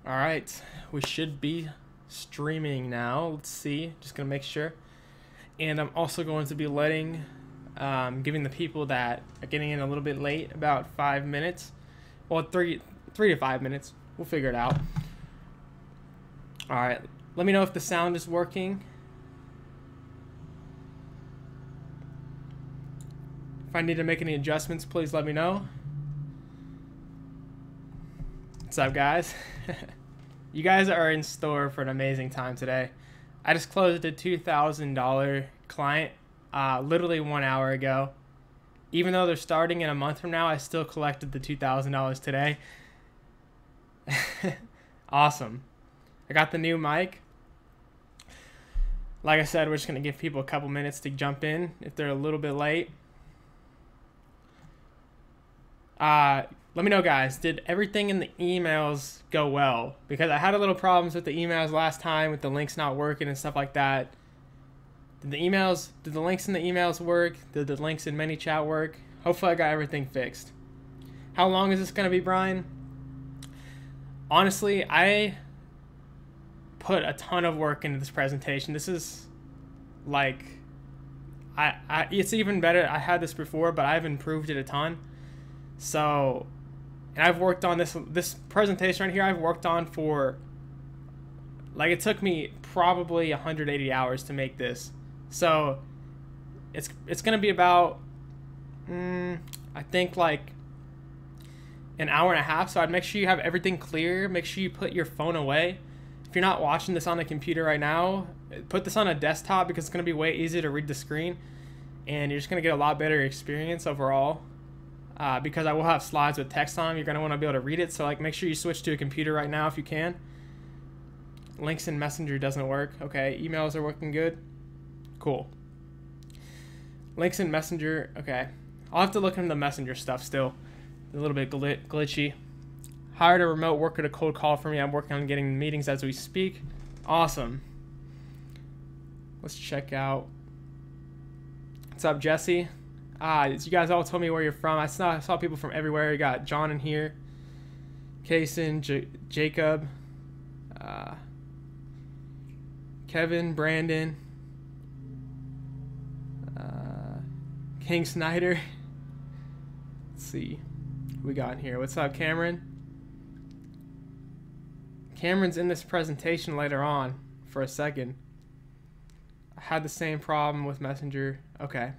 All right, we should be streaming now. Let's see, just gonna make sure. And I'm also going to be giving the people that are getting in a little bit late about 5 minutes. Well, three to 5 minutes. We'll figure it out. All right, let me know if the sound is working. If I need to make any adjustments, please let me know. What's up, guys? You guys are in store for an amazing time today. I just closed a $2,000 client literally 1 hour ago. Even though they're starting in a month from now, I still collected the $2,000 today. Awesome. I got the new mic. Like I said, we're just going to give people a couple minutes to jump in if they're a little bit late. Let me know, guys, did everything in the emails go well? Because I had a little problems with the emails last time with the links not working and stuff like that. Did the links in the emails work? Did the links in ManyChat work? Hopefully I got everything fixed. How long is this going to be, Brian? Honestly, I put a ton of work into this presentation. This is like, it's even better. I had this before, but I've improved it a ton. So, and I've worked on this presentation right here. I've worked on for, like, it took me probably 180 hours to make this. So, it's gonna be about, I think like an hour and a half. So I'd make sure you have everything clear. Make sure you put your phone away. If you're not watching this on a computer right now, put this on a desktop because it's gonna be way easier to read the screen, and you're just gonna get a lot better experience overall. Because I will have slides with text on them, you're going to want to be able to read it. So, like, make sure you switch to a computer right now if you can. Links in Messenger doesn't work. Okay, emails are working good. Cool. Links in Messenger, okay. I'll have to look into the Messenger stuff still. A little bit glitchy. Hired a remote worker to cold call for me. I'm working on getting meetings as we speak. Awesome. Let's check out. What's up, Jesse? You guys all told me where you're from. I saw people from everywhere. You got John in here, Kason, Jacob, Kevin, Brandon, King Snyder. Let's see who we got in here. What's up, Cameron? Cameron's in this presentation later on for a second. I had the same problem with Messenger. Okay.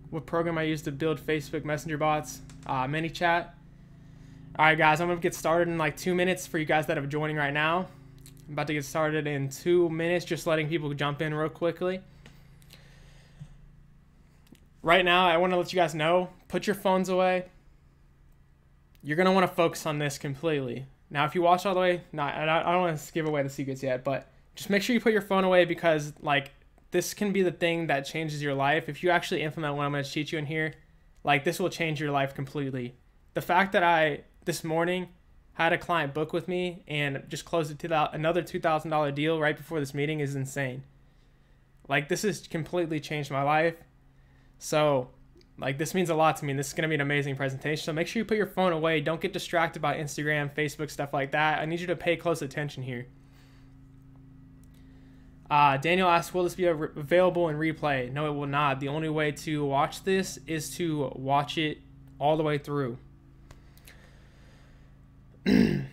What program I use to build Facebook Messenger bots? ManyChat. All right, guys, I'm going to get started in like 2 minutes for you guys that are joining right now. I'm about to get started in 2 minutes, just letting people jump in real quickly. Right now, I want to let you guys know, put your phones away. You're going to want to focus on this completely. Now, if you watch all the way, I don't want to give away the secrets yet, but just make sure you put your phone away because, like, this can be the thing that changes your life. If you actually implement what I'm going to teach you in here, like, this will change your life completely. The fact that I, this morning, had a client book with me and just closed another $2,000 deal right before this meeting is insane. Like, this has completely changed my life. So, like, this means a lot to me. And this is going to be an amazing presentation. So make sure you put your phone away. Don't get distracted by Instagram, Facebook, stuff like that. I need you to pay close attention here. Daniel asked, will this be available in replay? No, it will not. The only way to watch this is to watch it all the way through. You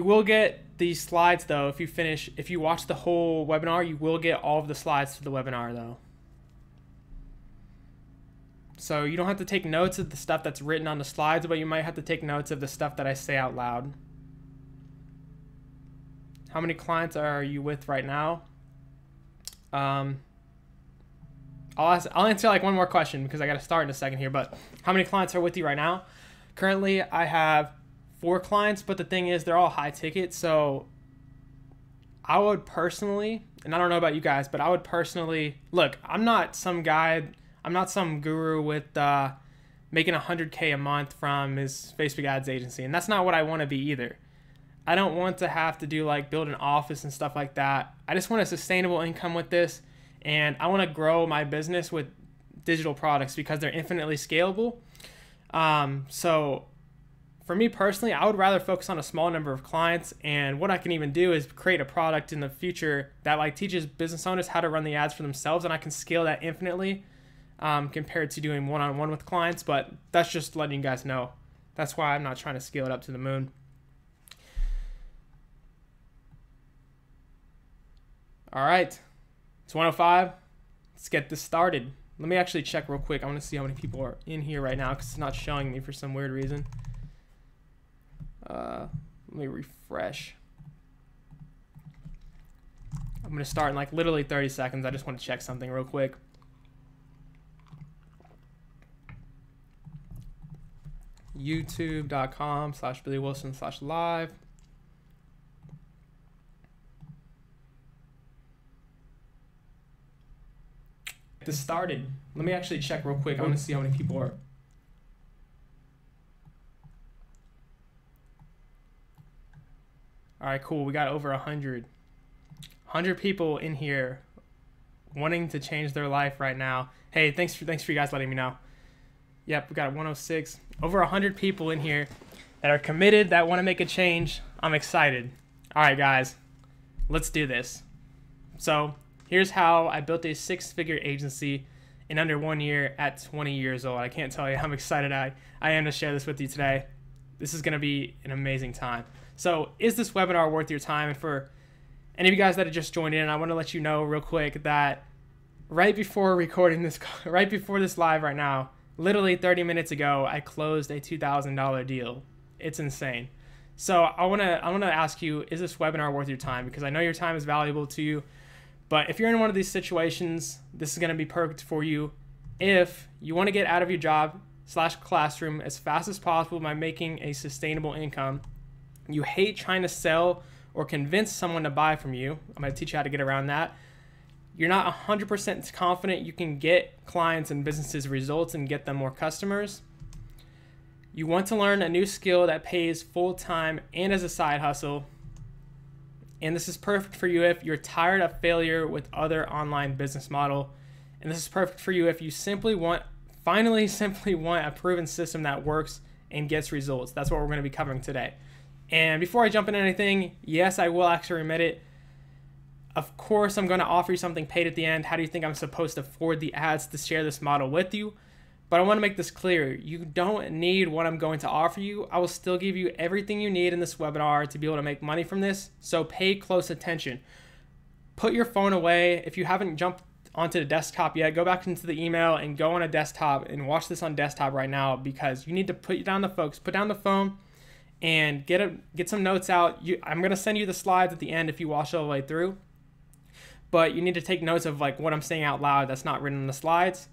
will get these slides, though, if you watch the whole webinar, you will get all of the slides to the webinar, though. So you don't have to take notes of the stuff that's written on the slides, but you might have to take notes of the stuff that I say out loud. How many clients are you with right now? I'll answer like one more question because I got to start in a second here. But how many clients are with you right now? Currently, I have 4 clients, but the thing is, they're all high ticket. So I would personally, and I don't know about you guys, but I would personally look. I'm not some guy. I'm not some guru with making $100K a month from his Facebook ads agency, and that's not what I want to be either. I don't want to have to do like build an office and stuff like that. I just want a sustainable income with this, and I want to grow my business with digital products because they're infinitely scalable. So for me personally, I would rather focus on a small number of clients, and what I can even do is create a product in the future that like teaches business owners how to run the ads for themselves, and I can scale that infinitely compared to doing one-on-one with clients. But that's just letting you guys know. That's why I'm not trying to scale it up to the moon. All right, it's 1:05. Let's get this started. Let me actually check real quick. I want to see how many people are in here right now because it's not showing me for some weird reason. Let me refresh. I'm going to start in like literally 30 seconds. I just want to check something real quick. youtube.com/BillyWilson/live. This started. Let me actually check real quick. I want to see how many people are. All right, cool. We got over 100 people in here wanting to change their life right now. Hey, thanks for you guys letting me know. Yep, we got 106. Over 100 people in here that are committed, that want to make a change. I'm excited. All right, guys, let's do this. So here's how I built a 6-figure agency in under 1 year at 20 years old. I can't tell you how excited I am to share this with you today. This is going to be an amazing time. So is this webinar worth your time? And for any of you guys that have just joined in, I want to let you know real quick that right before recording this, right before this live right now, literally 30 minutes ago, I closed a $2,000 deal. It's insane. So I want to ask you, is this webinar worth your time? Because I know your time is valuable to you. But if you're in one of these situations, this is going to be perfect for you. If you want to get out of your job/classroom as fast as possible by making a sustainable income, you hate trying to sell or convince someone to buy from you. I'm going to teach you how to get around that. You're not 100% confident you can get clients and businesses results and get them more customers. You want to learn a new skill that pays full-time and as a side hustle. And this is perfect for you if you're tired of failure with other online business model. And this is perfect for you if you simply want a proven system that works and gets results. That's what we're going to be covering today. And before I jump into anything, yes, I will actually remit it. Of course, I'm going to offer you something paid at the end. How do you think I'm supposed to afford the ads to share this model with you? But I want to make this clear. You don't need what I'm going to offer you. I will still give you everything you need in this webinar to be able to make money from this. So pay close attention. Put your phone away. If you haven't jumped onto the desktop yet, go back into the email and go on a desktop and watch this on desktop right now, because you need to put down the phone and get some notes out. I'm going to send you the slides at the end if you watch all the way through. But you need to take notes of like what I'm saying out loud that's not written in the slides.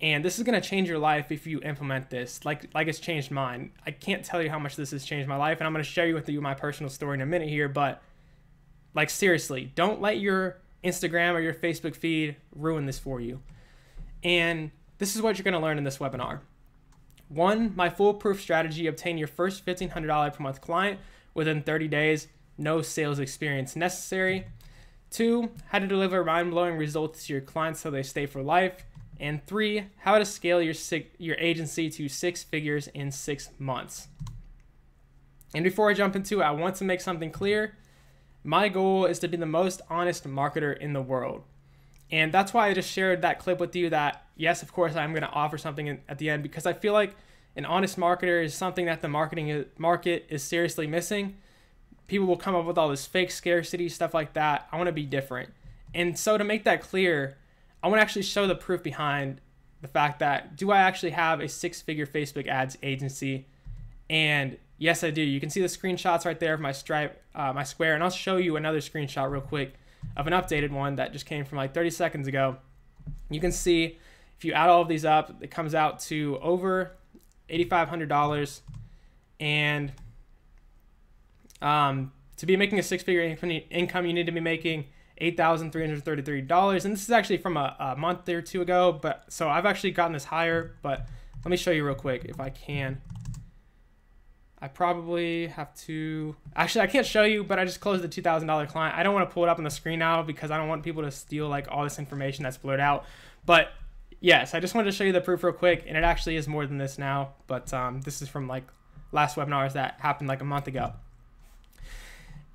And this is going to change your life if you implement this, like it's changed mine. I can't tell you how much this has changed my life, and I'm going to share with you my personal story in a minute here. But like seriously, don't let your Instagram or your Facebook feed ruin this for you. And this is what you're going to learn in this webinar. 1, my foolproof strategy: obtain your first $1,500 per month client within 30 days, no sales experience necessary. 2, how to deliver mind-blowing results to your clients so they stay for life. And 3, how to scale your agency to 6 figures in 6 months. And before I jump into it, I want to make something clear. My goal is to be the most honest marketer in the world. And that's why I just shared that clip with you that, yes, of course, I'm going to offer something at the end, because I feel like an honest marketer is something that the market is seriously missing. People will come up with all this fake scarcity, stuff like that. I want to be different. And so to make that clear, I want to actually show the proof behind the fact that, do I actually have a 6-figure Facebook ads agency? And yes, I do. You can see the screenshots right there of my Stripe, my Square, and I'll show you another screenshot real quick of an updated one that just came from like 30 seconds ago. You can see if you add all of these up, it comes out to over $8,500. And to be making a 6-figure income, you need to be making $8,333. And this is actually from a month or two ago, but so I've actually gotten this higher, but let me show you real quick if I can. I probably have to, actually I can't show you, but I just closed the $2,000 client. I don't want to pull it up on the screen now because I don't want people to steal like all this information that's blurred out. But Yes, I just wanted to show you the proof real quick, and it actually is more than this now, but this is from like last webinars that happened like a month ago.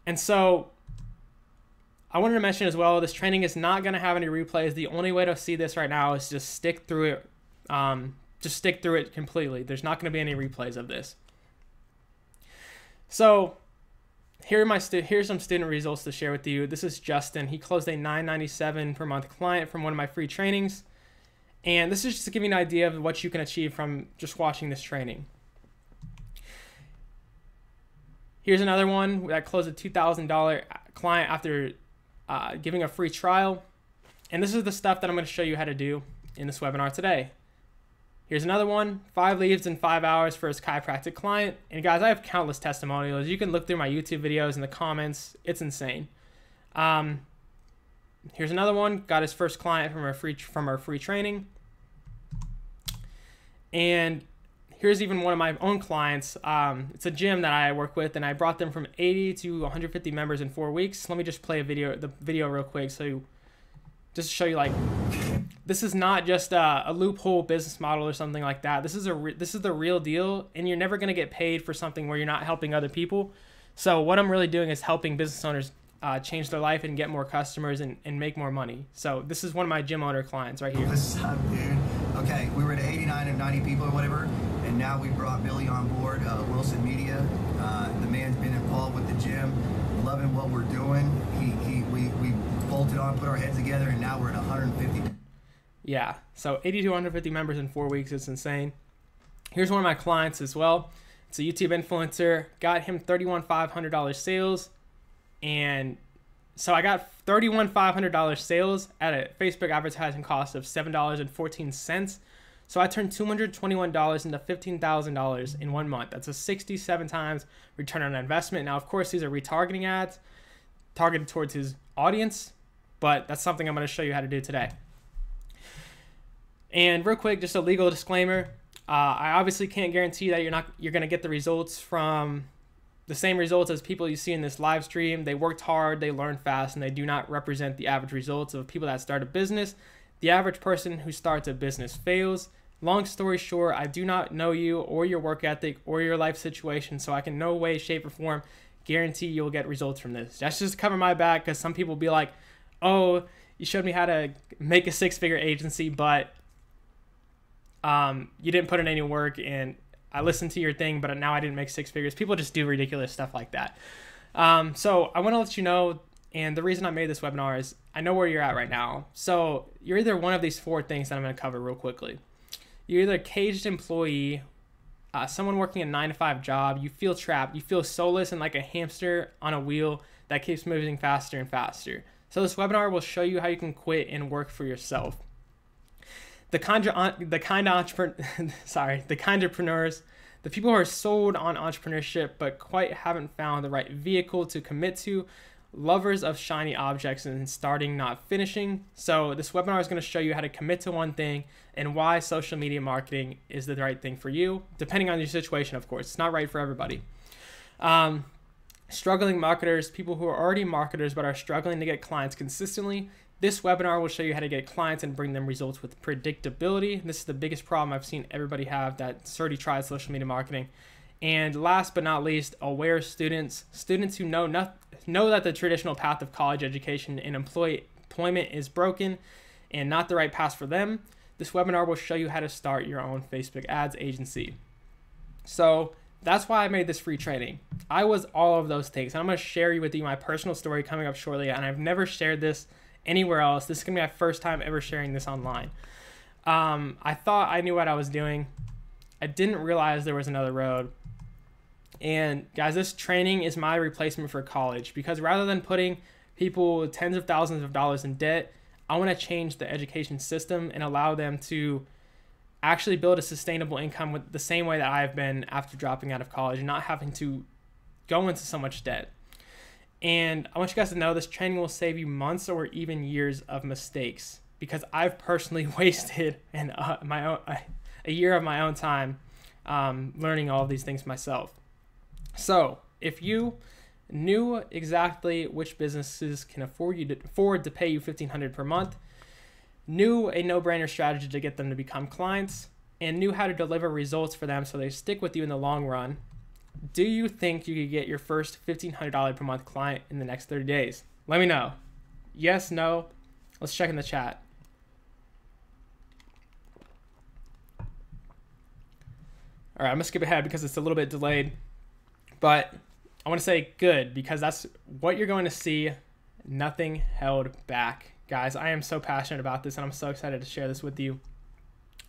And so I wanted to mention as well, this training is not going to have any replays. The only way to see this right now is just stick through it. Just stick through it completely. There's not going to be any replays of this. So here's some student results to share with you. This is Justin. He closed a $997 per month client from one of my free trainings. And this is just to give you an idea of what you can achieve from just watching this training. Here's another one that closed a $2,000 client after giving a free trial. And this is the stuff that I'm going to show you how to do in this webinar today. Here's another one, 5 leads in 5 hours for his chiropractic client. And guys, I have countless testimonials. You can look through my YouTube videos in the comments. It's insane. Here's another one, got his first client from our free training. And here's even one of my own clients. It's a gym that I work with, and I brought them from 80 to 150 members in 4 weeks. Let me just play the video real quick, just to show you, like, this is not just a loophole business model or something like that. This is the real deal, and you're never gonna get paid for something where you're not helping other people. So what I'm really doing is helping business owners change their life and get more customers and make more money. So this is one of my gym owner clients right here. What's up, dude? Okay, we were at 89 of 90 people or whatever, and now we brought Billy on board, Willson Media. The man's been involved with the gym, loving what we're doing. We bolted on, put our heads together, and now we're at 150. Yeah, so 80 to 150 members in 4 weeks. It's insane. Here's one of my clients as well. It's a YouTube influencer. Got him $31,500 sales, and so I got $31,500 sales at a Facebook advertising cost of $7.14. So I turned $221 into $15,000 in 1 month. That's a 67 times return on investment. Now, of course, these are retargeting ads targeted towards his audience, but that's something I'm going to show you how to do today. And real quick, just a legal disclaimer. I obviously can't guarantee that you're going to get the results from the same results as people you see in this live stream. They worked hard, they learned fast, and they do not represent the average results of people that start a business. The average person who starts a business fails. Long story short, I do not know you or your work ethic or your life situation, so I can in no way, shape, or form guarantee you'll get results from this. That's just to cover my back, because some people be like, oh, you showed me how to make a 6-figure agency, but you didn't put in any work, and I listened to your thing, but now I didn't make 6 figures. People just do ridiculous stuff like that. So I want to let you know, and the reason I made this webinar is I know where you're at right now. So you're either one of these 4 things that I'm going to cover real quickly. You're either a caged employee, someone working a 9-to-5 job, you feel trapped, you feel soulless and like a hamster on a wheel that keeps moving faster and faster. So this webinar will show you how you can quit and work for yourself. The kind entrepreneurs, the people who are sold on entrepreneurship but quite haven't found the right vehicle to commit to, lovers of shiny objects and starting not finishing. So this webinar is going to show you how to commit to one thing and why social media marketing is the right thing for you, depending on your situation, of course. It's not right for everybody. Struggling marketers, people who are already marketers but are struggling to get clients consistently. This webinar will show you how to get clients and bring them results with predictability. This is the biggest problem I've seen everybody have that's already tried social media marketing. And last but not least, aware students who know that the traditional path of college education and employment is broken and not the right path for them. This webinar will show you how to start your own Facebook ads agency. So that's why I made this free training. I was all of those things. And I'm going to share with you my personal story coming up shortly, and I've never shared this anywhere else. This is gonna be my first time ever sharing this online. I thought I knew what I was doing. I didn't realize there was another road. And guys, this training is my replacement for college, because rather than putting people tens of thousands of dollars in debt, I want to change the education system and allow them to actually build a sustainable income with the same way that I've been after dropping out of college and not having to go into so much debt. And I want you guys to know this training will save you months or even years of mistakes, because I've personally wasted a year of my own time learning all of these things myself. So if you knew exactly which businesses can afford to pay you $1,500 per month, knew a no-brainer strategy to get them to become clients, and knew how to deliver results for them so they stick with you in the long run, do you think you could get your first $1,500 per month client in the next 30 days? Let me know. Yes, no. Let's check in the chat. All right, I'm going to skip ahead because it's a little bit delayed. But I want to say good, because that's what you're going to see. Nothing held back. Guys, I am so passionate about this, and I'm so excited to share this with you.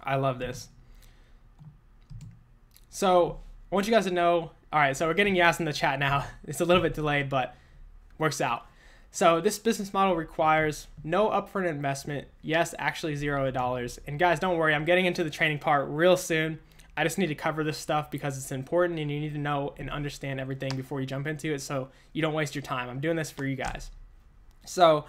I love this. So I want you guys to know, all right, so we're getting yes in the chat now. It's a little bit delayed, but works out. So this business model requires no upfront investment. Yes, actually $0. And guys, don't worry, I'm getting into the training part real soon. I just need to cover this stuff because it's important, and you need to know and understand everything before you jump into it so you don't waste your time. I'm doing this for you guys. So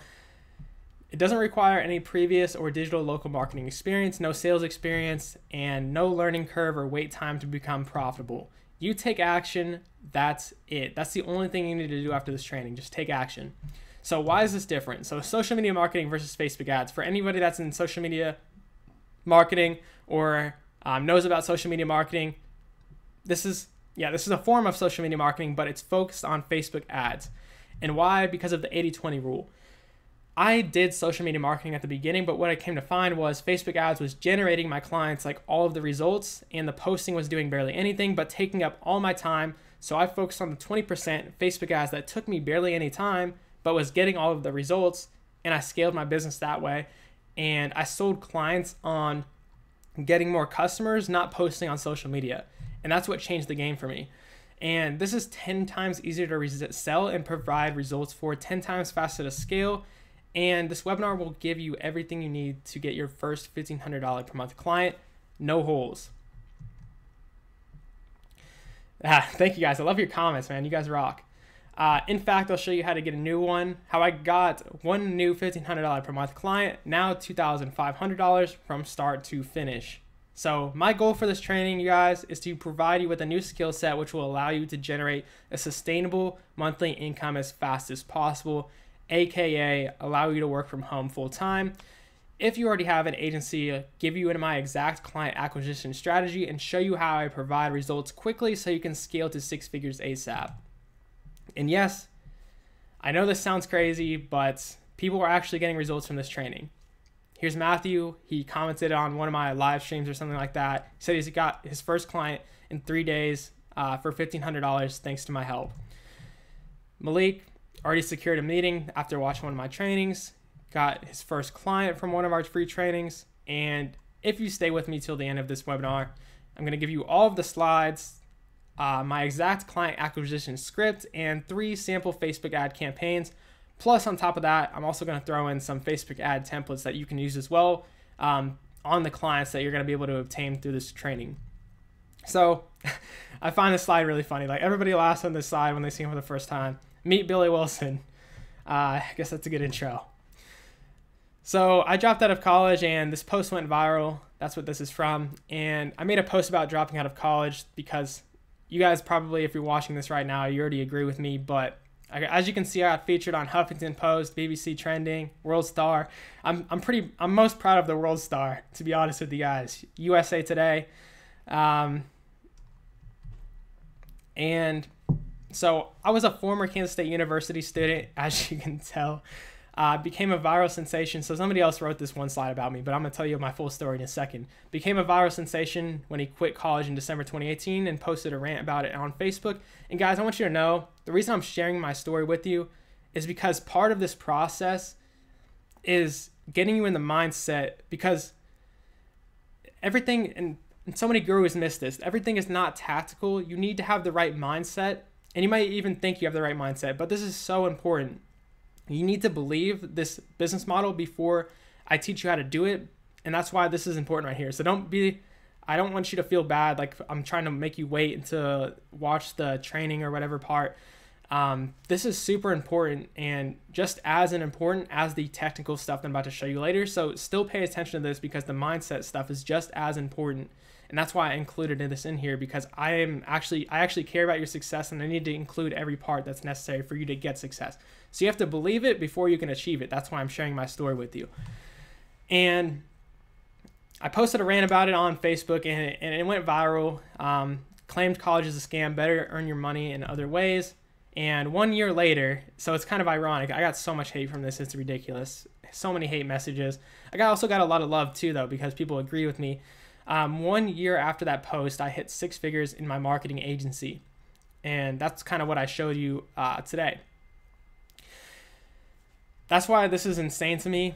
it doesn't require any previous or digital local marketing experience, no sales experience, and no learning curve or wait time to become profitable. You take action, that's it. That's the only thing you need to do after this training, just take action. So why is this different? So social media marketing versus Facebook ads. For anybody that's in social media marketing or knows about social media marketing, this is a form of social media marketing, but it's focused on Facebook ads. And why? Because of the 80-20 rule. I did social media marketing at the beginning, but what I came to find was Facebook ads was generating my clients like all of the results, and the posting was doing barely anything but taking up all my time. So I focused on the 20% Facebook ads that took me barely any time but was getting all of the results, and I scaled my business that way. And I sold clients on getting more customers, not posting on social media. And that's what changed the game for me. And this is 10 times easier to sell and provide results for, 10 times faster to scale. And this webinar will give you everything you need to get your first $1,500 per month client. No holes. Thank you guys. I love your comments, man. You guys rock. In fact, I'll show you how to get a new one, how I got one new $1,500 per month client, now $2,500 from start to finish. So my goal for this training, you guys, is to provide you with a new skill set which will allow you to generate a sustainable monthly income as fast as possible, aka allow you to work from home full time. If you already have an agency, give you my exact client acquisition strategy and show you how I provide results quickly so you can scale to 6 figures ASAP. And yes, I know this sounds crazy, but people are actually getting results from this training. Here's Matthew. He commented on one of my live streams or something like that. He said he's got his first client in 3 days for $1,500 thanks to my help. Malik already secured a meeting after watching one of my trainings, got his first client from one of our free trainings. And if you stay with me till the end of this webinar, I'm going to give you all of the slides, my exact client acquisition script, and 3 sample Facebook ad campaigns. Plus, on top of that, I'm also going to throw in some Facebook ad templates that you can use as well on the clients that you're going to be able to obtain through this training. So I find this slide really funny. Like, everybody laughs on this slide when they see him for the first time. Meet Billy Willson. I guess that's a good intro. So I dropped out of college and this post went viral. That's what this is from. And I made a post about dropping out of college because you guys probably, if you're watching this right now, you already agree with me. But as you can see, I got featured on Huffington Post, BBC Trending, World Star. I'm most proud of the World Star, to be honest with you guys. USA Today. And so I was a former Kansas State University student, as you can tell. Became a viral sensation. So somebody else wrote this one slide about me, but I'm going to tell you my full story in a second. Became a viral sensation when he quit college in December 2018 and posted a rant about it on Facebook. And guys, I want you to know, the reason I'm sharing my story with you is because part of this process is getting you in the mindset, because everything, and so many gurus miss this, everything is not tactical. You need to have the right mindset, and you might even think you have the right mindset, but this is so important. You need to believe this business model before I teach you how to do it. And that's why this is important right here. So I don't want you to feel bad like I'm trying to make you wait to watch the training or whatever part. This is super important, and just as important as the technical stuff that I'm about to show you later. So still pay attention to this, because the mindset stuff is just as important. And that's why I included this in here, because I actually care about your success, and I need to include every part that's necessary for you to get success. So you have to believe it before you can achieve it. That's why I'm sharing my story with you. And I posted a rant about it on Facebook, and it went viral. Claimed college is a scam, better earn your money in other ways. And 1 year later, so it's kind of ironic, I got so much hate from this, it's ridiculous. So many hate messages. Also got a lot of love too, though, because people agree with me. 1 year after that post, I hit 6 figures in my marketing agency. And that's kind of what I showed you today. That's why this is insane to me,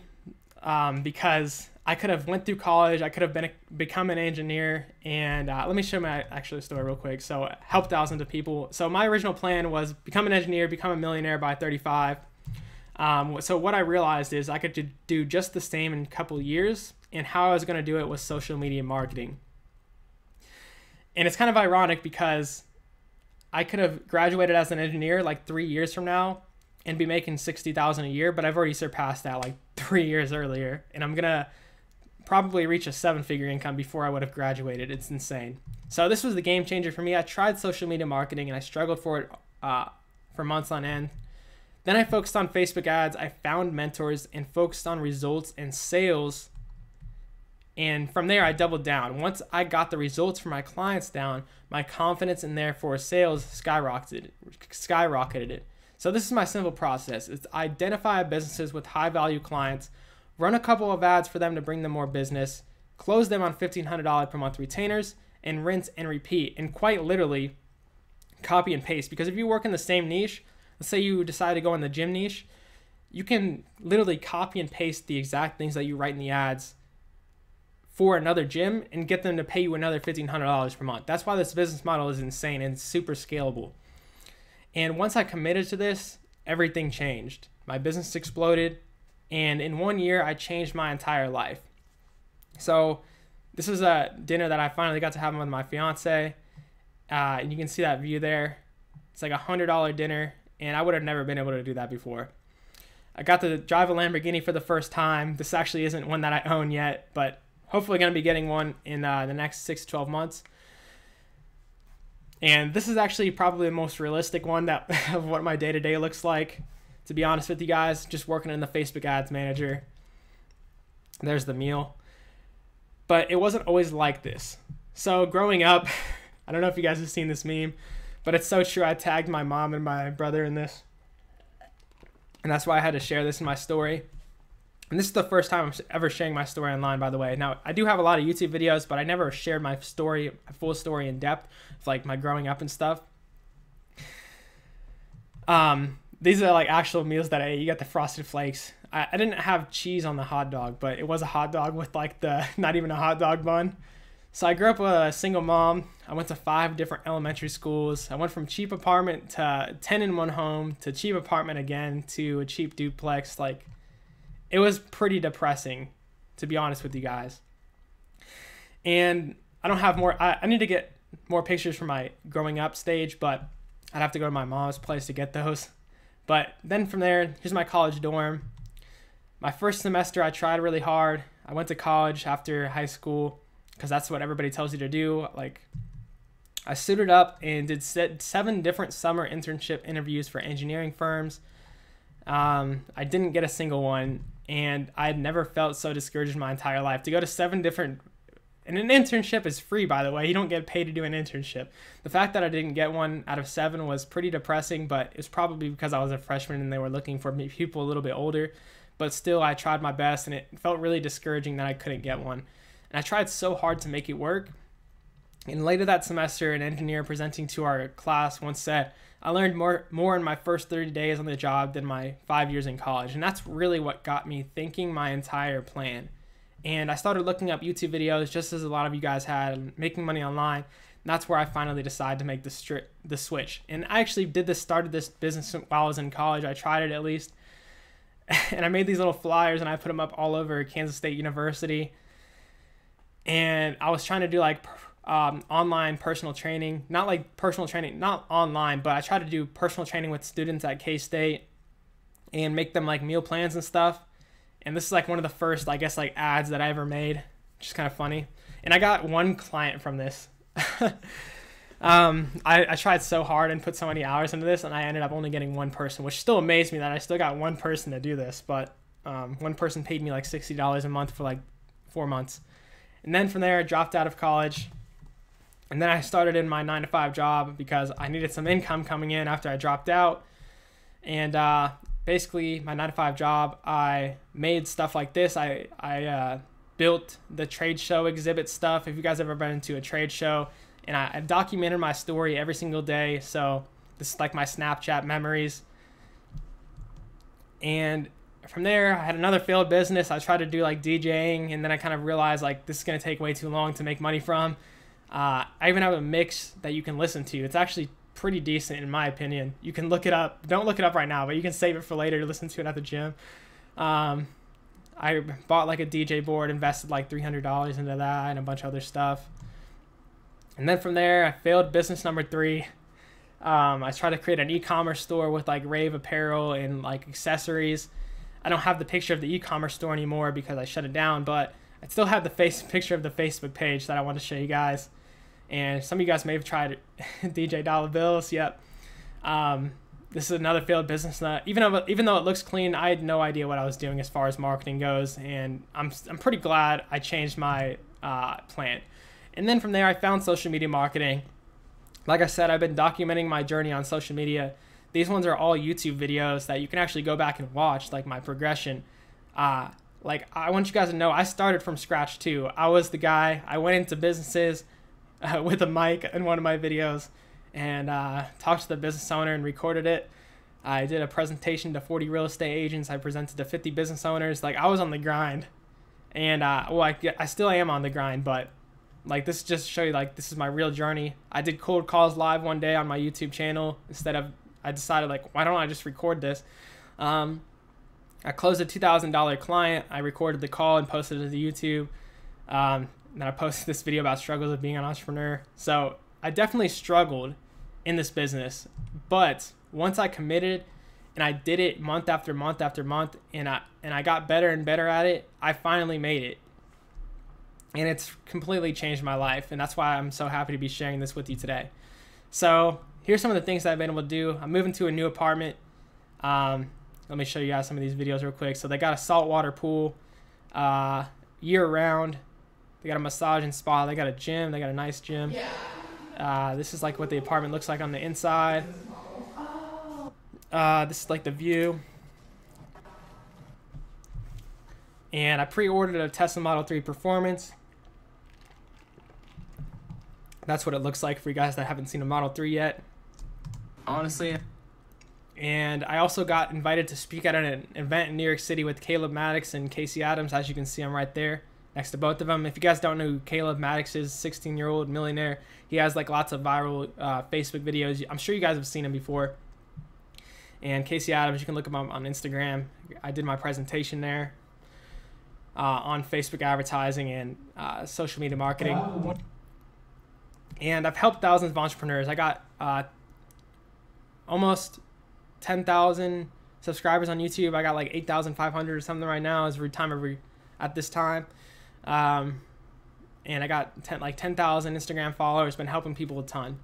because I could have went through college, I could have become an engineer, and let me show my actual story real quick. So help thousands of people. So my original plan was become an engineer, become a millionaire by 35. So what I realized is I could do just the same in a couple years, and how I was going to do it was social media marketing. And it's kind of ironic because I could have graduated as an engineer like 3 years from now and be making $60,000 a year, but I've already surpassed that like 3 years earlier, and I'm gonna probably reach a 7-figure income before I would have graduated. It's insane. So this was the game changer for me. I tried social media marketing and I struggled for it for months on end. Then I focused on Facebook ads. I found mentors and focused on results and sales. And from there, I doubled down. Once I got the results for my clients down, my confidence and therefore sales skyrocketed. So this is my simple process. It's identify businesses with high value clients, run a couple of ads for them to bring them more business, close them on $1,500 per month retainers, and rinse and repeat. And quite literally, copy and paste. Because if you work in the same niche, let's say you decide to go in the gym niche, you can literally copy and paste the exact things that you write in the ads for another gym and get them to pay you another $1,500 per month. That's why this business model is insane and super scalable. And once I committed to this, everything changed. My business exploded, and in 1 year, I changed my entire life. So this is a dinner that I finally got to have with my fiance, and you can see that view there. It's like $100 dinner, and I would have never been able to do that before. I got to drive a Lamborghini for the first time. This actually isn't one that I own yet, but hopefully going to be getting one in the next 6 to 12 months. And this is actually probably the most realistic one that of what my day-to-day looks like, to be honest with you guys, just working in the Facebook ads manager. There's the meal. But it wasn't always like this. So growing up, I don't know if you guys have seen this meme, but it's so true. I tagged my mom and my brother in this. And that's why I had to share this in my story. And this is the first time I'm ever sharing my story online, by the way. Now, I do have a lot of YouTube videos, but I never shared my story, my full story in depth, of like my growing up and stuff. These are like actual meals that I ate. You got the Frosted Flakes. I didn't have cheese on the hot dog, but it was a hot dog with like the, not even a hot dog bun. So I grew up with a single mom. I went to 5 different elementary schools. I went from cheap apartment to 10-in-1 home to cheap apartment again to a cheap duplex. Like, it was pretty depressing, to be honest with you guys. And I don't have more. I need to get more pictures from my growing up stage, but I'd have to go to my mom's place to get those. But then from there, here's my college dorm. My first semester, I tried really hard. I went to college after high school because that's what everybody tells you to do. Like, I suited up and did 7 different summer internship interviews for engineering firms. I didn't get a single one, and I had never felt so discouraged in my entire life. To go to 7 different, and an internship is free, by the way. You don't get paid to do an internship. The fact that I didn't get one out of 7 was pretty depressing, but it's probably because I was a freshman and they were looking for people a little bit older. But still, I tried my best, and it felt really discouraging that I couldn't get one. And I tried so hard to make it work. And later that semester, an engineer presenting to our class once said, I learned more in my first 30 days on the job than my 5 years in college. And that's really what got me thinking my entire plan. And I started looking up YouTube videos, just as a lot of you guys had, and making money online. And that's where I finally decided to make the switch. And I actually started this business while I was in college. I tried it at least. And I made these little flyers, and I put them up all over Kansas State University. And I was trying to do like online personal training, not online, but I tried to do personal training with students at K-State and make them like meal plans and stuff. And this is like one of the first, I guess, like ads that I ever made, which is kind of funny. And I got 1 client from this. I tried so hard and put so many hours into this, and I ended up only getting 1 person, which still amazed me that I still got 1 person to do this. But One person paid me like $60 a month for like 4 months. And then from there, I dropped out of college. And then I started in my 9-to-5 job because I needed some income coming in after I dropped out. And basically, my 9-to-5 job, I made stuff like this. I built the trade show exhibit stuff. If you guys ever been into a trade show, and I documented my story every single day. So this is like my Snapchat memories. And from there, I had another failed business. I tried to do like DJing, and then I kind of realized like this is gonna take way too long to make money from. I even have a mix that you can listen to. It's actually pretty decent in my opinion. You can look it up. Don't look it up right now, but you can save it for later to listen to it at the gym. I bought like a DJ board, invested like $300 into that and a bunch of other stuff. And then from there, I failed business number 3. I tried to create an e-commerce store with like rave apparel and like accessories. I don't have the picture of the e-commerce store anymore because I shut it down, but I still have the picture of the Facebook page that I want to show you guys. And some of you guys may have tried it. DJ Dollar Bills, yep. This is another failed business. Even though it looks clean, I had no idea what I was doing as far as marketing goes, and I'm pretty glad I changed my plan. And then from there, I found social media marketing. Like I said, I've been documenting my journey on social media. These ones are all YouTube videos that you can actually go back and watch, like my progression. Like I want you guys to know, I started from scratch too. I was the guy. I went into businesses with a mic in one of my videos and talked to the business owner and recorded it. I did a presentation to 40 real estate agents. I presented to 50 business owners. Like I was on the grind, and well, I still am on the grind, but like this just to show you like this is my real journey. I did cold calls live one day on my YouTube channel. I decided like, why don't I just record this? I closed a $2,000 client. I recorded the call and posted it to YouTube. Then I posted this video about struggles of being an entrepreneur. So I definitely struggled in this business, but once I committed and I did it month after month after month, and I got better and better at it, I finally made it. And it's completely changed my life, and that's why I'm so happy to be sharing this with you today. So here's some of the things that I've been able to do. I'm moving to a new apartment. Let me show you guys some of these videos real quick. So they got a saltwater pool year round. They got a massage and spa. They got a gym. They got a nice gym. This is like what the apartment looks like on the inside. This is like the view. And I pre-ordered a Tesla Model 3 Performance. That's what it looks like for you guys that haven't seen a Model 3 yet. Honestly. And I also got invited to speak at an event in New York City with Caleb Maddox and Casey Adams. As you can see, I'm right there next to both of them. If you guys don't know who Caleb Maddox is, 16-year-old millionaire. He has like lots of viral Facebook videos. I'm sure you guys have seen him before. And Casey Adams, you can look him up on Instagram. I did my presentation there on Facebook advertising and social media marketing. Wow. And I've helped thousands of entrepreneurs. I got almost 10,000 subscribers on YouTube. I got like 8,500 or something right now at this time. And I got 10,000 Instagram followers, been helping people a ton.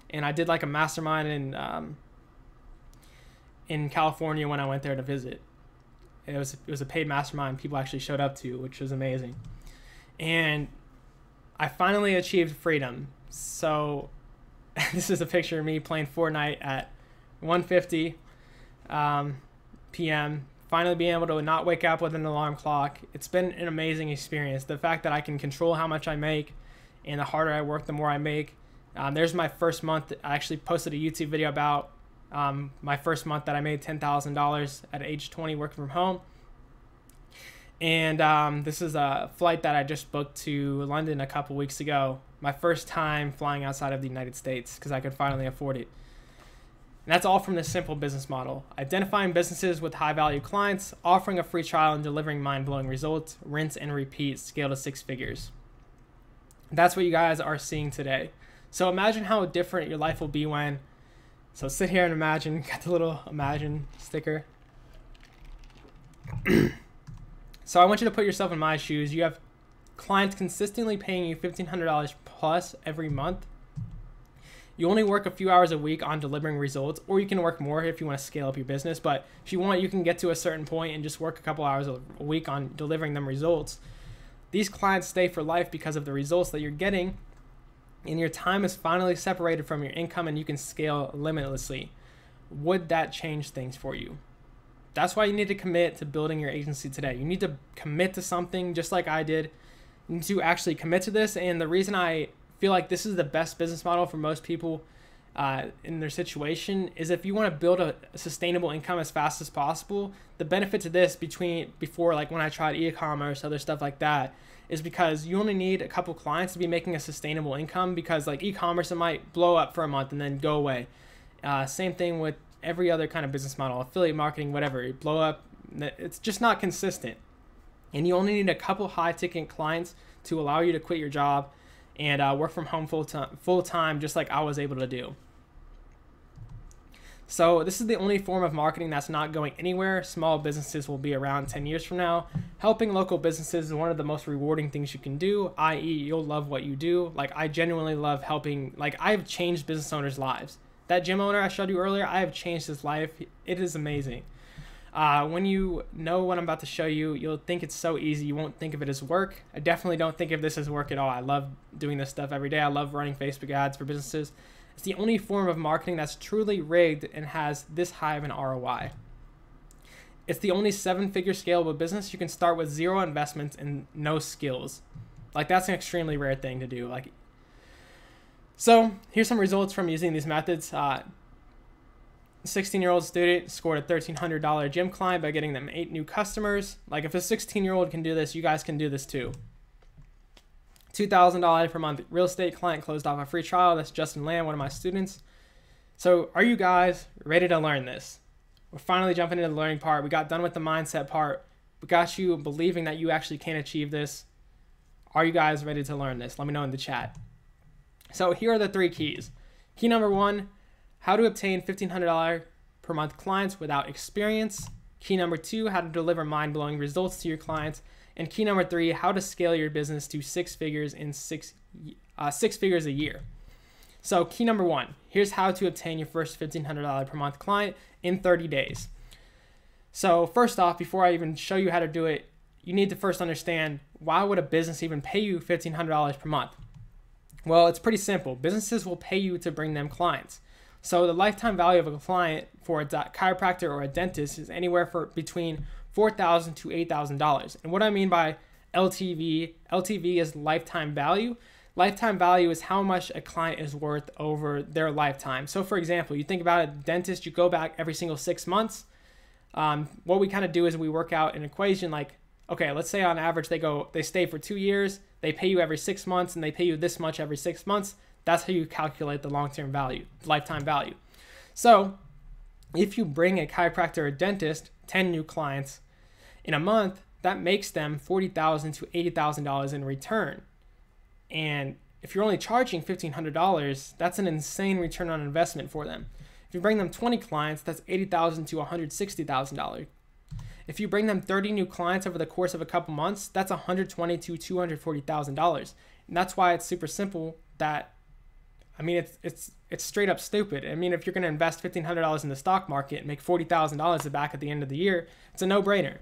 And I did like a mastermind in California when I went there to visit. It was a paid mastermind people actually showed up to, which was amazing. And I finally achieved freedom. So this is a picture of me playing Fortnite at 1:50 p.m. Finally being able to not wake up with an alarm clock. It's been an amazing experience. The fact that I can control how much I make, and the harder I work, the more I make. There's my first month. I actually posted a YouTube video about my first month that I made $10,000 at age 20 working from home. And this is a flight that I just booked to London a couple weeks ago. My first time flying outside of the United States because I could finally afford it. And that's all from this simple business model. Identifying businesses with high-value clients, offering a free trial and delivering mind-blowing results, rinse and repeat, scale to 6 figures. That's what you guys are seeing today. So imagine how different your life will be when, so sit here and imagine, got the little imagine sticker. So I want you to put yourself in my shoes. You have clients consistently paying you $1,500 plus every month. You only work a few hours a week on delivering results, or you can work more if you want to scale up your business. But if you want, you can get to a certain point and just work a couple hours a week on delivering them results. These clients stay for life because of the results that you're getting, and your time is finally separated from your income and you can scale limitlessly. Would that change things for you? That's why you need to commit to building your agency today. You need to commit to something just like I did. You need to actually commit to this. And the reason I feel like this is the best business model for most people in their situation is if you want to build a sustainable income as fast as possible, the benefit to this before like when I tried e-commerce, other stuff like that, is because you only need a couple clients to be making a sustainable income, because like e-commerce, it might blow up for a month and then go away. Same thing with every other kind of business model, affiliate marketing, whatever, it blow up. It's just not consistent. And you only need a couple high ticket clients to allow you to quit your job and work from home full time, just like I was able to do. So this is the only form of marketing that's not going anywhere. Small businesses will be around 10 years from now. Helping local businesses is one of the most rewarding things you can do, i.e. you'll love what you do. Like I genuinely love helping. Like I've changed business owners' lives. That gym owner I showed you earlier, I have changed his life. It is amazing. When you know what I'm about to show you, you'll think it's so easy. You won't think of it as work. I definitely don't think of this as work at all. I love doing this stuff every day. I love running Facebook ads for businesses. It's the only form of marketing that's truly rigged and has this high of an ROI. It's the only 7-figure scalable business you can start with 0 investments and no skills. Like that's an extremely rare thing to do. So here's some results from using these methods. 16-year-old student scored a $1,300 gym client by getting them 8 new customers. Like if a 16-year-old can do this, you guys can do this too. $2,000 per month real estate client closed off a free trial. That's Justin Lamb, one of my students. So are you guys ready to learn this? We're finally jumping into the learning part. We got done with the mindset part. We got you believing that you actually can achieve this. Are you guys ready to learn this? Let me know in the chat. So here are the 3 keys. Key number 1, how to obtain $1,500 per month clients without experience. Key number 2, how to deliver mind-blowing results to your clients. And key number 3, how to scale your business to 6 figures in 6 figures a year. So key number 1, here's how to obtain your first $1,500 per month client in 30 days. So first off, before I even show you how to do it, you need to first understand, why would a business even pay you $1,500 per month? Well, it's pretty simple. Businesses will pay you to bring them clients. So the lifetime value of a client for a chiropractor or a dentist is anywhere between $4,000 to $8,000. And what I mean by LTV is lifetime value. Lifetime value is how much a client is worth over their lifetime. So for example, you think about a dentist, you go back every single 6 months. What we kind of do is we work out an equation like, okay, let's say on average they stay for 2 years, they pay you every 6 months, and they pay you this much every 6 months. That's how you calculate the long-term value, lifetime value. So if you bring a chiropractor or dentist 10 new clients in a month, that makes them $40,000 to $80,000 in return. And if you're only charging $1,500, that's an insane return on investment for them. If you bring them 20 clients, that's $80,000 to $160,000. If you bring them 30 new clients over the course of a couple months, that's $120,000 to $240,000. And that's why it's super simple. It's straight up stupid. I mean, if you're going to invest $1,500 in the stock market and make $40,000 back at the end of the year, it's a no-brainer.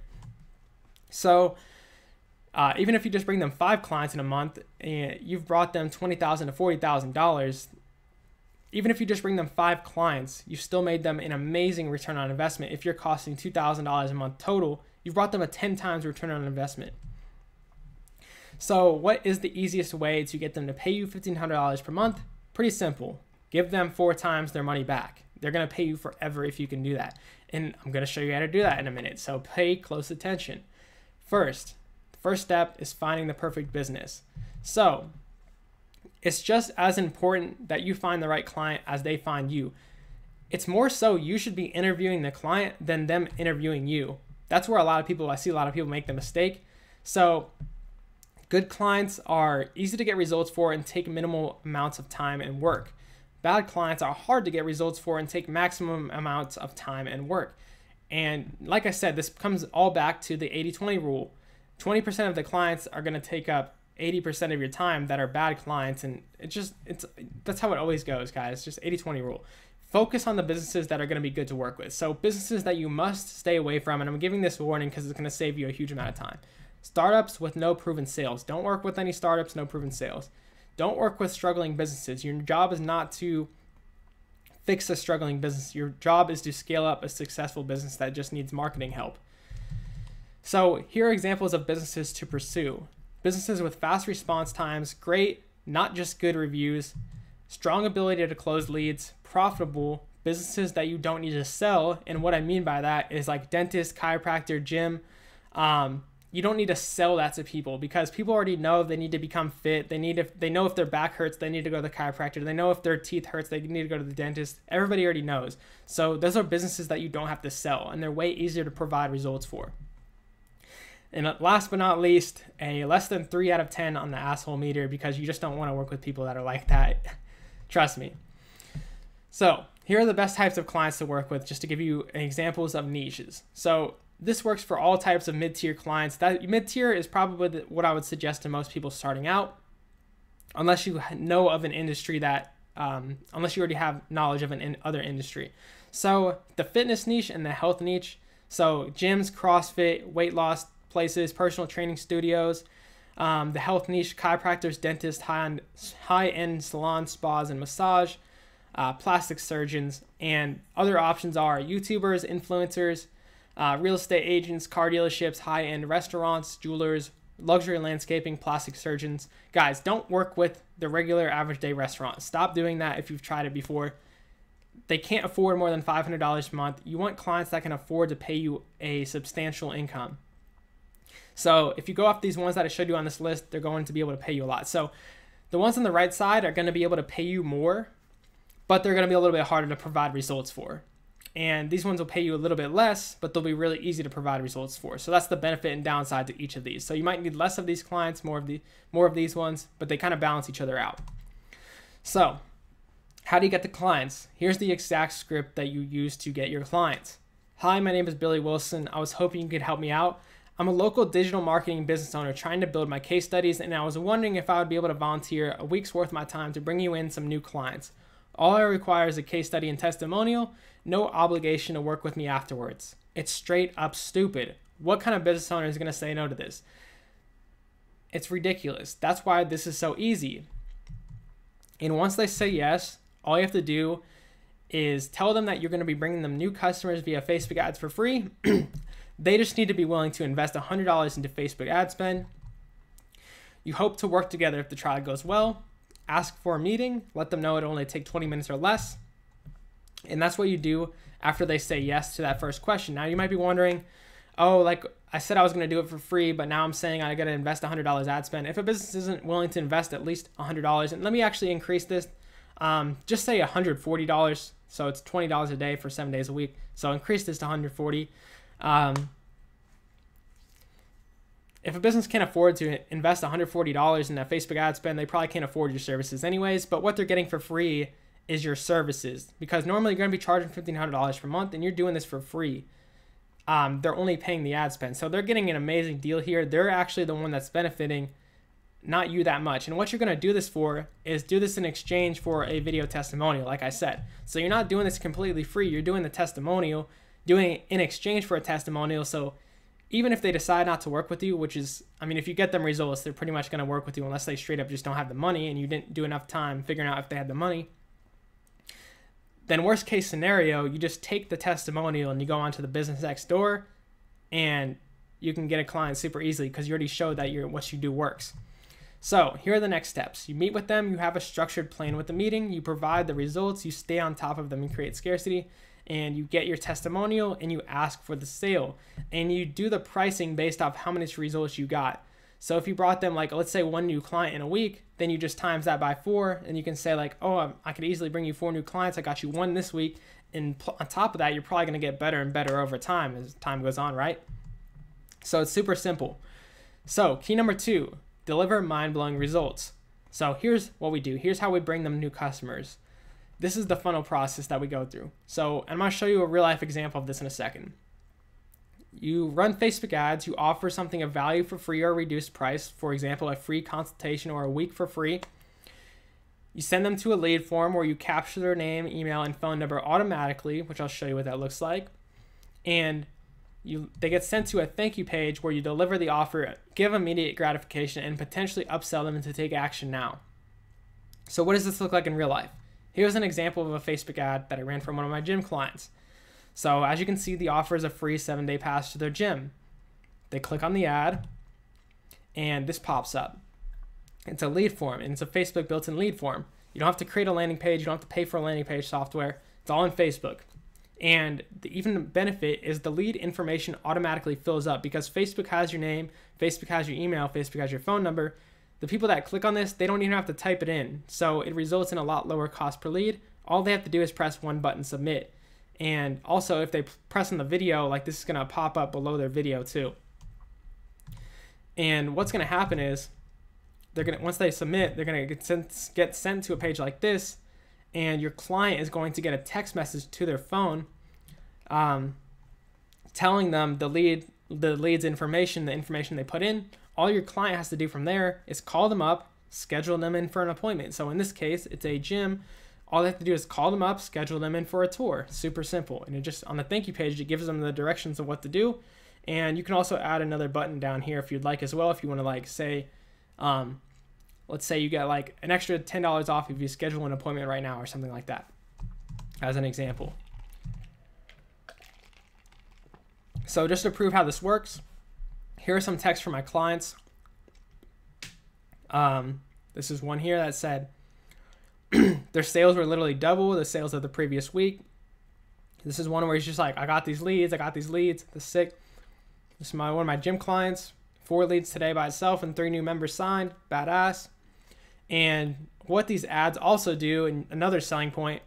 So even if you just bring them 5 clients in a month, and you've brought them $20,000 to $40,000. Even if you just bring them 5 clients, you've still made them an amazing return on investment. If you're costing $2,000 a month total, you've brought them a 10 times return on investment. So what is the easiest way to get them to pay you $1,500 per month? Pretty simple. Give them 4 times their money back. They're going to pay you forever if you can do that. And I'm going to show you how to do that in a minute. So pay close attention. First step is finding the perfect business. So it's just as important that you find the right client as they find you. It's more so you should be interviewing the client than them interviewing you. That's where I see a lot of people make the mistake. So good clients are easy to get results for and take minimal amounts of time and work. Bad clients are hard to get results for and take maximum amounts of time and work. And like I said, this comes all back to the 80-20 rule. 20% of the clients are going to take up 80% of your time that are bad clients. And that's how it always goes, guys. Just 80-20 rule. Focus on the businesses that are going to be good to work with. So businesses that you must stay away from, and I'm giving this warning because it's going to save you a huge amount of time. Startups with no proven sales. Don't work with any startups, no proven sales. Don't work with struggling businesses. Your job is not to fix a struggling business. Your job is to scale up a successful business that just needs marketing help. So here are examples of businesses to pursue. Businesses with fast response times, great, not just good reviews, strong ability to close leads, profitable, businesses that you don't need to sell. And what I mean by that is like dentist, chiropractor, gym. You don't need to sell that to people because people already know they need to become fit. They know if their back hurts, they need to go to the chiropractor. They know if their teeth hurts, they need to go to the dentist. Everybody already knows. So those are businesses that you don't have to sell, and they're way easier to provide results for. And last but not least, a less than 3 out of 10 on the asshole meter because you just don't want to work with people that are like that. Trust me. So here are the best types of clients to work with, just to give you examples of niches. So this works for all types of mid-tier clients. That mid-tier is probably what I would suggest to most people starting out, unless you know of an industry that, unless you already have knowledge of other industry. So the fitness niche and the health niche. So gyms, CrossFit, weight loss places, personal training studios. The health niche, chiropractors, dentists, high-end salons, spas, and massage, plastic surgeons, and other options are YouTubers, influencers, real estate agents, car dealerships, high-end restaurants, jewelers, luxury landscaping, plastic surgeons. Guys, don't work with the regular average day restaurant. Stop doing that if you've tried it before. They can't afford more than $500 a month. You want clients that can afford to pay you a substantial income. So if you go off these ones that I showed you on this list, they're going to be able to pay you a lot. So the ones on the right side are going to be able to pay you more, but they're going to be a little bit harder to provide results for. And these ones will pay you a little bit less, but they'll be really easy to provide results for. So that's the benefit and downside to each of these. So you might need less of these clients, more of these ones, but they kind of balance each other out. So how do you get the clients? Here's the exact script that you use to get your clients. Hi, my name is Billy Willson. I was hoping you could help me out. I'm a local digital marketing business owner trying to build my case studies, and I was wondering if I would be able to volunteer a week's worth of my time to bring you in some new clients. All I require is a case study and testimonial, no obligation to work with me afterwards. It's straight up stupid. What kind of business owner is going to say no to this? It's ridiculous. That's why this is so easy. And once they say yes, all you have to do is tell them that you're going to be bringing them new customers via Facebook ads for free. They just need to be willing to invest $100 into Facebook ad spend. You hope to work together if the trial goes well. Ask for a meeting. Let them know it'll only take 20 minutes or less. And that's what you do after they say yes to that first question. Now you might be wondering, oh, like I said I was going to do it for free, but now I'm saying I got to invest $100 ad spend. If a business isn't willing to invest at least $100, and let me actually increase this, just say $140. So it's $20 a day for 7 days a week. So increase this to $140. If a business can't afford to invest $140 in that Facebook ad spend, they probably can't afford your services anyways. But what they're getting for free is your services, because normally you're going to be charging $1,500 per month and you're doing this for free. They're only paying the ad spend. So they're getting an amazing deal here. They're actually the one that's benefiting, not you that much. And what you're going to do this for is do this in exchange for a video testimonial, like I said. So you're not doing this completely free. You're doing the testimonial, doing it in exchange for a testimonial. So even if they decide not to work with you, which is, I mean, if you get them results, they're pretty much going to work with you unless they straight up just don't have the money and you didn't do enough time figuring out if they had the money. Then worst case scenario, you just take the testimonial and you go onto the business next door and you can get a client super easily because you already showed that what you do works. So here are the next steps. You meet with them, you have a structured plan with the meeting, you provide the results, you stay on top of them and create scarcity, and you get your testimonial and you ask for the sale. And you do the pricing based off how many results you got. So if you brought them, like, let's say 1 new client in a week, then you just times that by 4 and you can say like, oh, I could easily bring you 4 new clients. I got you 1 this week. And on top of that, you're probably going to get better and better over time as time goes on, right? So it's super simple. So key number 2, deliver mind-blowing results. So here's what we do. Here's how we bring them new customers. This is the funnel process that we go through. So I'm going to show you a real life example of this in a second. You run Facebook ads, you offer something of value for free or a reduced price, for example, a free consultation or a week for free. You send them to a lead form where you capture their name, email, and phone number automatically, which I'll show you what that looks like. And they get sent to a thank you page where you deliver the offer, give immediate gratification, and potentially upsell them to take action now. So what does this look like in real life? Here's an example of a Facebook ad that I ran from one of my gym clients. So as you can see, the offer is a free 7-day pass to their gym. They click on the ad, and this pops up. It's a lead form, and it's a Facebook built-in lead form. You don't have to create a landing page. You don't have to pay for a landing page software. It's all in Facebook. And the even benefit is the lead information automatically fills up because Facebook has your name, Facebook has your email, Facebook has your phone number. The people that click on this, they don't even have to type it in. So it results in a lot lower cost per lead. All they have to do is press one button, submit. And also if they press on the video, like this is gonna pop up below their video too. And what's gonna happen is, once they submit, they're gonna get sent to a page like this, and your client is going to get a text message to their phone, telling them the lead's information, the information they put in. All your client has to do from there is call them up, schedule them in for an appointment. So in this case, it's a gym. All they have to do is call them up, schedule them in for a tour. Super simple. And it just on the thank you page, it gives them the directions of what to do. And you can also add another button down here if you'd like as well. If you want to like say, let's say you get like an extra $10 off if you schedule an appointment right now or something like that, as an example. So just to prove how this works, here are some texts from my clients. This is one here that said their sales were literally double the sales of the previous week. This is one where he's just like, I got these leads. This is sick. This is one of my gym clients. 4 leads today by itself and 3 new members signed. Badass. And what these ads also do, and another selling point,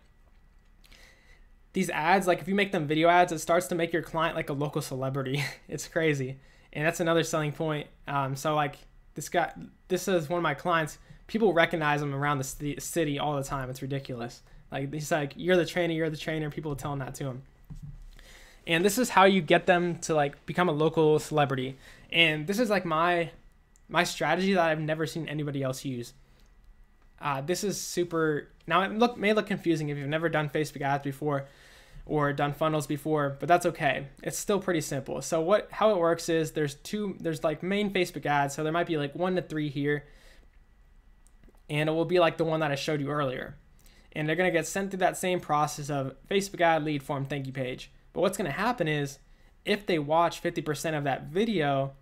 these ads, like if you make them video ads, it starts to make your client like a local celebrity. It's crazy. And that's another selling point. So like this is one of my clients. People recognize him around the city all the time. It's ridiculous. Like he's like, you're the trainer. People are telling that to him. And this is how you get them to like become a local celebrity. And this is like my strategy that I've never seen anybody else use. This is super, now it may look confusing if you've never done Facebook ads before or done funnels before, but that's okay. It's still pretty simple. So how it works is there's like main Facebook ads. So there might be like 1 to 3 here, and it will be like the one that I showed you earlier. And they're going to get sent through that same process of Facebook ad, lead form, thank you page. But what's going to happen is if they watch 50% of that video,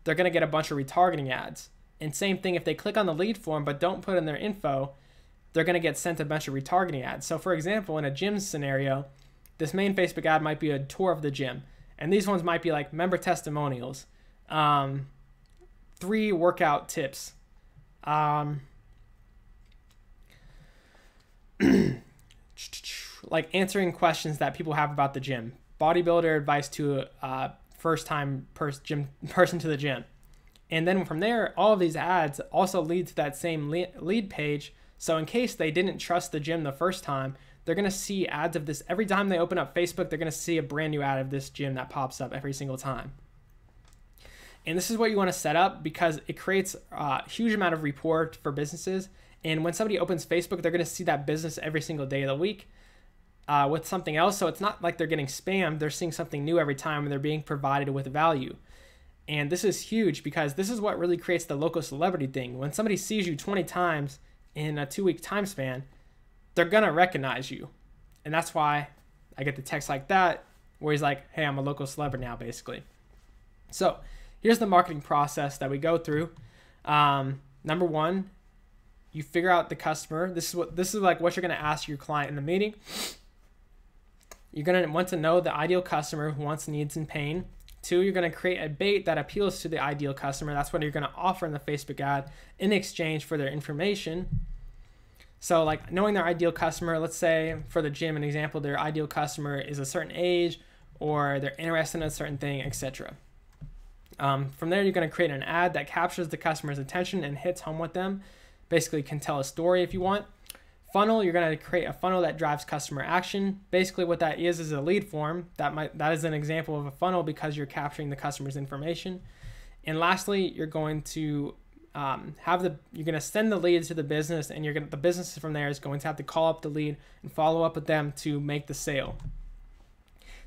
they're going to get a bunch of retargeting ads. And same thing, if they click on the lead form but don't put in their info, they're going to get sent a bunch of retargeting ads. So for example, in a gym scenario, this main Facebook ad might be a tour of the gym. And these ones might be like member testimonials, 3 workout tips, like answering questions that people have about the gym, bodybuilder advice to a first-time person to the gym. And then from there, all of these ads also lead to that same lead page. So in case they didn't trust the gym the first time, they're going to see ads of this. Every time they open up Facebook, they're going to see a brand new ad of this gym that pops up every single time. And this is what you want to set up because it creates a huge amount of rapport for businesses. And when somebody opens Facebook, they're going to see that business every single day of the week with something else. So it's not like they're getting spammed. They're seeing something new every time and they're being provided with value. And this is huge because this is what really creates the local celebrity thing. When somebody sees you 20 times in a 2-week time span, they're going to recognize you. And that's why I get the text like that where he's like, hey, I'm a local celebrity now, basically. So here's the marketing process that we go through. Number 1, you figure out the customer. This is like what you're going to ask your client in the meeting. You're going to want to know the ideal customer who wants, needs, and pain. 2, you're going to create a bait that appeals to the ideal customer. That's what you're going to offer in the Facebook ad in exchange for their information. So like knowing their ideal customer, let's say for the gym, an example, their ideal customer is a certain age or they're interested in a certain thing, etc. From there, you're going to create an ad that captures the customer's attention and hits home with them. Basically can tell a story if you want. Funnel, you're going to create a funnel that drives customer action. Basically what that is a lead form. That is an example of a funnel because you're capturing the customer's information. And lastly, you're going to you're going to send the leads to the business, and the business from there is going to have to call up the lead and follow up with them to make the sale.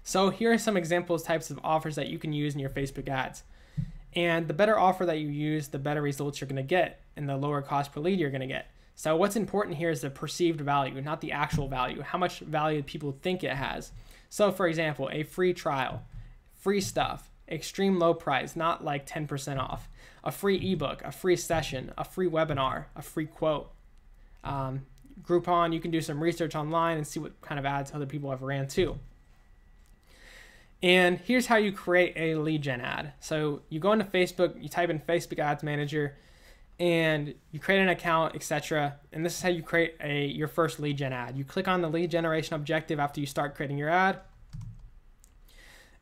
So here are some examples, types of offers that you can use in your Facebook ads. And the better offer that you use, the better results you're going to get and the lower cost per lead you're going to get. So what's important here is the perceived value, not the actual value, how much value people think it has. So for example, a free trial, free stuff, extreme low price, not like 10% off, a free ebook, a free session, a free webinar, a free quote. Groupon, you can do some research online and see what kind of ads other people have ran too. And here's how you create a lead gen ad. So you go into Facebook, you type in Facebook Ads Manager, and you create an account, etc. And this is how you create your first lead gen ad. You click on the lead generation objective after you start creating your ad,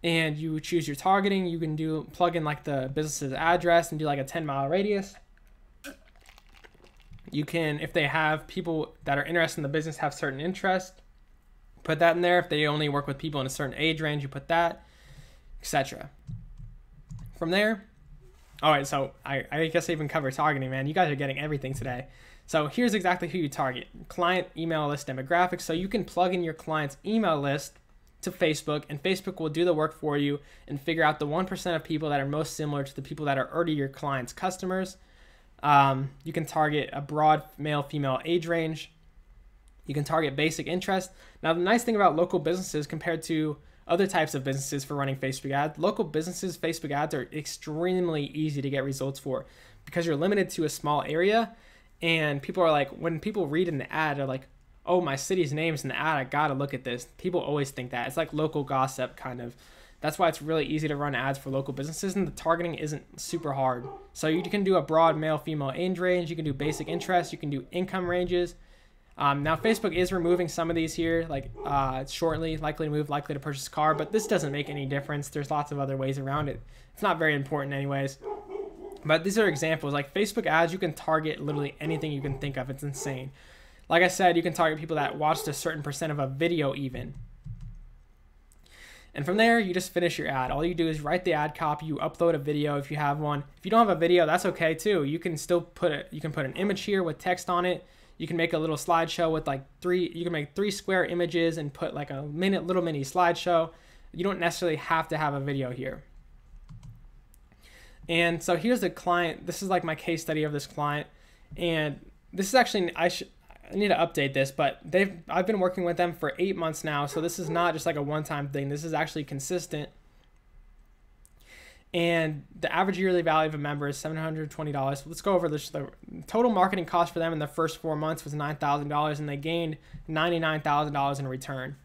and you choose your targeting. You can plug in like the business's address and do like a 10-mile radius. You can, if they have people that are interested in the business, have certain interests, put that in there. If they only work with people in a certain age range, you put that, etc. From there, all right, so I guess I even covered targeting, man. You guys are getting everything today. So here's exactly who you target. Client email list demographics. So you can plug in your client's email list to Facebook, and Facebook will do the work for you and figure out the 1% of people that are most similar to the people that are already your client's customers. You can target a broad male-female age range. You can target basic interest. Now, the nice thing about local businesses compared to other types of businesses for running Facebook ads, local businesses Facebook ads are extremely easy to get results for because you're limited to a small area, and people are like, when people read in the ad, they're like, oh, my city's name's in the ad, I gotta look at this. People always think that. It's like local gossip kind of. That's why it's really easy to run ads for local businesses, and the targeting isn't super hard. So you can do a broad male-female age range, you can do basic interest, you can do income ranges. Now Facebook is removing some of these here, like shortly, likely to move, likely to purchase a car, but this doesn't make any difference. There's lots of other ways around it. It's not very important anyways. But these are examples. Like Facebook ads, you can target literally anything you can think of. It's insane. Like I said, you can target people that watched a certain % of a video even. And from there, you just finish your ad. All you do is write the ad copy, you upload a video if you have one. If you don't have a video, that's okay too. You can still put an image here with text on it. You can make a little slideshow with like you can make 3 square images and put like a little mini slideshow. You don't necessarily have to have a video here. And so here's the client. This is like my case study of this client. And this is actually, I need to update this, but I've been working with them for 8 months now. So this is not just like a one-time thing. This is actually consistent. And the average yearly value of a member is $720. So let's go over this. The total marketing cost for them in the first 4 months was $9,000, and they gained $99,000 in return.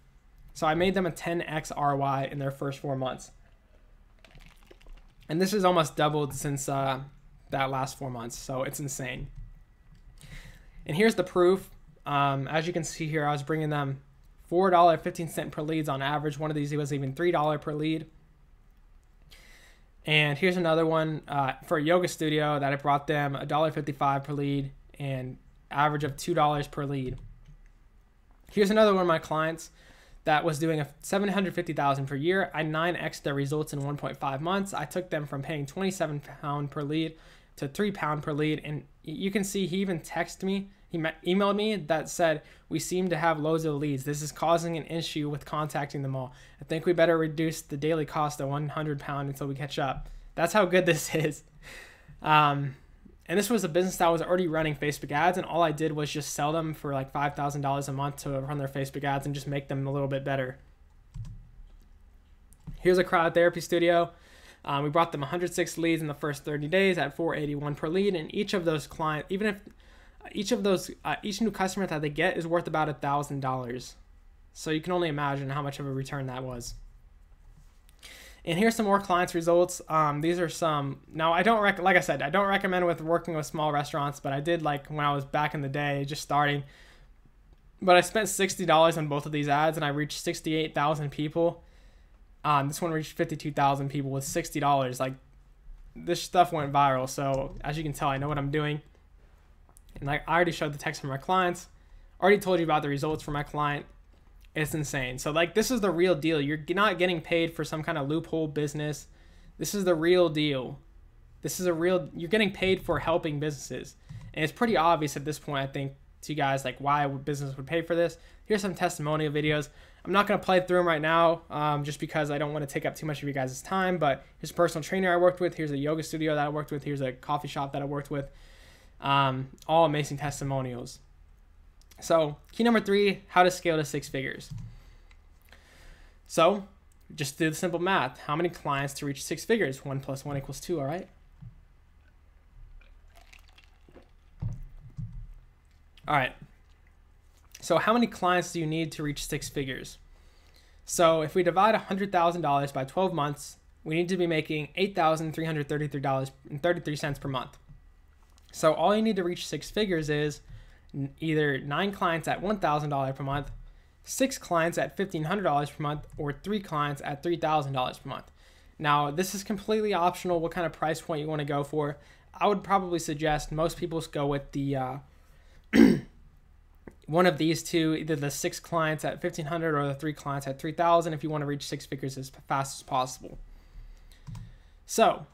So I made them a 10x ROI in their first 4 months. And this has almost doubled since that last 4 months. So it's insane. And here's the proof. As you can see here, I was bringing them $4.15 per leads on average. One of these was even $3 per lead. And here's another one for a yoga studio that I brought them $1.55 per lead and average of $2 per lead. Here's another one of my clients that was doing a $750,000 per year. I 9x'd their results in 1.5 months. I took them from paying £27 per lead to £3 per lead. And you can see he even texted me. He emailed me that said, we seem to have loads of leads. This is causing an issue with contacting them all. I think we better reduce the daily cost to £100 until we catch up. That's how good this is. And this was a business that was already running Facebook ads, and all I did was just sell them for like $5,000 a month to run their Facebook ads and just make them a little bit better. Here's a cryotherapy studio. We brought them 106 leads in the first 30 days at $481 per lead, and each of those clients, even if each new customer that they get is worth about $1,000. So you can only imagine how much of a return that was. And here's some more clients' results. These are some. Now I don't like I said, I don't recommend working with small restaurants, but I did like when I was back in the day, just starting. But I spent $60 on both of these ads, and I reached 68,000 people. This one reached 52,000 people with $60. Like, this stuff went viral. So as you can tell, I know what I'm doing. And like I already showed the text from our clients. Already told you about the results for my client. It's insane. So like, this is the real deal. You're not getting paid for some kind of loophole business. This is the real deal. You're getting paid for helping businesses. And it's pretty obvious at this point, I think, to you guys, like why a business would pay for this. Here's some testimonial videos. I'm not going to play through them right now, just because I don't want to take up too much of you guys' time, but here's a personal trainer I worked with. Here's a yoga studio that I worked with. Here's a coffee shop that I worked with. All amazing testimonials. So key number 3, how to scale to 6 figures. So just do the simple math. How many clients to reach 6 figures? 1 + 1 = 2, all right? All right. So how many clients do you need to reach 6 figures? So if we divide $100,000 by 12 months, we need to be making $8,333.33 per month. So all you need to reach 6 figures is either 9 clients at $1,000 per month, 6 clients at $1,500 per month, or 3 clients at $3,000 per month. Now, this is completely optional what kind of price point you want to go for. I would probably suggest most people go with the one of these two, either the 6 clients at $1,500 or the 3 clients at $3,000 if you want to reach 6 figures as fast as possible. So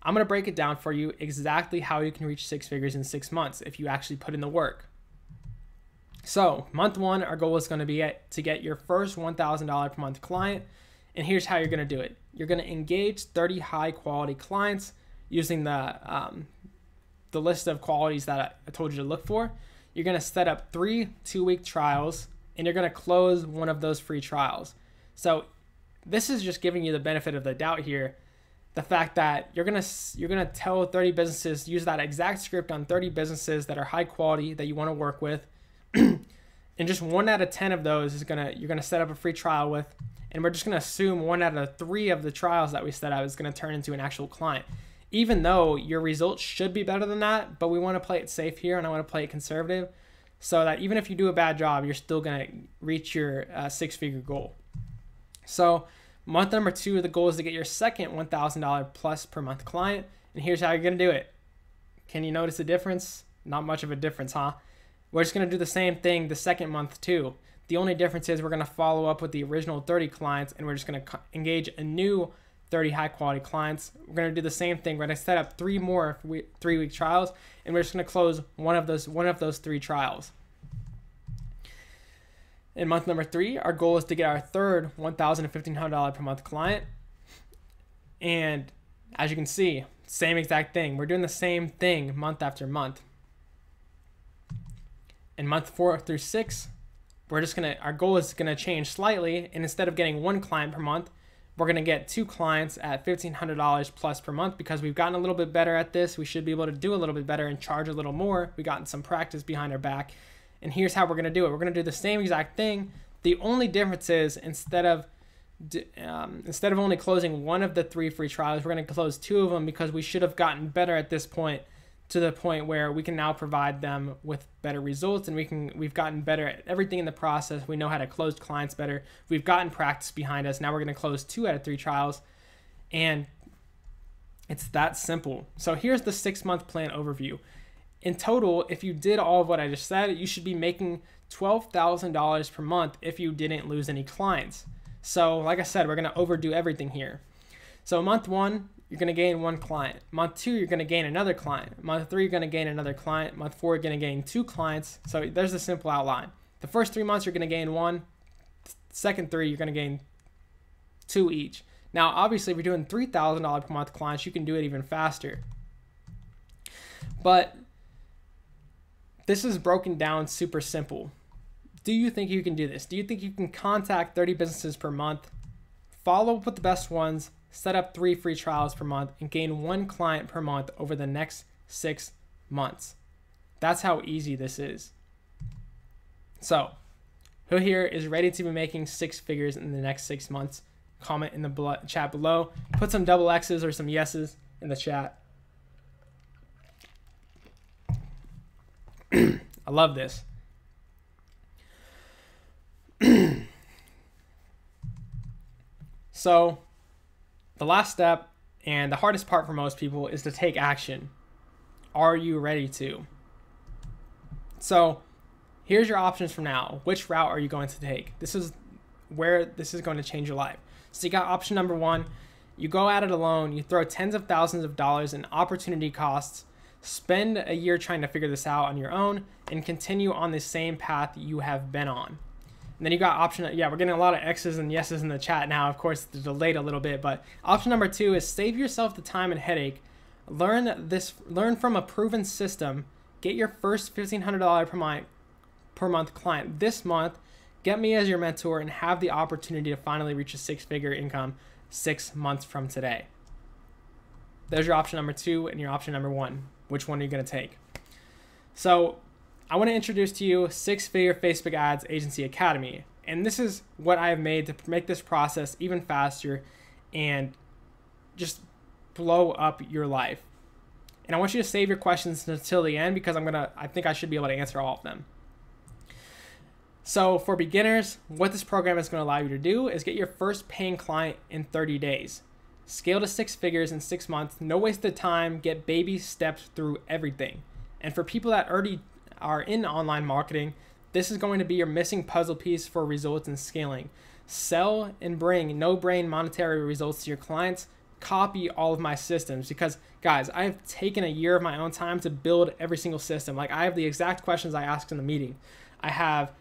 I'm going to break it down for you exactly how you can reach 6 figures in 6 months if you actually put in the work. So month 1, our goal is going to be to get your first $1,000 per month client. And here's how you're going to do it. You're going to engage 30 high quality clients using the list of qualities that I told you to look for. You're going to set up 3 2-week trials, and you're going to close one of those free trials. So this is just giving you the benefit of the doubt here. The fact that you're going to tell 30 businesses, use that exact script on 30 businesses that are high quality that you want to work with. And just 1 out of 10 of those you're going to set up a free trial with. And we're just going to assume 1 out of 3 of the trials that we set up is going to turn into an actual client. Even though your results should be better than that, but we want to play it safe here, and I want to play it conservative so that even if you do a bad job, you're still going to reach your 6-figure goal. So month number 2, the goal is to get your second $1,000 plus per month client. And here's how you're going to do it. Can you notice the difference? Not much of a difference, huh? We're just going to do the same thing the second month too. The only difference is we're going to follow up with the original 30 clients, and we're just going to engage a new 30 high quality clients. We're going to do the same thing. We're going to set up 3 more 3-week trials, and we're just going to close one of those 3 trials. In month number 3, our goal is to get our third $1,000 to $1,500 per month client. And as you can see, same exact thing. We're doing the same thing month after month. In month 4 through 6, our goal is going to change slightly, and instead of getting 1 client per month, we're going to get 2 clients at $1,500 plus per month because we've gotten a little bit better at this. We should be able to do a little bit better and charge a little more. We've gotten some practice behind our back. And here's how we're going to do it. We're going to do the same exact thing. The only difference is instead of only closing 1 of the 3 free trials, we're going to close 2 of them because we should have gotten better at this point, to the point where we can now provide them with better results, and we've gotten better at everything in the process. We know how to close clients better. We've gotten practice behind us. Now we're going to close 2 out of 3 trials, and it's that simple. So here's the 6-month plan overview. In total, if you did all of what I just said, you should be making $12,000 per month if you didn't lose any clients. So like I said, we're going to overdo everything here. So month 1, you're going to gain 1 client. Month 2, you're going to gain another client. Month 3, you're going to gain another client. Month 4, you're going to gain 2 clients. So there's a simple outline. The first 3 months, you're going to gain 1. Second 3, you're going to gain 2 each. Now, obviously, if you're doing $3,000 per month clients, you can do it even faster. But this is broken down super simple. Do you think you can do this? Do you think you can contact 30 businesses per month, follow up with the best ones, set up 3 free trials per month, and gain 1 client per month over the next 6 months? That's how easy this is. So, who here is ready to be making 6 figures in the next 6 months? Comment in the chat below. Put some double X's or some yeses in the chat. I love this. So, the last step and the hardest part for most people is to take action. Are you ready to? So, here's your options from now. Which route are you going to take? This is where this is going to change your life. So you got option number 1. You go at it alone. You throw tens of thousands of dollars in opportunity costs, spend a year trying to figure this out on your own, and continue on the same path you have been on. And then you got option, yeah, we're getting a lot of X's and yeses in the chat now. Of course, it's delayed a little bit, but option number 2 is save yourself the time and headache. Learn from a proven system. Get your first $1,500 per month client this month. Get me as your mentor and have the opportunity to finally reach a 6-figure income 6 months from today. There's your option number 2 and your option number 1. Which one are you going to take? So I want to introduce to you 6-Figure Facebook Ads Agency Academy. And this is what I have made to make this process even faster and just blow up your life. And I want you to save your questions until the end because I think I should be able to answer all of them. So for beginners, what this program is going to allow you to do is get your first paying client in 30 days. Scale to 6 figures in 6 months, no wasted time, get baby steps through everything. And for people that already are in online marketing, this is going to be your missing puzzle piece for results and scaling. Sell and bring no-brain monetary results to your clients. Copy all of my systems because, guys, I've taken a year of my own time to build every single system. Like, I have the exact questions I asked in the meeting. I have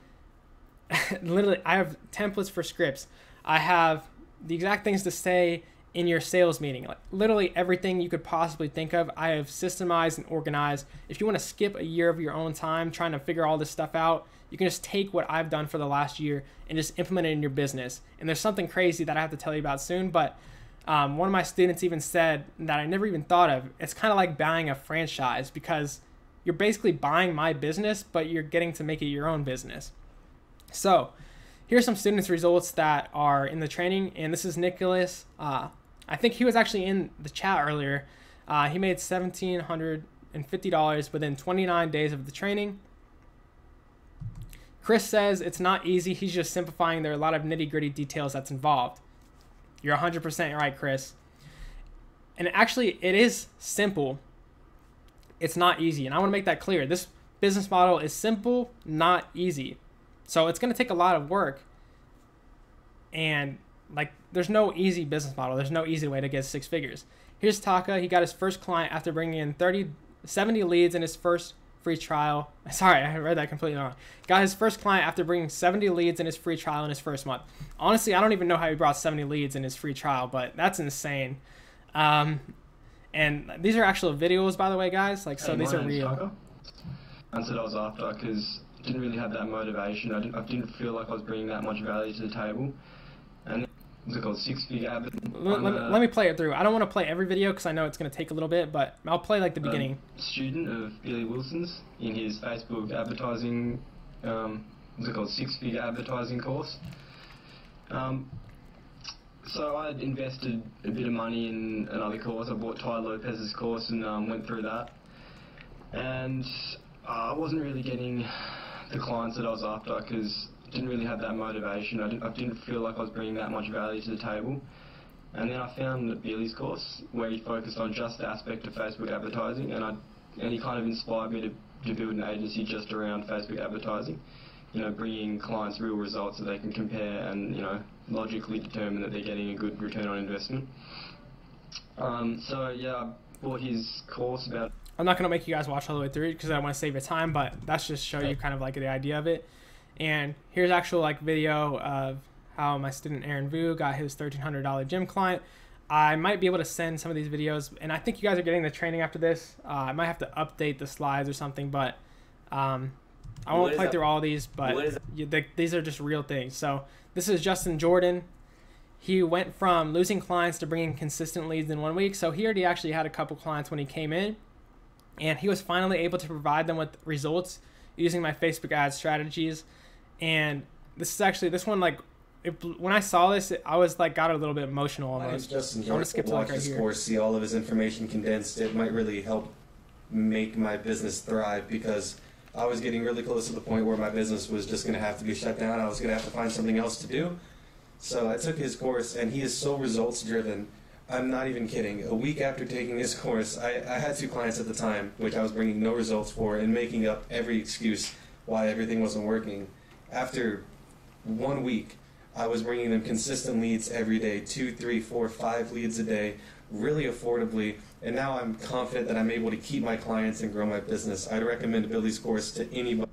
literally, I have templates for scripts. I have the exact things to say in your sales meeting. Like, literally everything you could possibly think of, I have systemized and organized. If you want to skip a year of your own time trying to figure all this stuff out, you can just take what I've done for the last year and just implement it in your business. And there's something crazy that I have to tell you about soon, but one of my students even said that I never even thought of. It's kind of like buying a franchise because you're basically buying my business, but you're getting to make it your own business. So here's some students' results that are in the training, and this is Nicholas. I think he was actually in the chat earlier. He made $1,750 within 29 days of the training. Chris says it's not easy. He's just simplifying. There are a lot of nitty-gritty details that's involved. You're 100% right, Chris. And actually, it is simple. It's not easy. And I want to make that clear. This business model is simple, not easy. So it's going to take a lot of work. And like, there's no easy business model. There's no easy way to get 6 figures. Here's Taka. He got his first client after bringing in 70 leads in his first free trial. Sorry, I read that completely wrong. Got his first client after bringing 70 leads in his free trial in his first month. Honestly, I don't even know how he brought 70 leads in his free trial, but that's insane. And these are actual videos, by the way, guys. Like, so these are real. That's what I was after, because I didn't really have that motivation. I didn't feel like I was bringing that much value to the table. And what's it called? 6-figure ad. Let me play it through. I don't want to play every video because I know it's going to take a little bit, but I'll play like the beginning. Student of Billy Wilson's in his Facebook advertising, what's it called? 6-figure advertising course. So I had invested a bit of money in another course. I bought Ty Lopez's course and went through that. And I wasn't really getting the clients that I was after because I didn't really have that motivation. I didn't feel like I was bringing that much value to the table. And then I found Billy's course where he focused on just the aspect of Facebook advertising, and he kind of inspired me to build an agency just around Facebook advertising. You know, bringing clients real results so they can compare and, you know, logically determine that they're getting a good return on investment. So yeah, I bought his course about... I'm not going to make you guys watch all the way through it because I want to save your time, but that's just show you kind of like the idea of it. And here's actual like video of how my student Aaron Vu got his $1,300 gym client. I might be able to send some of these videos, and I think you guys are getting the training after this. I might have to update the slides or something, but I won't play through all these, but these are just real things. So this is Justin Jordan. He went from losing clients to bringing consistent leads in 1 week. So he already actually had a couple clients when he came in, and he was finally able to provide them with results using my Facebook ad strategies. And this is actually, this one, like, when I saw this, I was like, got a little bit emotional almost. My name's Justin Jordan. I want to skip to like right his here. Course, see all of his information condensed. It might really help make my business thrive because I was getting really close to the point where my business was just going to have to be shut down. I was going to have to find something else to do. So I took his course, and he is so results driven. I'm not even kidding. A week after taking his course, I had 2 clients at the time, which I was bringing no results for and making up every excuse why everything wasn't working. After 1 week, I was bringing them consistent leads every day, 2, 3, 4, 5 leads a day, really affordably, and now I'm confident that I'm able to keep my clients and grow my business. I'd recommend Billy's course to anybody.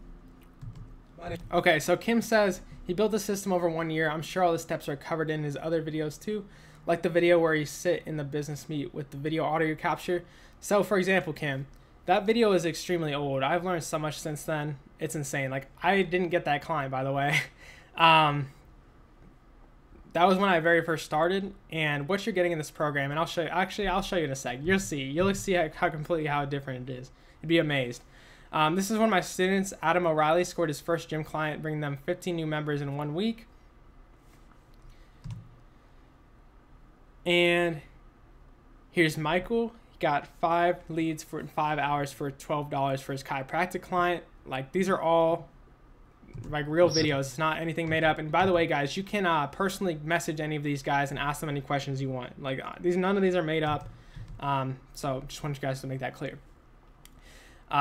Okay, so Kim says he built the system over 1 year. I'm sure all the steps are covered in his other videos too, like the video where you sit in the business meet with the video audio capture. So for example, Kim, that video is extremely old. I've learned so much since then. It's insane. Like, I didn't get that client, by the way. That was when I very first started, and what you're getting in this program, and I'll show you, actually, I'll show you in a sec. You'll see how completely how different it is. You'd be amazed. This is one of my students, Adam O'Reilly, scored his first gym client, bringing them 15 new members in 1 week. And here's Michael. He got 5 leads for 5 hours for $12 for his chiropractic client. Like, these are all like real videos. It's not anything made up. And by the way, guys, you can personally message any of these guys and ask them any questions you want. Like, none of these are made up. So just want you guys to make that clear.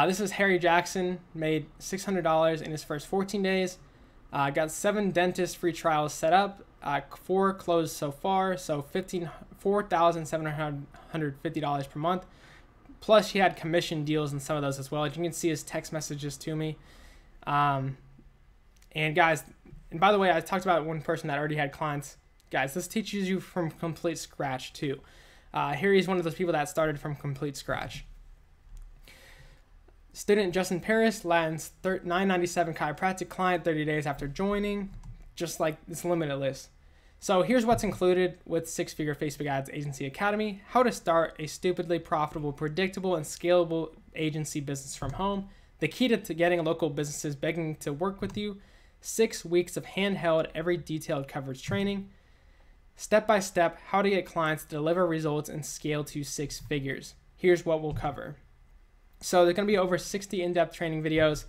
This is Harry Jackson, made $600 in his first 14 days. Got 7 dentist free trials set up. 4 closed so far, so $4,750 per month. Plus, he had commission deals in some of those as well. As you can see, his text messages to me. And guys, and by the way, I talked about one person that already had clients. Guys, this teaches you from complete scratch too. Here he's one of those people that started from complete scratch. Student Justin Paris lands $997 chiropractic client 30 days after joining, just like this limited list. So here's what's included with 6-Figure Facebook Ads Agency Academy: how to start a stupidly profitable, predictable, and scalable agency business from home. The key to getting local businesses begging to work with you. 6 weeks of handheld, every detailed coverage training. Step-by-step, how to get clients to deliver results and scale to 6 figures. Here's what we'll cover. So there's going to be over 60 in-depth training videos.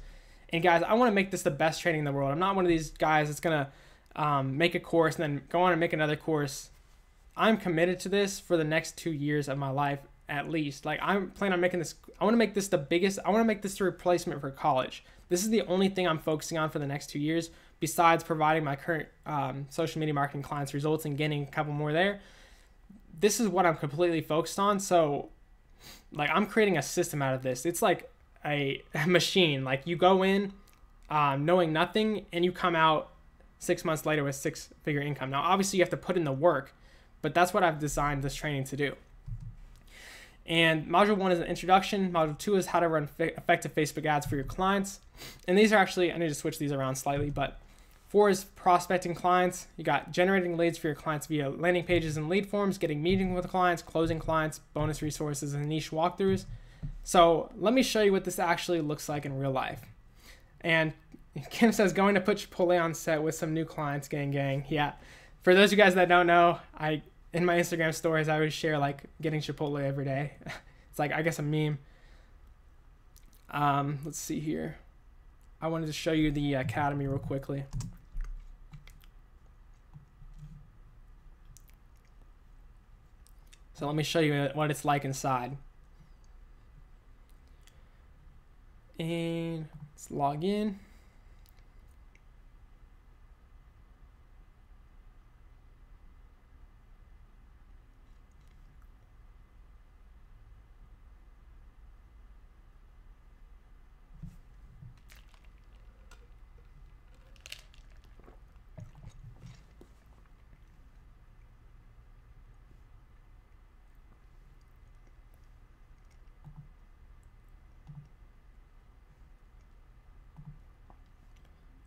And guys, I want to make this the best training in the world. I'm not one of these guys that's going to make a course and then go on and make another course. I'm committed to this for the next 2 years of my life at least. Like, I'm planning on making this, I want to make this the biggest, I want to make this the replacement for college. This is the only thing I'm focusing on for the next 2 years, besides providing my current social media marketing clients results and getting a couple more there. This is what I'm completely focused on. So like, I'm creating a system out of this. It's like a machine. Like, you go in knowing nothing and you come out 6 months later with 6-figure income. Now, obviously you have to put in the work, but that's what I've designed this training to do. And module 1 is an introduction. Module 2 is how to run effective Facebook ads for your clients. And these are actually, I need to switch these around slightly, but 4 is prospecting clients. You got generating leads for your clients via landing pages and lead forms, getting meetings with clients, closing clients, bonus resources, and niche walkthroughs. So let me show you what this actually looks like in real life. And Kim says, going to put Chipotle on set with some new clients, gang. Yeah. For those of you guys that don't know, in my Instagram stories, I would share like getting Chipotle every day. It's like, I guess, a meme. Let's see here. I wanted to show you the academy real quickly. So let me show you what it's like inside. And let's log in.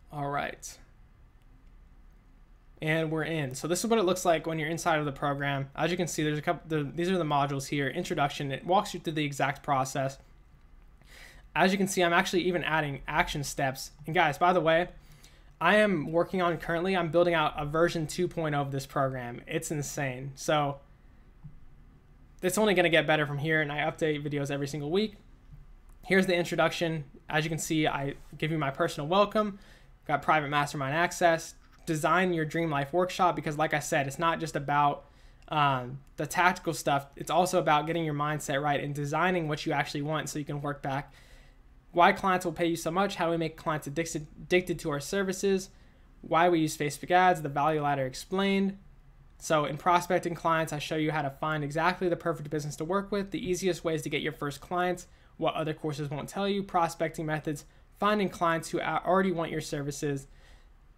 All right. And we're in. So this is what it looks like when you're inside of the program. As you can see, there's a couple, these are the modules here. Introduction, it walks you through the exact process. As you can see, I'm actually even adding action steps. And guys, by the way, I am working on currently, I'm building out a version 2.0 of this program. It's insane. So it's only going to get better from here, and I update videos every single week. Here's the introduction. As you can see, I give you my personal welcome. Got private mastermind access, design your dream life workshop, because like I said, it's not just about the tactical stuff. It's also about getting your mindset right and designing what you actually want so you can work back why clients will pay you so much, how we make clients addicted to our services, why we use Facebook ads, the value ladder explained. So in prospecting clients, I show you how to find exactly the perfect business to work with, the easiest ways to get your first clients, what other courses won't tell you, prospecting methods, finding clients who already want your services,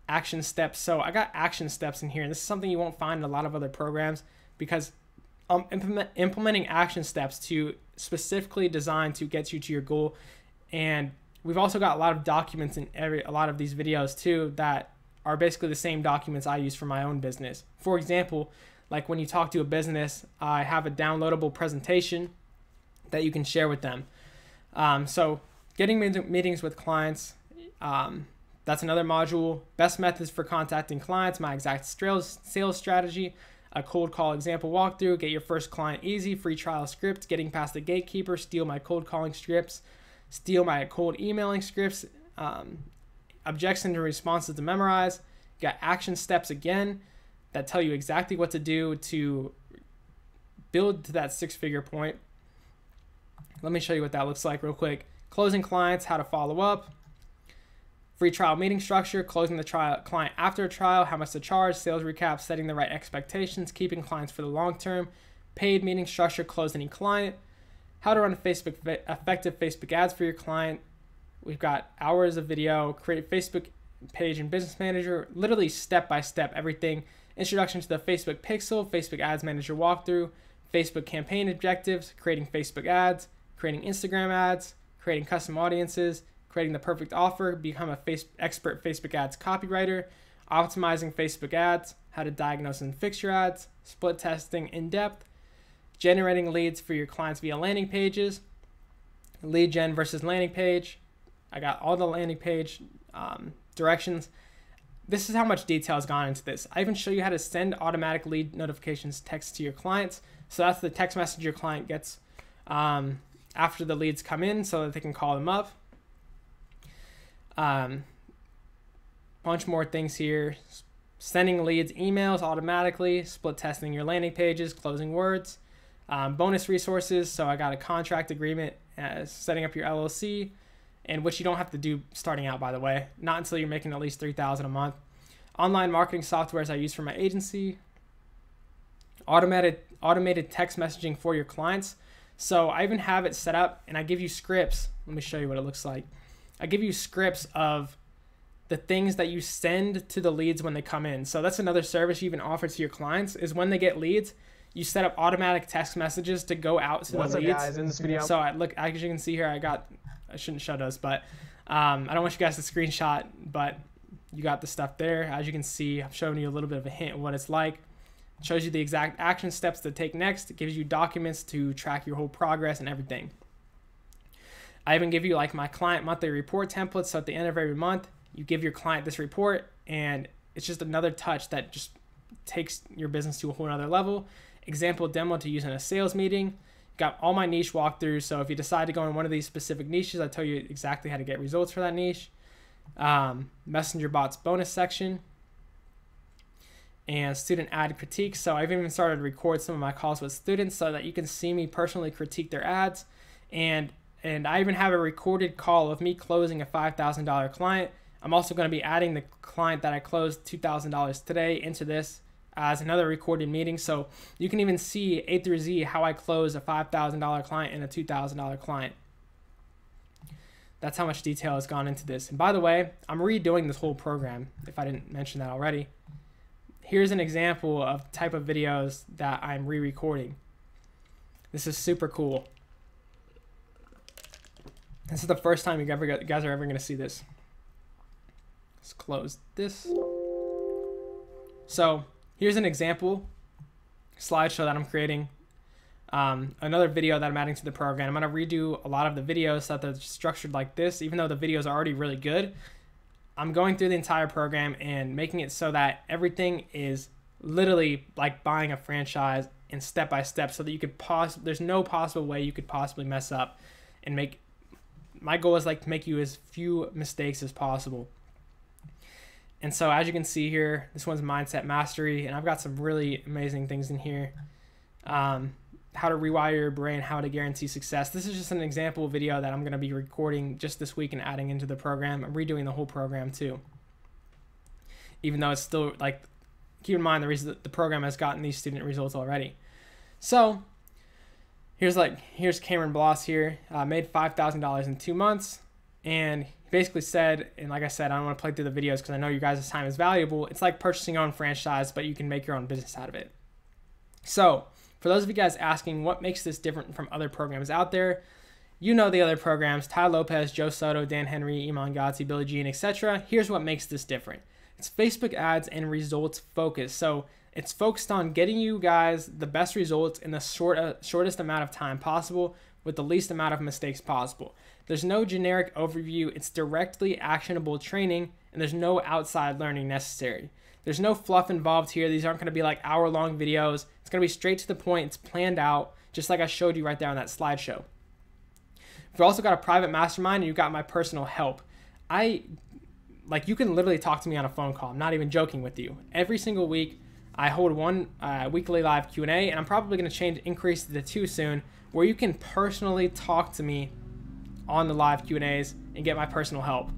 action steps. So I got action steps in here, and this is something you won't find in a lot of other programs because I'm implementing action steps to specifically designed to get you to your goal. And we've also got a lot of documents in a lot of these videos too that are basically the same documents I use for my own business. For example, like when you talk to a business, I have a downloadable presentation that you can share with them. So getting meetings with clients, that's another module. Best methods for contacting clients, my exact sales strategy, a cold call example walkthrough, get your first client easy, free trial script, getting past the gatekeeper, steal my cold calling scripts, steal my cold emailing scripts, objections and responses to memorize. You got action steps again that tell you exactly what to do to build to that 6-figure point. Let me show you what that looks like real quick. Closing clients, how to follow up. Free trial meeting structure, closing the client after a trial, how much to charge, sales recap, setting the right expectations, keeping clients for the long term. Paid meeting structure, close any client. How to run effective Facebook ads for your client. We've got hours of video, create a Facebook page in Business Manager, literally step-by-step everything. Introduction to the Facebook Pixel, Facebook Ads Manager walkthrough, Facebook campaign objectives, creating Facebook ads, creating Instagram ads, creating custom audiences, creating the perfect offer, become a expert Facebook ads copywriter, optimizing Facebook ads, how to diagnose and fix your ads, split testing in depth, generating leads for your clients via landing pages, lead gen versus landing page. I got all the landing page directions. This is how much detail has gone into this. I even show you how to send automatic lead notifications text to your clients. So that's the text message your client gets after the leads come in so that they can call them up. Bunch more things here. Sending leads emails automatically, split testing your landing pages, closing words, bonus resources. So I got a contract agreement, setting up your LLC, and which you don't have to do starting out, by the way, not until you're making at least $3,000 a month. Online marketing softwares I use for my agency. Automated text messaging for your clients. So I even have it set up, and I give you scripts. Let me show you what it looks like. I give you scripts of the things that you send to the leads when they come in. So that's another service you even offer to your clients is when they get leads, you set up automatic text messages to go out to the leads. What's up, guys, in this video? So as you can see here, I shouldn't show those, but I don't want you guys to screenshot, but you got the stuff there. As you can see, I'm showing you a little bit of a hint of what it's like. It shows you the exact action steps to take next. It gives you documents to track your whole progress and everything. I even give you like my client monthly report template. So at the end of every month, you give your client this report, and it's just another touch that just takes your business to a whole nother level. Example demo to use in a sales meeting. Got all my niche walkthroughs. So if you decide to go in one of these specific niches, I tell you exactly how to get results for that niche. Messenger bots bonus section, and student ad critique. So I've even started to record some of my calls with students so that you can see me personally critique their ads. And I even have a recorded call of me closing a $5,000 client. I'm also going to be adding the client that I closed $2,000 today into this as another recorded meeting. So you can even see A through Z how I close a $5,000 client and a $2,000 client. That's how much detail has gone into this. And by the way, I'm redoing this whole program, if I didn't mention that already. Here's an example of type of videos that I'm re-recording. This is super cool. This is the first time you guys are ever going to see this. Let's close this. So here's an example slideshow that I'm creating. Another video that I'm adding to the program. I'm going to redo a lot of the videos so that they're structured like this. Even though the videos are already really good, I'm going through the entire program and making it so that everything is literally like buying a franchise and step by step, so that you could there's no possible way you could possibly mess up and make. My goal is like to make you as few mistakes as possible. And so as you can see here, this one's Mindset Mastery, and I've got some really amazing things in here. how to rewire your brain, how to guarantee success. This is just an example video that I'm going to be recording just this week and adding into the program. I'm redoing the whole program too, even though it's still like, keep in mind the reason that the program has gotten these student results already. So here's Cameron Bloss here, made $5,000 in 2 months. And he basically said, and like I said, I don't want to play through the videos because I know you guys' time is valuable. It's like purchasing your own franchise, but you can make your own business out of it. So for those of you guys asking what makes this different from other programs out there, you know the other programs, Ty Lopez, Joe Soto, Dan Henry, Iman Gadzhi, Billie Jean, etc. Here's what makes this different. It's Facebook ads and results focused. So it's focused on getting you guys the best results in the shortest amount of time possible with the least amount of mistakes possible. There's no generic overview. It's directly actionable training, and there's no outside learning necessary. There's no fluff involved here. These aren't going to be like hour-long videos. It's going to be straight to the point. It's planned out, just like I showed you right there on that slideshow. We've also got a private mastermind, and you've got my personal help. You can literally talk to me on a phone call. I'm not even joking with you. Every single week, I hold one weekly live Q&A, and I'm probably going to increase it to 2 soon, where you can personally talk to me on the live Q&As and get my personal help.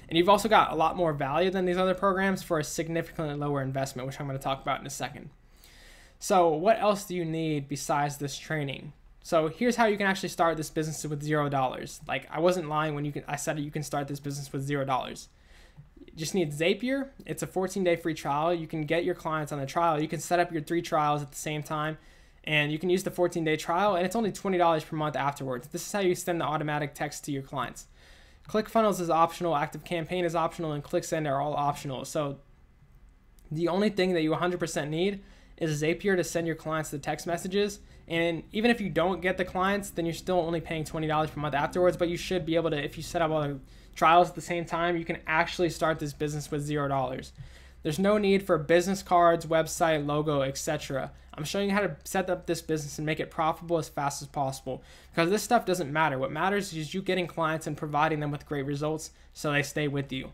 And you've also got a lot more value than these other programs for a significantly lower investment, which I'm going to talk about in a second. So what else do you need besides this training? So here's how you can actually start this business with $0. Like, I wasn't lying when I said you can start this business with $0. You just need Zapier. It's a 14-day free trial. You can get your clients on the trial. You can set up your 3 trials at the same time, and you can use the 14-day trial, and it's only $20 per month afterwards. This is how you send the automatic text to your clients. ClickFunnels is optional, ActiveCampaign is optional, and ClickSend are all optional. So the only thing that you 100% need is Zapier to send your clients the text messages. And even if you don't get the clients, then you're still only paying $20 per month afterwards, but you should be able to, if you set up all the trials at the same time, you can actually start this business with $0. There's no need for business cards, website, logo, etc. I'm showing you how to set up this business and make it profitable as fast as possible, because this stuff doesn't matter. What matters is you getting clients and providing them with great results so they stay with you.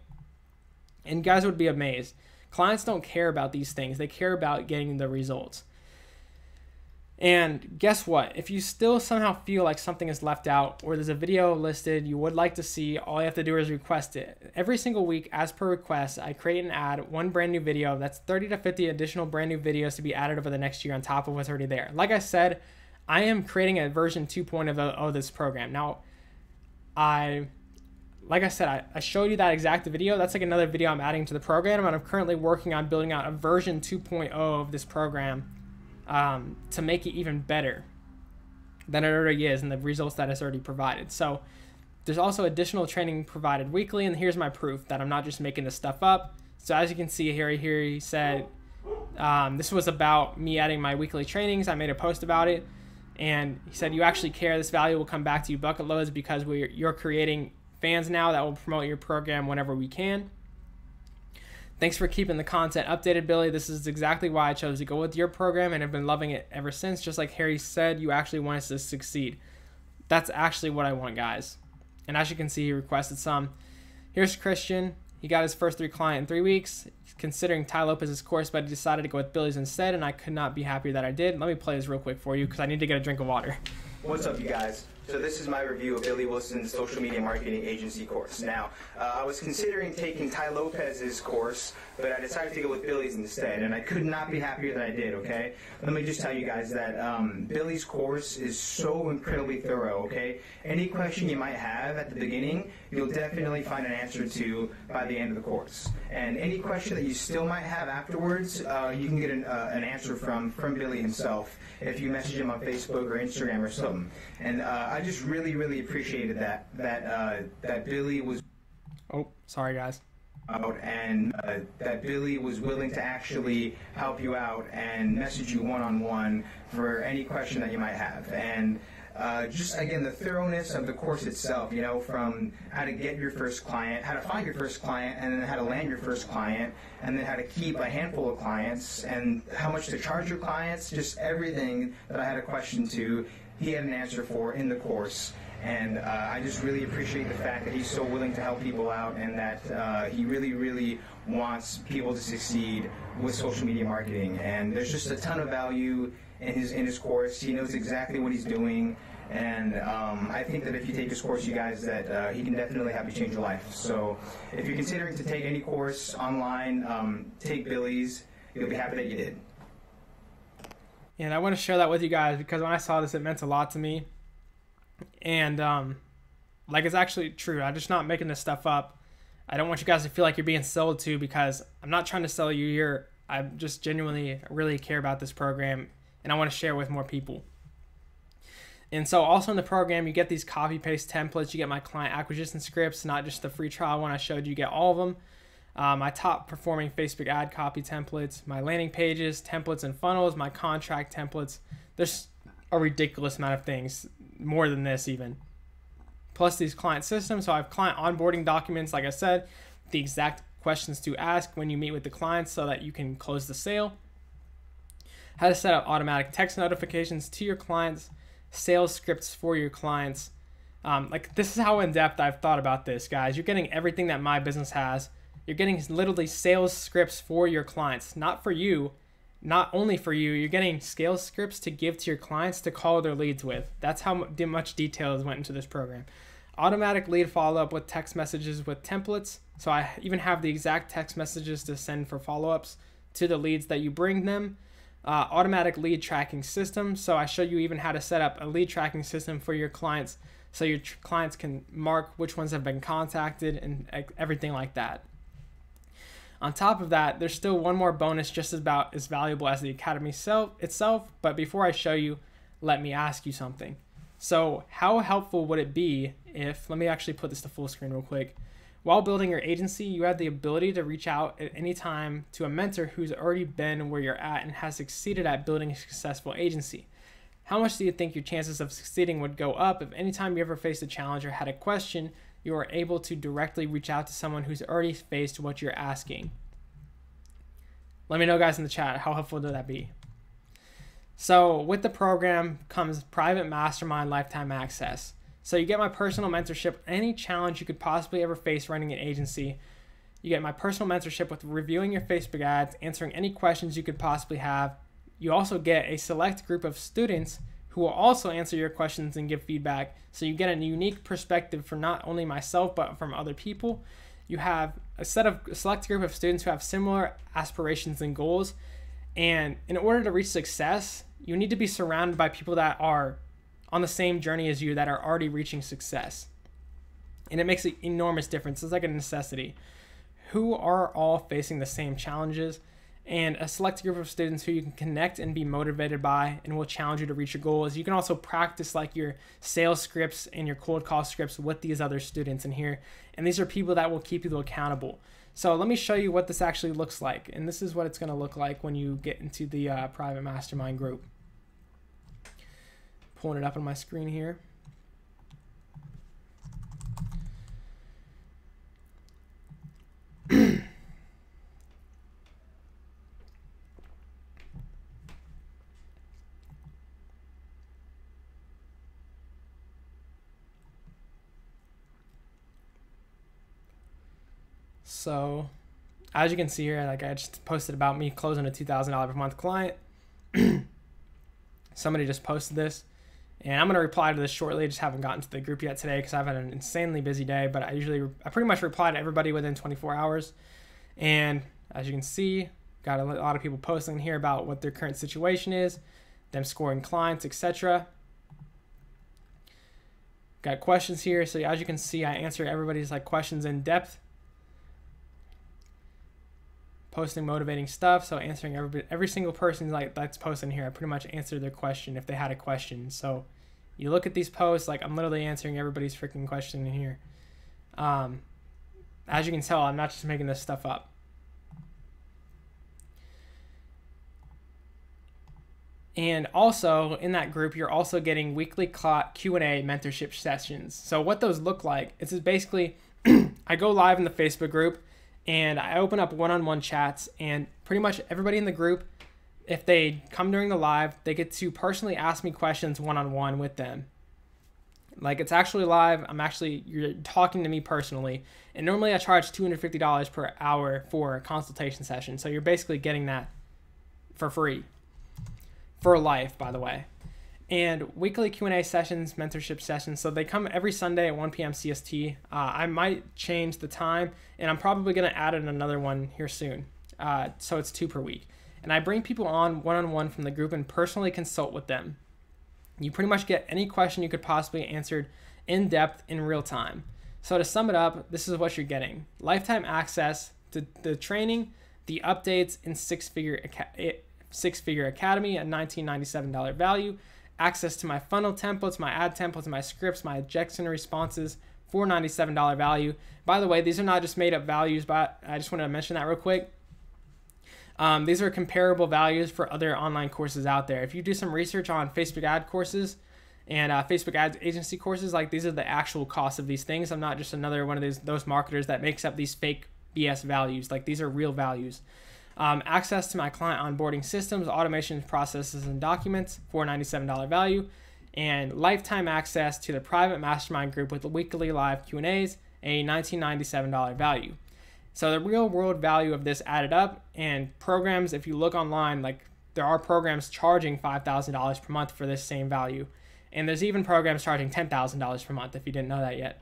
And you guys would be amazed. Clients don't care about these things. They care about getting the results. And guess what? If you still somehow feel like something is left out or there's a video listed you would like to see, all you have to do is request it. Every single week, as per request, I create and add 1 brand new video. That's 30 to 50 additional brand new videos to be added over the next year on top of what's already there. Like I said, I am creating a version 2.0 of this program. Now, like I said, I showed you that exact video. That's like another video I'm adding to the program, and I'm currently working on building out a version 2.0 of this program to make it even better than it already is and the results that it's already provided. So there's also additional training provided weekly, and here's my proof that I'm not just making this stuff up. So as you can see here he said this was about me adding my weekly trainings. I made a post about it, and he said, you actually care. This value will come back to you bucket loads because you're creating fans now that will promote your program whenever we can. Thanks for keeping the content updated, Billy. This is exactly why I chose to go with your program and have been loving it ever since. Just like Harry said, you actually want us to succeed. That's actually what I want, guys. And as you can see, he requested some. Here's Christian. He got his first 3 clients in 3 weeks. He's considering Ty Lopez's course, but he decided to go with Billy's instead, and I could not be happier that I did. Let me play this real quick for you because I need to get a drink of water. What's up, you guys? So this is my review of Billy Willson's social media marketing agency course. Now, I was considering taking Ty Lopez's course, but I decided to go with Billy's instead, and I could not be happier that I did, okay? Let me just tell you guys that Billy's course is so incredibly thorough, okay? Any question you might have at the beginning, you'll definitely find an answer to by the end of the course. And any question that you still might have afterwards, you can get an answer from Billy himself if you message him on Facebook or Instagram or something. And I just really appreciated that Billy was. Oh, sorry guys. Out and that Billy was willing to actually help you out and message you one-on-one for any question that you might have. And just again, the thoroughness of the course itself, you know, from how to get your first client, how to find your first client, and then how to land your first client, and then how to keep a handful of clients, and how much to charge your clients, just everything that I had a question to, he had an answer for in the course. And I just really appreciate the fact that he's so willing to help people out, and that he really wants people to succeed with social media marketing. And there's just a ton of value in his course. He knows exactly what he's doing. And I think that if you take this course, you guys, that he can definitely help you change your life. So if you're considering to take any course online, take Billy's. You'll be happy that you did. And I want to share that with you guys because when I saw this, it meant a lot to me. And like, it's actually true. I'm just not making this stuff up. I don't want you guys to feel like you're being sold to, because I'm not trying to sell you here. I just genuinely really care about this program, and I want to share it with more people. And so also in the program, you get these copy paste templates. You get my client acquisition scripts, not just the free trial one I showed you. You get all of them. My top performing Facebook ad copy templates, my landing pages, templates and funnels, my contract templates. There's a ridiculous amount of things, more than this even. Plus these client systems. So I have client onboarding documents, like I said, the exact questions to ask when you meet with the clients so that you can close the sale. How to set up automatic text notifications to your clients, sales scripts for your clients. Like, this is how in-depth I've thought about this, guys. You're getting everything that my business has. You're getting literally sales scripts for your clients, not for you, not only for you. You're getting sales scripts to give to your clients to call their leads with. That's how much detail went into this program. Automatic lead follow-up with text messages with templates. So I even have the exact text messages to send for follow-ups to the leads that you bring them. Automatic lead tracking system. So I show you even how to set up a lead tracking system for your clients, so your clients can mark which ones have been contacted and everything like that. On top of that, there's still one more bonus just about as valuable as the Academy itself. But before I show you, let me ask you something. So how helpful would it be if, let me actually put this to full screen real quick. While building your agency, you had the ability to reach out at any time to a mentor who's already been where you're at and has succeeded at building a successful agency. How much do you think your chances of succeeding would go up if anytime you ever faced a challenge or had a question, you are able to directly reach out to someone who's already faced what you're asking? Let me know, guys, in the chat, how helpful would that be? So with the program comes private mastermind lifetime access. So you get my personal mentorship, any challenge you could possibly ever face running an agency. You get my personal mentorship with reviewing your Facebook ads, answering any questions you could possibly have. You also get a select group of students who will also answer your questions and give feedback. So you get a unique perspective from not only myself, but from other people. You have a select group of students who have similar aspirations and goals. And in order to reach success, you need to be surrounded by people that are on the same journey as you, that are already reaching success. And it makes an enormous difference. It's like a necessity. Who are all facing the same challenges, and a select group of students who you can connect and be motivated by and will challenge you to reach your goals. You can also practice like your sales scripts and your cold call scripts with these other students in here. And these are people that will keep you accountable. So let me show you what this actually looks like. And this is what it's going to look like when you get into the private mastermind group. Pulling it up on my screen here. So as you can see here, like I just posted about me closing a $2,000 per month client. Somebody just posted this, and I'm going to reply to this shortly. I just haven't gotten to the group yet today because I've had an insanely busy day, but I pretty much reply to everybody within 24 hours. And as you can see, got a lot of people posting here about what their current situation is, them scoring clients, etc. Got questions here. So as you can see, I answer everybody's like questions in depth. Posting motivating stuff, so answering every single person that's posting here. I pretty much answered their question if they had a question. So you look at these posts, like I'm literally answering everybody's freaking question in here. As you can tell, I'm not just making this stuff up. And also in that group, you're also getting weekly Q&A mentorship sessions. So what those look like, it's basically I go live in the Facebook group, and I open up one-on-one chats, and pretty much everybody in the group, if they come during the live, they get to personally ask me questions one-on-one with them. Like, it's actually live. You're talking to me personally. And normally I charge $250 per hour for a consultation session. So you're basically getting that for free. for life, by the way. And weekly Q&A sessions, mentorship sessions. So they come every Sunday at 1 p.m. CST. I might change the time, and I'm probably going to add in another one here soon. So it's 2 per week. And I bring people on one-on-one from the group and personally consult with them. You pretty much get any question you could possibly answered in depth in real time. So to sum it up, this is what you're getting. Lifetime access to the training, the updates in six-figure academy at $1997 value, access to my funnel templates, my ad templates, my scripts, my objection responses for $97 value. By the way, these are not just made up values, but I just want to mention that real quick. These are comparable values for other online courses out there. If you do some research on Facebook ad courses and Facebook ads agency courses, like these are the actual costs of these things. I'm not just another one of those marketers that makes up these fake BS values. Like these are real values. Access to my client onboarding systems, automations, processes, and documents for $97 value, and lifetime access to the private mastermind group with the weekly live Q&As, a $1997 value. So the real world value of this added up, and programs, if you look online, like there are programs charging $5,000 per month for this same value. And there's even programs charging $10,000 per month if you didn't know that yet.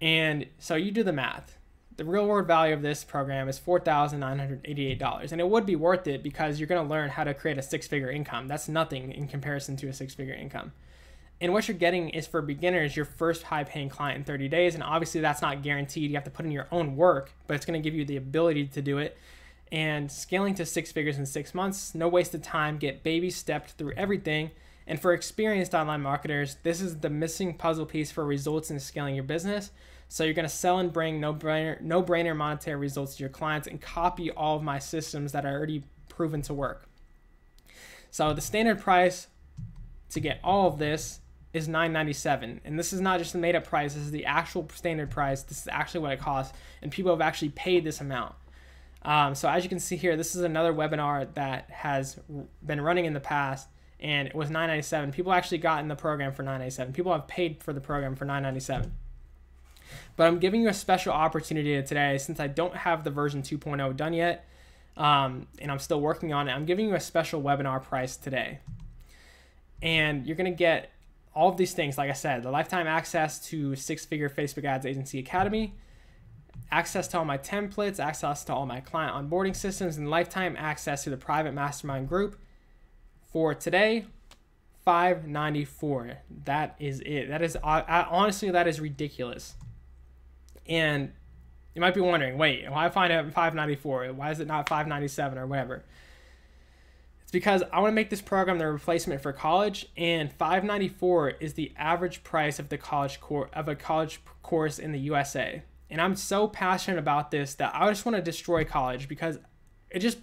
And so you do the math. The real world value of this program is $4,988. And it would be worth it because you're going to learn how to create a 6-figure income. That's nothing in comparison to a 6-figure income. And what you're getting is, for beginners, your first high-paying client in 30 days. And obviously that's not guaranteed. You have to put in your own work, but it's going to give you the ability to do it. And scaling to 6 figures in 6 months, no wasted time, get baby stepped through everything. And for experienced online marketers, this is the missing puzzle piece for results in scaling your business. So you're going to sell and bring no-brainer monetary results to your clients and copy all of my systems that are already proven to work. So the standard price to get all of this is $997. And this is not just a made-up price. This is the actual standard price. This is actually what it costs. And people have actually paid this amount. So as you can see here, this is another webinar that has been running in the past. And it was $997. People actually got in the program for $997. People have paid for the program for $997. But I'm giving you a special opportunity today, since I don't have the version 2.0 done yet, and I'm still working on it. I'm giving you a special webinar price today. And you're going to get all of these things, like I said, the lifetime access to 6-figure Facebook Ads Agency Academy, access to all my templates, access to all my client onboarding systems, and lifetime access to the private mastermind group. For today, $594. That is it. That is honestly, that is ridiculous. And you might be wondering, wait, why find it at $594? Why is it not $597 or whatever? It's because I want to make this program the replacement for college, and $594 is the average price of a college course in the USA. And I'm so passionate about this that I just want to destroy college, because it just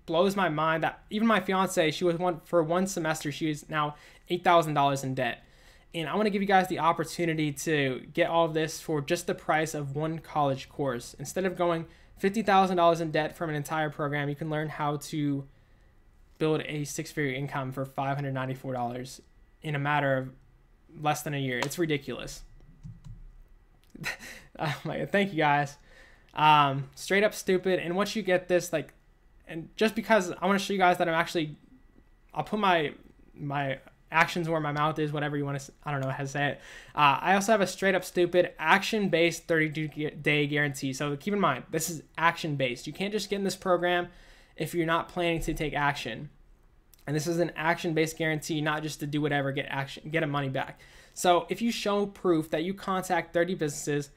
blows my mind that even my fiance, she was for one semester, she is now $8,000 in debt. And I want to give you guys the opportunity to get all of this for just the price of one college course. Instead of going $50,000 in debt from an entire program, you can learn how to build a 6-figure income for $594 in a matter of less than a year. It's ridiculous. Thank you guys. Straight up stupid. And once you get this, like, and just because I want to show you guys that I'll put my actions where my mouth is, whatever you want to, I don't know how to say it. I also have a straight up stupid action-based 30-day guarantee. So keep in mind, this is action-based. You can't just get in this program if you're not planning to take action. And this is an action-based guarantee, not just to do whatever, get a money back. So if you show proof that you contact 30 businesses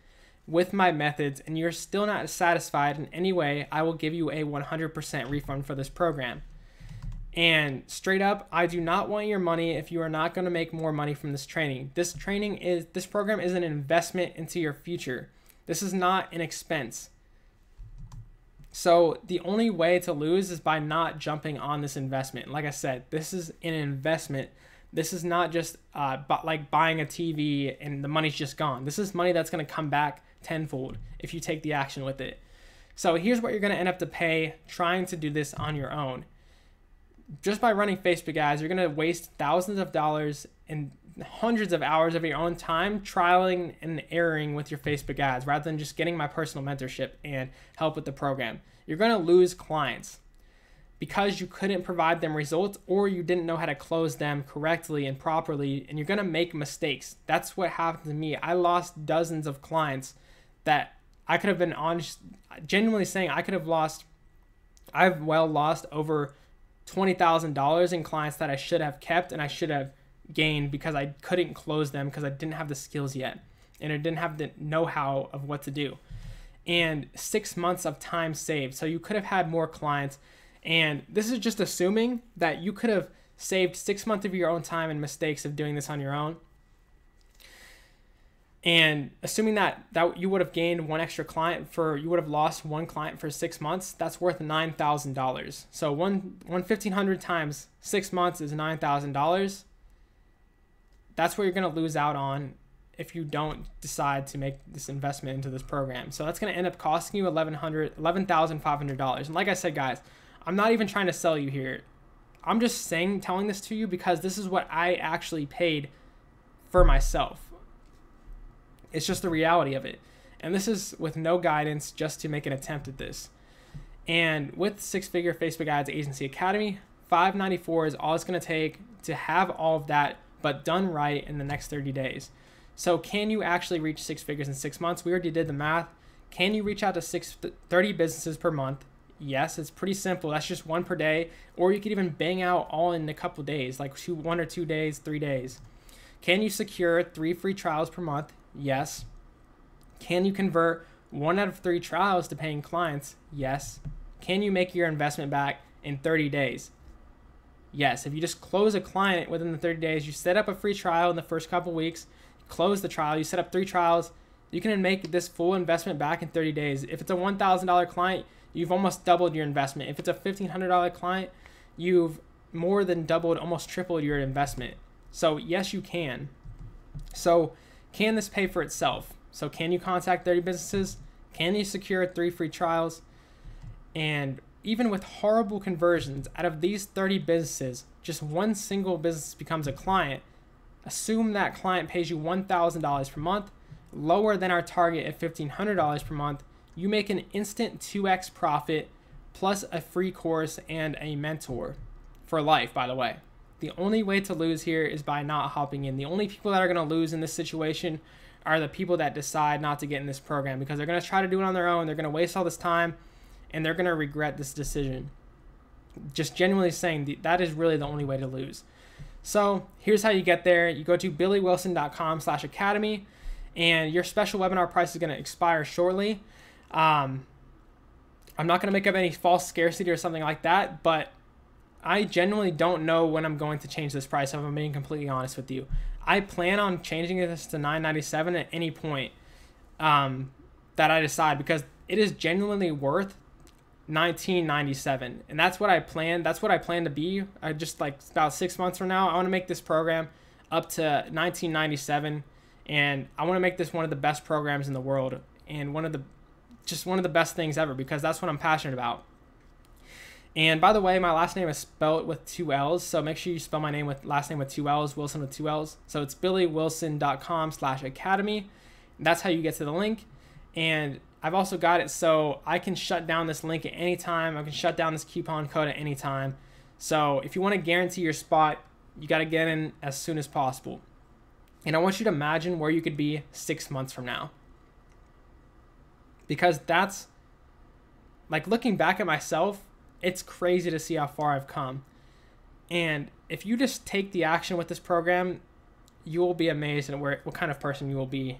with my methods and you're still not satisfied in any way, I will give you a 100% refund for this program. And straight up, I do not want your money if you are not going to make more money from this training. This program is an investment into your future. This is not an expense. So the only way to lose is by not jumping on this investment. Like I said, this is an investment. This is not just like buying a TV and the money's just gone. This is money that's going to come back tenfold if you take the action with it. So here's what you're going to end up to pay trying to do this on your own. Just by running Facebook ads, you're going to waste thousands of dollars and hundreds of hours of your own time trialing and erroring with your Facebook ads rather than just getting my personal mentorship and help with the program. You're going to lose clients. because you couldn't provide them results or you didn't know how to close them correctly and properly, and you're going to make mistakes. That's what happened to me. I lost dozens of clients that I could have been honest, genuinely saying I could have lost. I've lost over $20,000 in clients that I should have kept and I should have gained because I couldn't close them because I didn't have the skills yet and I didn't have the know-how of what to do. And 6 months of time saved. So you could have had more clients. And this is just assuming that you could have saved 6 months of your own time and mistakes of doing this on your own. And assuming that you would have gained one extra client you would have lost one client for 6 months, that's worth $9,000. So 1,500 times 6 months is $9,000. That's what you're going to lose out on if you don't decide to make this investment into this program. So that's going to end up costing you $11,500. And like I said, guys, I'm not even trying to sell you here. I'm just telling this to you because this is what I actually paid for myself. It's just the reality of it. And this is with no guidance, just to make an attempt at this. And with Six Figure Facebook Ads Agency Academy, $594 is all it's going to take to have all of that, but done right in the next 30 days. So can you actually reach 6 figures in 6 months? We already did the math. Can you reach out to 30 businesses per month? Yes, it's pretty simple. That's just one per day. Or you could even bang out all in a couple days, like 1 or 2 days, 3 days. Can you secure 3 free trials per month? Yes. Can you convert 1 out of 3 trials to paying clients? Yes. Can you make your investment back in 30 days? Yes. If you just close a client within the 30 days, you set up a free trial in the first couple weeks, close the trial, you set up 3 trials, you can make this full investment back in 30 days. If it's a $1,000 client, you've almost doubled your investment. If it's a $1,500 client, you've more than doubled, almost tripled your investment. So yes, you can. So can this pay for itself? So can you contact 30 businesses? Can you secure 3 free trials? And even with horrible conversions, out of these 30 businesses, just one single business becomes a client. Assume that client pays you $1,000 per month, lower than our target at $1,500 per month. You make an instant 2x profit plus a free course and a mentor for life, by the way. The only way to lose here is by not hopping in. The only people that are going to lose in this situation are the people that decide not to get in this program because they're going to try to do it on their own. They're going to waste all this time and they're going to regret this decision. Just genuinely saying that is really the only way to lose. So here's how you get there. You go to billywilson.com/academy and your special webinar price is going to expire shortly. I'm not going to make up any false scarcity or something like that, but I genuinely don't know when I'm going to change this price, if I'm being completely honest with you. I plan on changing this to $9.97 at any point that I decide because it is genuinely worth $19.97. And that's what I plan. That's what I plan to be. I just like about 6 months from now, I want to make this program up to $19.97. And I want to make this one of the best programs in the world and one of the best things ever because that's what I'm passionate about. And by the way, my last name is spelled with 2 L's, so make sure you spell my last name with 2 L's, Willson with 2 L's. So it's billywilson.com/academy. That's how you get to the link. And I've also got it so I can shut down this link at any time. I can shut down this coupon code at any time. So if you want to guarantee your spot, you got to get in as soon as possible. And I want you to imagine where you could be 6 months from now. Because that's, like, looking back at myself, it's crazy to see how far I've come. And if you just take the action with this program, you will be amazed at what kind of person you will be.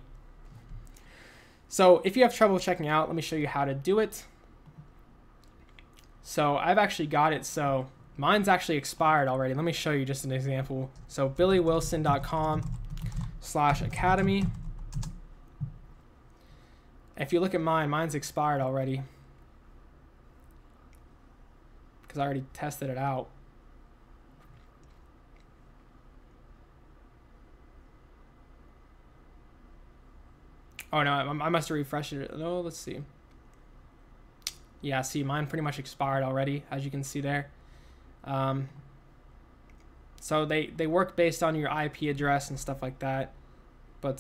So if you have trouble checking out, let me show you how to do it. So I've actually got it. So mine's actually expired already. Let me show you just an example. So billywilson.com/academy. If you look at mine's expired already. Because I already tested it out. Oh no, I must have refreshed it. No, let's see. Yeah, see, mine pretty much expired already, as you can see there. So they work based on your IP address and stuff like that. But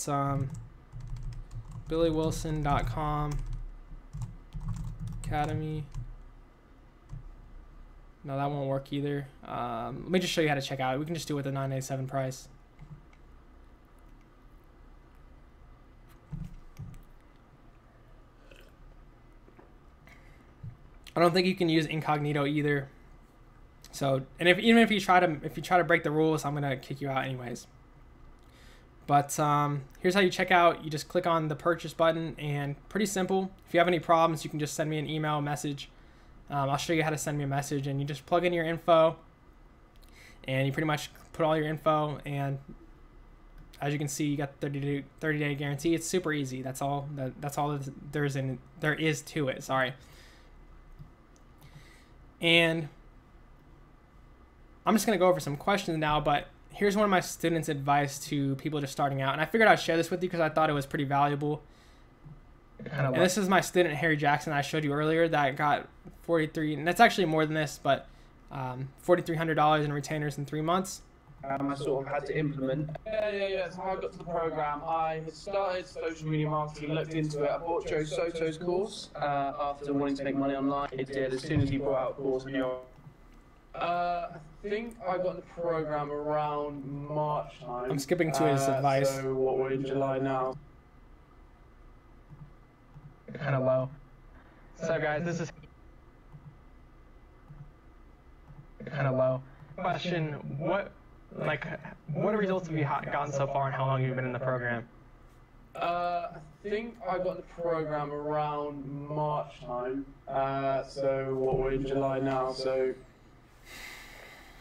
billywilson.com Academy. No, that won't work either. Let me just show you how to check out. We can just do it with the $9.97 price. I don't think you can use incognito either. So, and even if you try to break the rules, I'm gonna kick you out anyways. But here's how you check out. You just click on the purchase button, and pretty simple. If you have any problems, you can just send me an email message. I'll show you how to send me a message, and you just plug in your info, and you pretty much put all your info, and as you can see, you got 30-day guarantee. It's super easy. That's all there is to it. Sorry. And I'm just going to go over some questions now, but here's one of my students' advice to people just starting out. And I figured I'd share this with you because I thought it was pretty valuable. And this is my student, Harry Jackson, I showed you earlier, that got $43, and that's actually more than this, but $4,300 in retainers in 3 months. I sort of had to implement. Yeah. So how I got to the program, I had started social media marketing, looked into it. I bought Joe Soto's course after wanting to make money online. It did. As soon as he brought out a course, I think I got the program around March time. I'm skipping to his advice. So what, we're in July now. Kind of low. So guys, this is kind of low. Question: what results have you gotten so far, and how long have you been in the program? I think I got the program around March time. So what, we're in July now. So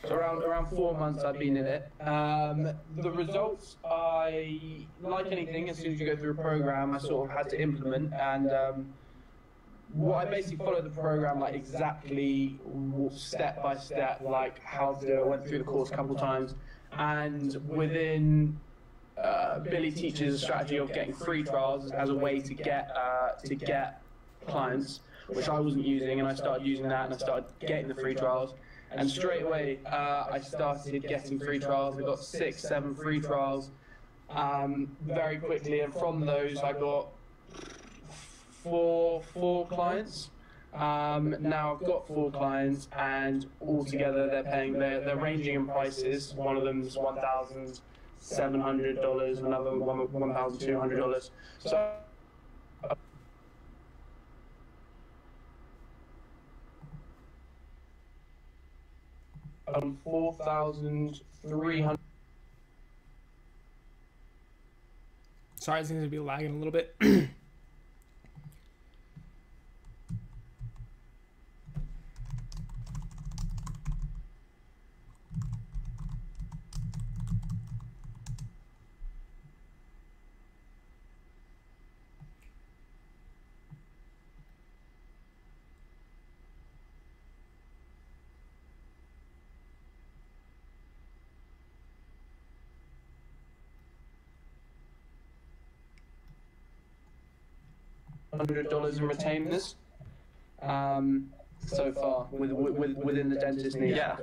around 4 months I've been in it. The results, like anything, as soon as you go through a program, I sort of had to implement, and what I basically followed the program like exactly step by step, like how to do it. I went through the course a couple times, and within Billy teaches a strategy of getting free trials as a way to get clients, which I wasn't using, and I started using that, and I started getting the free trials. And straight away, I started getting free trials. I got 6, 7 free trials very quickly, and from those I got four clients. Now I've got 4 clients, and altogether they're ranging in prices. One of them is $1,700, another one $1,200. So. 4,300. Sorry, it seems to be lagging a little bit. $100 in retainers so far within the dentist niche. Yeah.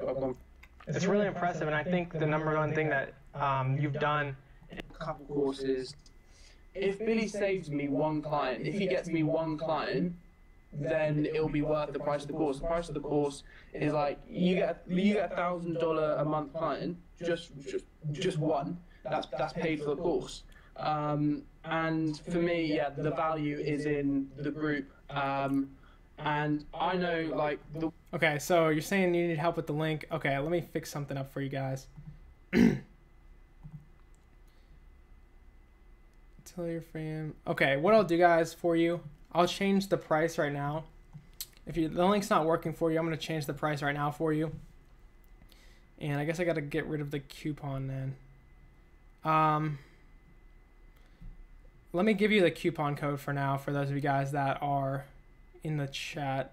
It's really impressive, and I think the number one thing that you've done. A couple courses. If Billy saves me one client, if he gets me one client, then it'll be worth the price of the course. The price of the course is like you get $1,000 a month client, just one. That's paid for the course. And for me, yeah, the value is in the group. And I know, like, the... Okay, so you're saying you need help with the link. Okay, let me fix something up for you guys. Tell your fam. Okay, what I'll do, guys, for you, I'll change the price right now. If the link's not working for you, I'm going to change the price right now for you. And I guess I got to get rid of the coupon then. Let me give you the coupon code for now for those of you guys that are in the chat.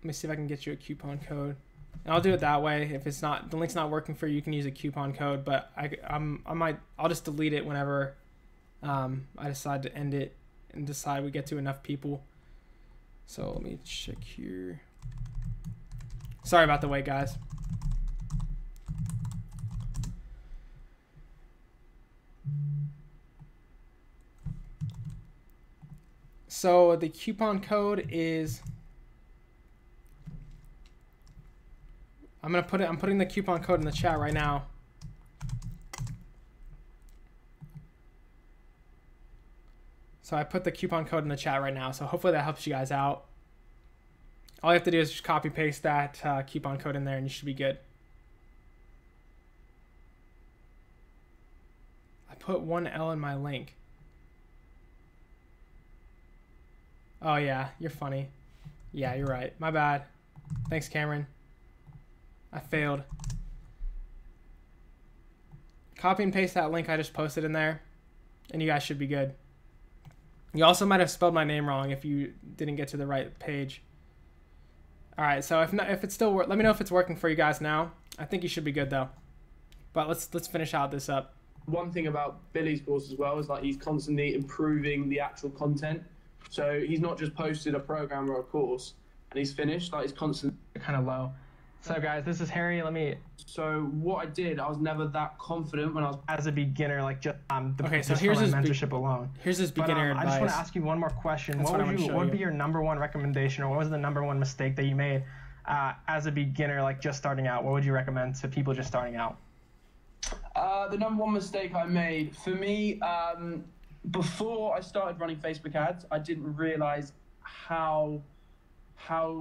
Let me see if I can get you a coupon code. And I'll do it that way. If it's not, the link's not working for you, you can use a coupon code, but I'll just delete it whenever I decide to end it and decide we get to enough people. So let me check here. Sorry about the wait, guys. So the coupon code is, I'm putting the coupon code in the chat right now. So I put the coupon code in the chat right now. So hopefully that helps you guys out. All you have to do is just copy paste that coupon code in there and you should be good. I put one L in my link. Oh yeah, you're funny. Yeah, you're right. My bad. Thanks, Cameron. I failed. Copy and paste that link I just posted in there and you guys should be good. You also might have spelled my name wrong if you didn't get to the right page. All right, so if it's still let me know if it's working for you guys now. I think you should be good though. But let's finish out this up. One thing about Billy's course as well is like he's constantly improving the actual content. So he's not just posted a program or a course and he's finished. Like he's constantly kind of low. So guys, this is Harry. So what I did, I was never that confident when I was as a beginner, like just okay. So just here's his mentorship alone. Here's his beginner advice. I just want to ask you one more question. That's what would be your number one recommendation, or what was the number one mistake that you made as a beginner, like just starting out? What would you recommend to people just starting out? The number one mistake I made for me, before I started running Facebook ads, I didn't realize how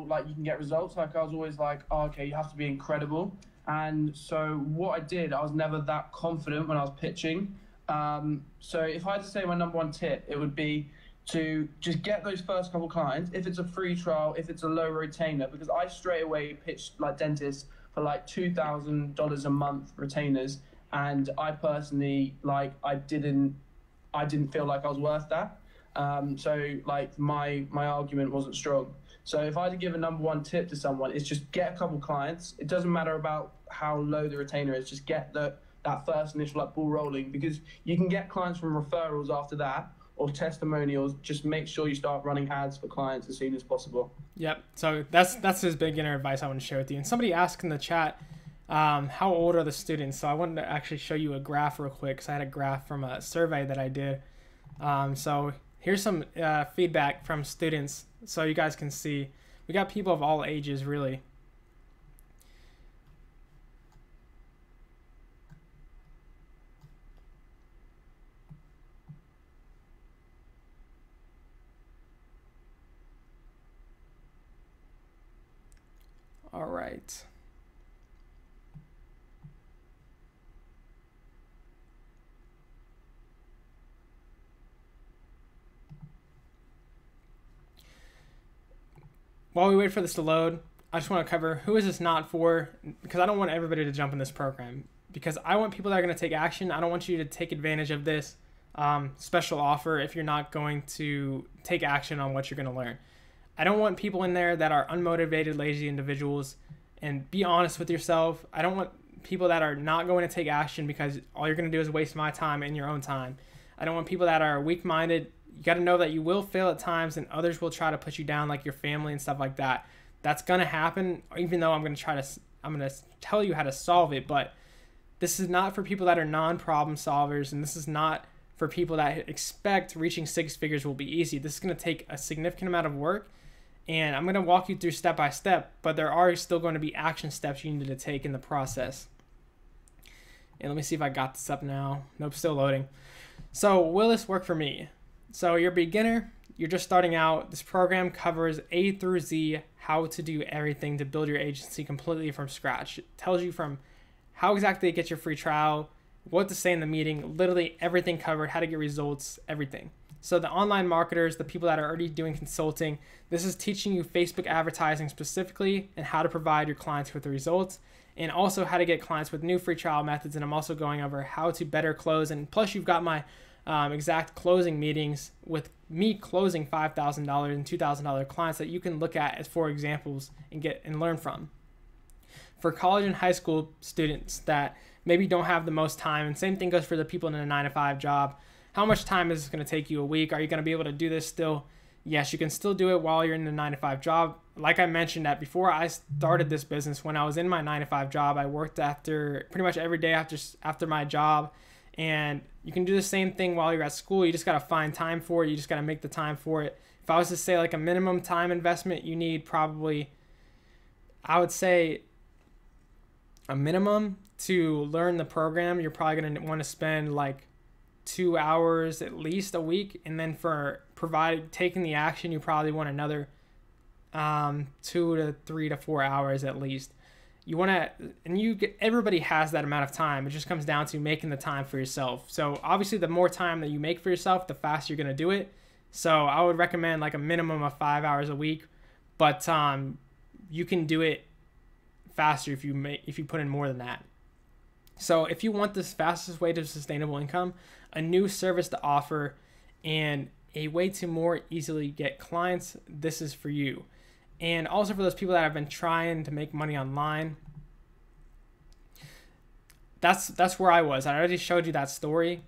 like you can get results. Like I was always like, oh, okay, you have to be incredible. And so what I did, I was never that confident when I was pitching. So if I had to say my number one tip, it would be to just get those first couple clients. If it's a free trial, if it's a low retainer, because I straight away pitched like dentists for like $2,000 a month retainers. And I personally, like, I didn't feel like I was worth that. So like my argument wasn't strong. So if I had to give a number one tip to someone, it's just get a couple clients. It doesn't matter about how low the retainer is, just get that first initial like ball rolling, because you can get clients from referrals after that or testimonials. Just make sure you start running ads for clients as soon as possible. Yep. So that's his beginner advice I want to share with you. And somebody asked in the chat, how old are the students? So I wanted to actually show you a graph real quick, because I had a graph from a survey that I did. So here's some feedback from students so you guys can see. We got people of all ages, really. All right. While we wait for this to load, I just want to cover who is this not for, because I don't want everybody to jump in this program, because I want people that are going to take action. I don't want you to take advantage of this special offer if you're not going to take action on what you're going to learn. I don't want people in there that are unmotivated, lazy individuals, and be honest with yourself. I don't want people that are not going to take action because all you're going to do is waste my time and your own time. I don't want people that are weak-minded. You got to know that you will fail at times and others will try to put you down, like your family and stuff like that. That's going to happen, even though I'm going to tell you how to solve it. But this is not for people that are non-problem solvers, and this is not for people that expect reaching six figures will be easy. This is going to take a significant amount of work, and I'm going to walk you through step by step, but there are still going to be action steps you need to take in the process. And let me see if I got this up now. Nope, still loading. So will this work for me? So you're a beginner, you're just starting out. This program covers A through Z, how to do everything to build your agency completely from scratch. It tells you from how exactly to get your free trial, what to say in the meeting, literally everything covered, how to get results, everything. So the online marketers, the people that are already doing consulting, this is teaching you Facebook advertising specifically and how to provide your clients with the results, and also how to get clients with new free trial methods. And I'm also going over how to better close. And plus you've got my exact closing meetings with me closing $5,000 and $2,000 clients that you can look at as for examples and get and learn from. For college and high school students that maybe don't have the most time, and same thing goes for the people in a 9-to-5 job. How much time is this going to take you a week? Are you going to be able to do this still? Yes, you can still do it while you're in the 9-to-5 job. Like I mentioned that before I started this business, when I was in my 9-to-5 job, I worked after pretty much every day after my job. And you can do the same thing while you're at school. You just got to find time for it. You just got to make the time for it. If I was to say like a minimum time investment, you need probably, I would say a minimum to learn the program, you're probably going to want to spend like 2 hours at least a week. And then for taking the action, you probably want another 2 to 3 to 4 hours at least. You want to, and everybody has that amount of time. It just comes down to making the time for yourself. So obviously the more time that you make for yourself, the faster you're going to do it. So I would recommend like a minimum of 5 hours a week, but you can do it faster if you put in more than that. So if you want this fastest way to sustainable income, a new service to offer, and a way to more easily get clients, this is for you. And also for those people that have been trying to make money online, that's where I was. I already showed you that story.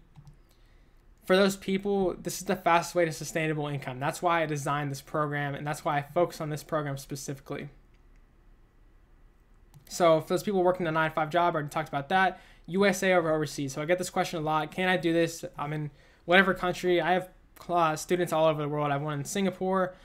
For those people, this is the fastest way to sustainable income. That's why I designed this program, and that's why I focus on this program specifically. So for those people working a 9-to-5 job, I already talked about that. USA over overseas. So I get this question a lot. Can I do this? I'm in whatever country. I have students all over the world. I have one in Singapore,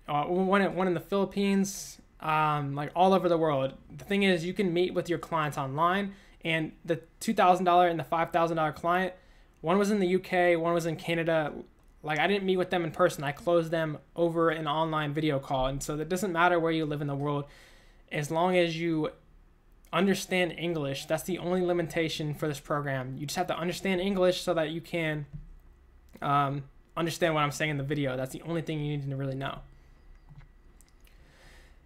one in the Philippines, like all over the world. The thing is, you can meet with your clients online, and the $2,000 and the $5,000 client, one was in the UK, one was in Canada. Like I didn't meet with them in person. I closed them over an online video call. And so it doesn't matter where you live in the world. As long as you understand English, that's the only limitation for this program. You just have to understand English so that you can understand what I'm saying in the video. That's the only thing you need to really know.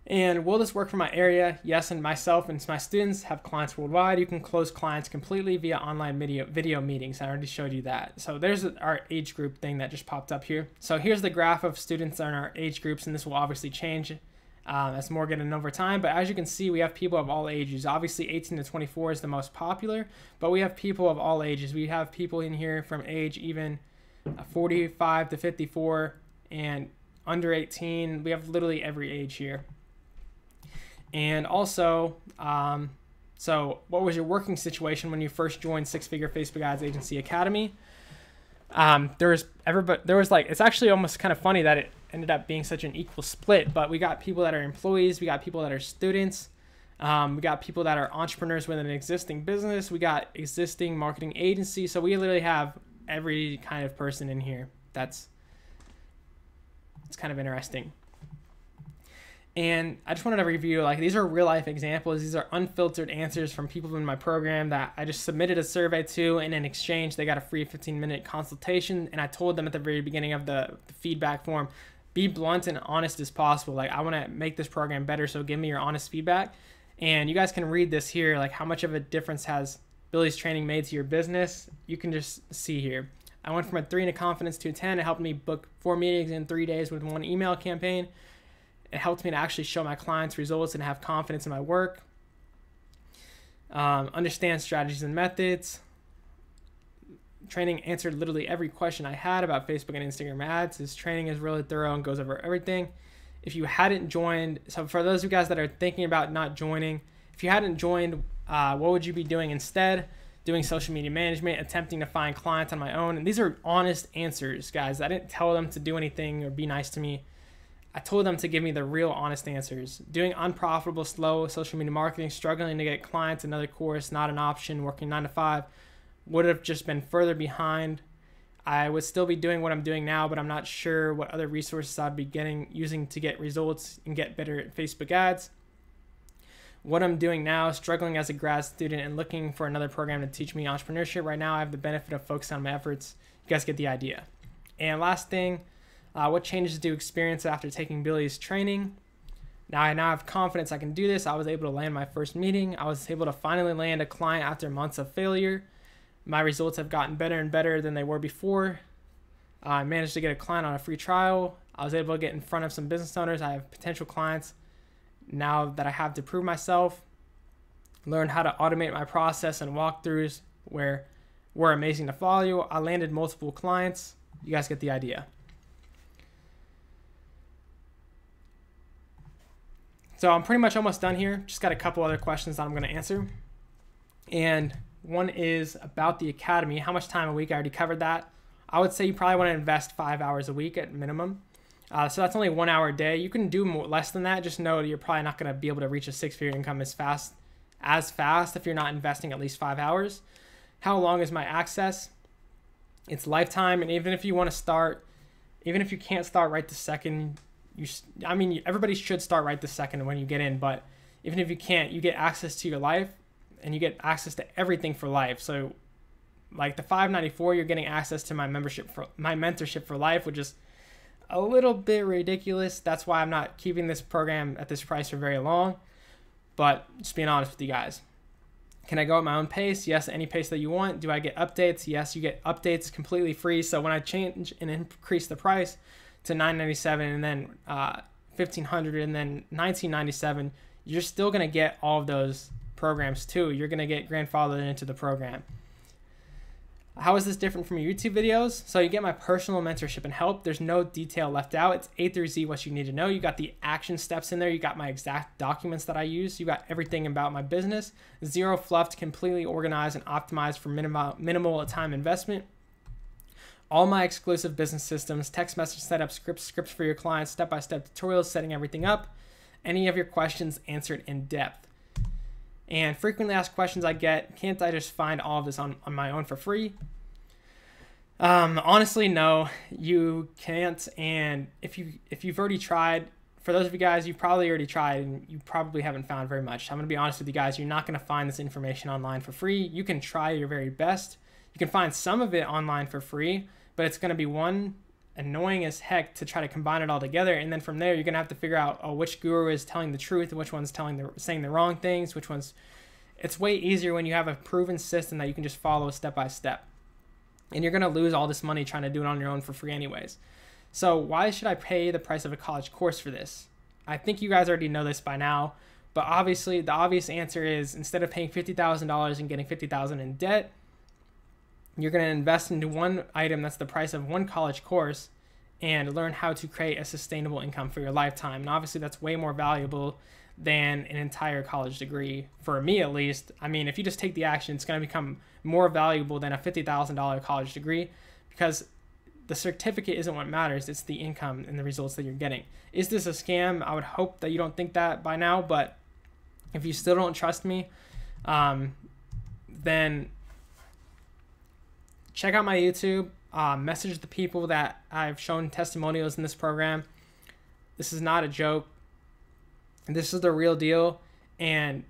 And will this work for my area? Yes, and myself and my students have clients worldwide. You can close clients completely via online video meetings. I already showed you that. So there's our age group thing that just popped up here. So here's the graph of students in our age groups, and this will obviously change as more getting over time. But as you can see, we have people of all ages. Obviously 18 to 24 is the most popular, but we have people of all ages. We have people in here from age even 45 to 54 and under 18. We have literally every age here. And also, so what was your working situation when you first joined Six Figure Facebook Ads Agency Academy? There was like, it's actually almost kind of funny that it ended up being such an equal split, but we got people that are employees, we got people that are students, we got people that are entrepreneurs with an existing business, we got existing marketing agency. So we literally have every kind of person in here. It's kind of interesting. And I just wanted to review, like, these are real life examples. These are unfiltered answers from people in my program that I just submitted a survey to, and in exchange, they got a free 15-minute consultation. And I told them at the very beginning of the feedback form, be blunt and honest as possible. Like, I want to make this program better, so give me your honest feedback. And you guys can read this here, like how much of a difference has Billy's training made to your business. You can just see here. I went from a 3 in a confidence to a 10. It helped me book 4 meetings in 3 days with 1 email campaign. It helped me to actually show my clients results and have confidence in my work. Understand strategies and methods. Training answered literally every question I had about Facebook and Instagram ads. This training is really thorough and goes over everything. If you hadn't joined, so for those of you guys that are thinking about not joining, if you hadn't joined, what would you be doing instead? Doing social media management, attempting to find clients on my own. And these are honest answers, guys. I didn't tell them to do anything or be nice to me. I told them to give me the real honest answers. Doing unprofitable, slow social media marketing, struggling to get clients, another course, not an option, working 9 to 5, would have just been further behind. I would still be doing what I'm doing now, but I'm not sure what other resources I'd be using to get results and get better at Facebook ads. What I'm doing now, struggling as a grad student and looking for another program to teach me entrepreneurship. Right now, I have the benefit of focusing on my efforts. You guys get the idea. And last thing, what changes do you experience after taking Billy's training? Now I have confidence I can do this. I was able to land my first meeting. I was able to finally land a client after months of failure. My results have gotten better and better than they were before. I managed to get a client on a free trial. I was able to get in front of some business owners. I have potential clients now that I have to prove myself. Learned how to automate my process and walkthroughs were amazing to follow. I landed multiple clients. You guys get the idea. So I'm pretty much almost done here. Just got a couple other questions that I'm going to answer. And One is about the academy. How much time a week? I already covered that. I would say you probably want to invest 5 hours a week at minimum. So that's only 1 hour a day. You can do less than that. Just know you're probably not going to be able to reach a 6-figure income as fast if you're not investing at least 5 hours. How long is my access? It's lifetime. And even if you want to start, even if you can't start right this second, everybody should start right this second when you get in, but even if you can't, you get access to your life and you get access to everything for life. So like the $594, you're getting access to my mentorship for life, which is a little bit ridiculous. That's why I'm not keeping this program at this price for very long, but just being honest with you guys. Can I go at my own pace? Yes, any pace that you want. Do I get updates? Yes, you get updates completely free. So when I change and increase the price to $997 and then $1,500 and then $1,997, you're still going to get all of those programs too. You're going to get grandfathered into the program. How is this different from your YouTube videos? So you get my personal mentorship and help. There's no detail left out. It's A through Z what you need to know. You got the action steps in there. You got my exact documents that I use. You got everything about my business. Zero fluffed, completely organized and optimized for minimal time investment. All my exclusive business systems, text message setup, scripts for your clients, step-by-step tutorials, setting everything up. Any of your questions answered in depth. And frequently asked questions I get, can't I just find all of this on my own for free? Honestly, no, you can't. And if you've already tried, for those of you guys, you've probably already tried and you probably haven't found very much. I'm going to be honest with you guys, you're not going to find this information online for free. You can try your very best. You can find some of it online for free, but it's going to be annoying as heck to try to combine it all together. And then from there, you're going to have to figure out, which guru is telling the truth, which one's saying the wrong things, it's way easier when you have a proven system that you can just follow step by step. And you're going to lose all this money trying to do it on your own for free anyways. So why should I pay the price of a college course for this? I think you guys already know this by now, but obviously the obvious answer is, instead of paying $50,000 and getting $50,000 in debt, you're going to invest into one item that's the price of one college course and learn how to create a sustainable income for your lifetime. And obviously that's way more valuable than an entire college degree, for me at least. I mean, if you just take the action, it's going to become more valuable than a $50,000 college degree, because the certificate isn't what matters. It's the income and the results that you're getting. Is this a scam? I would hope that you don't think that by now, but if you still don't trust me, then check out my YouTube, message the people that I've shown testimonials in this program. This is not a joke. This is the real deal. And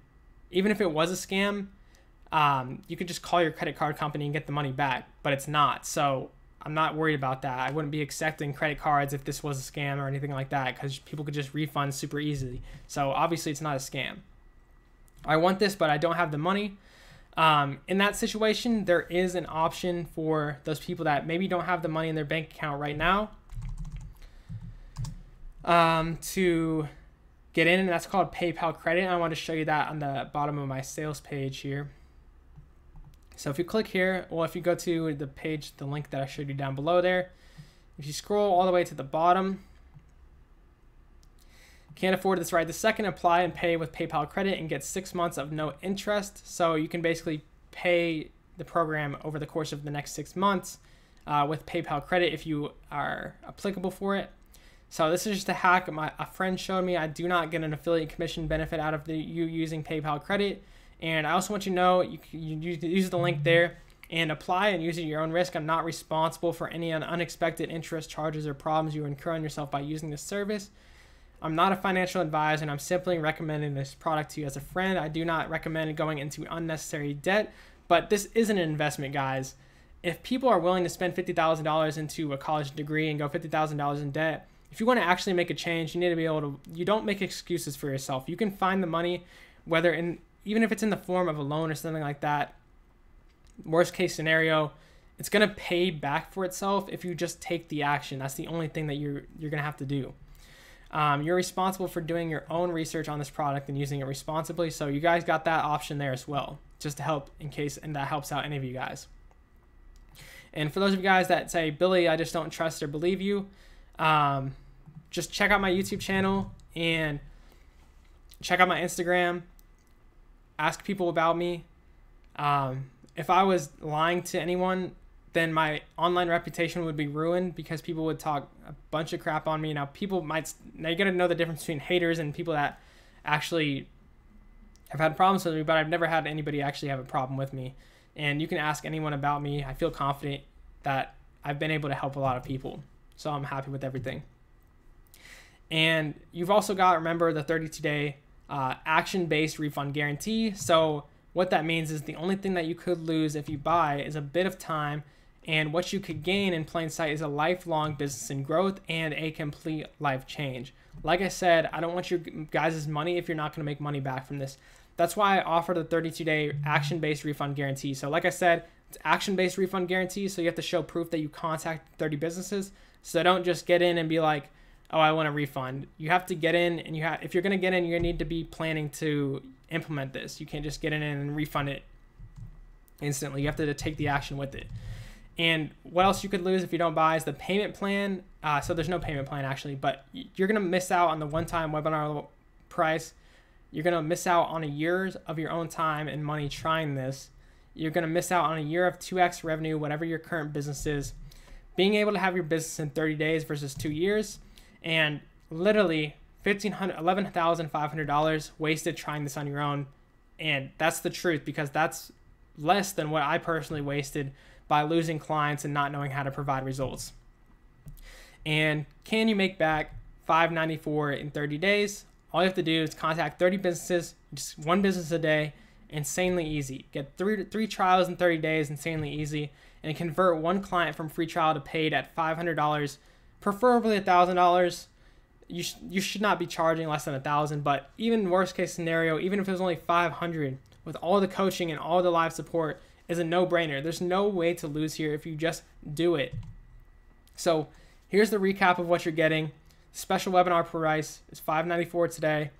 even if it was a scam, you could just call your credit card company and get the money back, but it's not. So I'm not worried about that. I wouldn't be accepting credit cards if this was a scam or anything like that, because people could just refund super easily. So obviously it's not a scam. I want this, but I don't have the money. In that situation, there is an option for those people that maybe don't have the money in their bank account right now to get in, and that's called PayPal credit. I want to show you that on the bottom of my sales page here. So if you click here, well, if you go to the page, the link that I showed you down below there, if you scroll all the way to the bottom, can't afford this right this second, apply and pay with PayPal credit and get 6 months of no interest. So you can basically pay the program over the course of the next 6 months with PayPal credit if you are applicable for it. So this is just a hack a friend showed me. I do not get an affiliate commission benefit out of you using PayPal credit. And I also want you to know you use the link there and apply and use it at your own risk. I'm not responsible for any unexpected interest charges or problems you incur on yourself by using this service. I'm not a financial advisor, and I'm simply recommending this product to you as a friend. I do not recommend going into unnecessary debt, but this is an investment, guys. If people are willing to spend $50,000 into a college degree and go $50,000 in debt, if you want to actually make a change, you need to be able to, you don't make excuses for yourself. You can find the money, even if it's in the form of a loan or something like that. Worst case scenario, it's going to pay back for itself if you just take the action. That's the only thing that you're going to have to do. You're responsible for doing your own research on this product and using it responsibly. So you guys got that option there as well, just to help in case, and that helps out any of you guys. And for those of you guys that say, Billy, I just don't trust or believe you, just check out my YouTube channel and check out my Instagram. Ask people about me. if I was lying to anyone, then my online reputation would be ruined because people would talk a bunch of crap on me. Now you got to know the difference between haters and people that actually have had problems with me, but I've never had anybody actually have a problem with me. And you can ask anyone about me. I feel confident that I've been able to help a lot of people. So I'm happy with everything. And you've also got, remember, the 32-day action-based refund guarantee. So what that means is the only thing that you could lose if you buy is a bit of time, and what you could gain in plain sight is a lifelong business and growth and a complete life change. Like I said, I don't want your guys' money if you're not going to make money back from this. That's why I offer the 32-day action-based refund guarantee. So like I said, it's action-based refund guarantee, so you have to show proof that you contact 30 businesses. So don't just get in and be like, oh, I want a refund. You have to get in, and if you're going to get in, you're going to need to be planning to implement this. You can't just get in and refund it instantly. You have to take the action with it. And what else you could lose if you don't buy is the payment plan. So there's no payment plan actually, but you're going to miss out on the one-time webinar price. You're going to miss out on a year of your own time and money trying this. You're going to miss out on a year of 2x revenue, whatever your current business is. Being able to have your business in 30 days versus 2 years, and literally $11,500 wasted trying this on your own. And that's the truth, because that's less than what I personally wasted by losing clients and not knowing how to provide results. And can you make back $594 in 30 days? All you have to do is contact 30 businesses, just one business a day, insanely easy. Get three trials in 30 days, insanely easy, and convert one client from free trial to paid at $500, preferably $1,000. You should not be charging less than $1,000, but even worst case scenario, even if it was only $500, with all the coaching and all the live support, is a no-brainer. There's no way to lose here if you just do it. So here's the recap of what you're getting. Special webinar price is $594 today,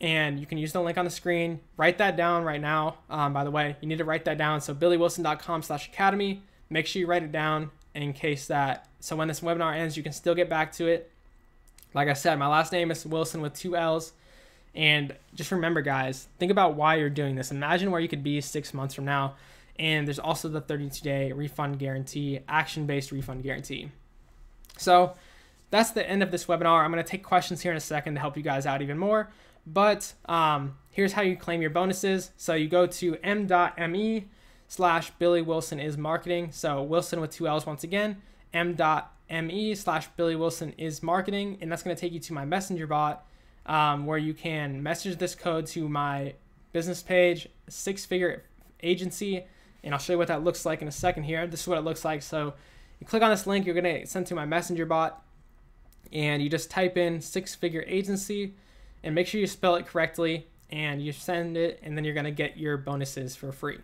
and you can use the link on the screen. Write that down right now. By the way, you need to write that down. So billywilson.com/academy. Make sure you write it down in case that, so when this webinar ends, you can still get back to it. Like I said, my last name is Willson with 2 L's. And just remember, guys, think about why you're doing this. Imagine where you could be 6 months from now. And there's also the 32-day refund guarantee, action-based refund guarantee. So that's the end of this webinar. I'm going to take questions here in a second to help you guys out even more. But here's how you claim your bonuses. So you go to m.me/Billy Wilson is marketing. So Wilson with 2 L's once again, m.me/Billy Wilson is marketing. And that's going to take you to my messenger bot, where you can message this code to my business page, 6-figure agency. And I'll show you what that looks like in a second here. This is what it looks like. So you click on this link, you're going to send to my messenger bot, and you just type in 6-figure agency, and make sure you spell it correctly, and you send it, and then you're going to get your bonuses for free.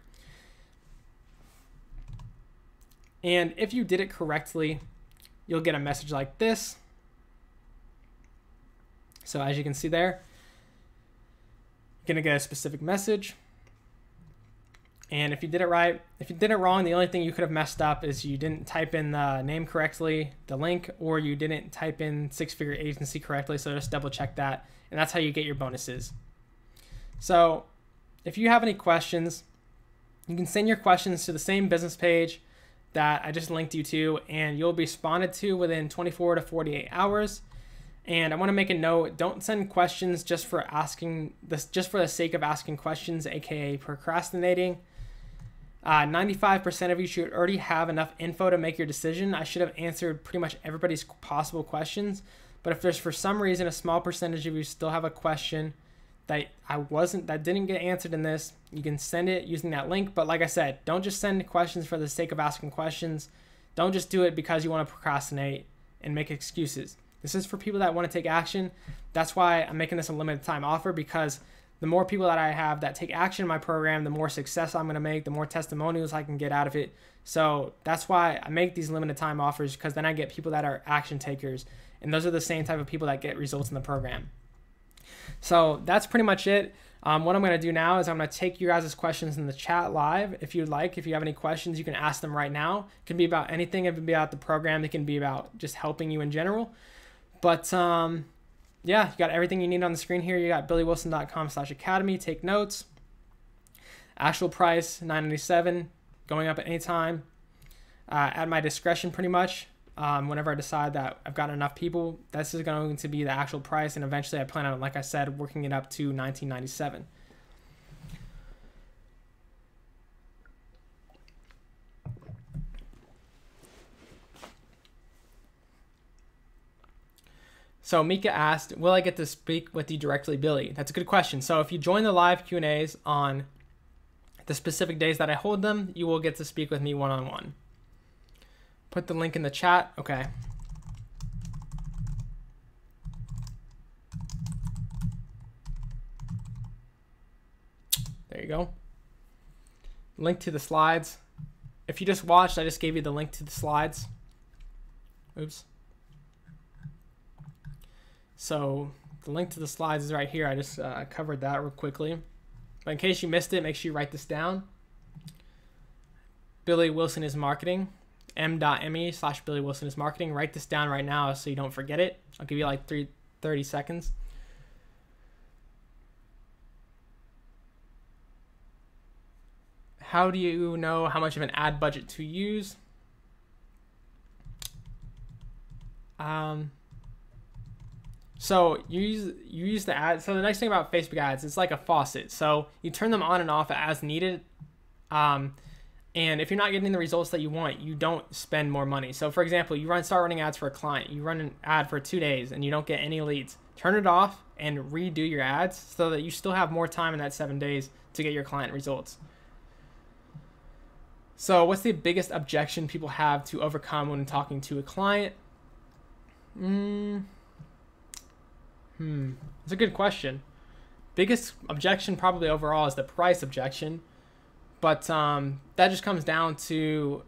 And if you did it correctly, you'll get a message like this. So as you can see there, you're going to get a specific message. And if you did it right, if you did it wrong, the only thing you could have messed up is you didn't type in the name correctly, the link, or you didn't type in 6-figure agency correctly. So just double check that. And that's how you get your bonuses. So if you have any questions, you can send your questions to the same business page that I just linked you to, and you'll be responded to within 24 to 48 hours. And I want to make a note, don't send questions just for asking this, just for the sake of asking questions, aka procrastinating. 95% of you should already have enough info to make your decision. I should have answered pretty much everybody's possible questions, but if there's for some reason a small percentage of you still have a question that didn't get answered in this, you can send it using that link. But like I said, don't just send questions for the sake of asking questions. Don't just do it because you want to procrastinate and make excuses. This is for people that want to take action. That's why I'm making this a limited time offer, because the more people that I have that take action in my program, the more success I'm going to make, the more testimonials I can get out of it. So that's why I make these limited time offers, because then I get people that are action takers. And those are the same type of people that get results in the program. So that's pretty much it. What I'm going to do now is I'm going to take you guys' questions in the chat live. If you'd like, if you have any questions, you can ask them right now. It can be about anything. It can be about the program. It can be about just helping you in general. But yeah, you got everything you need on the screen here. You got billywilson.com/academy. Take notes. Actual price $9.97, going up at any time, at my discretion pretty much. Whenever I decide that I've got enough people, this is going to be the actual price, and eventually I plan on, like I said, working it up to $19.97. So Mika asked, will I get to speak with you directly, Billy? That's a good question. So if you join the live Q&As on the specific days that I hold them, you will get to speak with me one-on-one. Put the link in the chat. Okay. There you go. Link to the slides. If you just watched, I just gave you the link to the slides. Oops. So the link to the slides is right here. I just covered that real quickly. But in case you missed it, make sure you write this down. Billy Willson is marketing. m.me/Billy Willson is marketing. Write this down right now so you don't forget it. I'll give you like 30 seconds. How do you know how much of an ad budget to use? So you use the ad. So the nice thing about Facebook ads, it's like a faucet. So you turn them on and off as needed. And if you're not getting the results that you want, you don't spend more money. So for example, you start running ads for a client. You run an ad for 2 days and you don't get any leads. Turn it off and redo your ads so that you still have more time in that 7 days to get your client results. So what's the biggest objection people have to overcome when talking to a client? That's a good question. Biggest objection probably overall is the price objection. But that just comes down to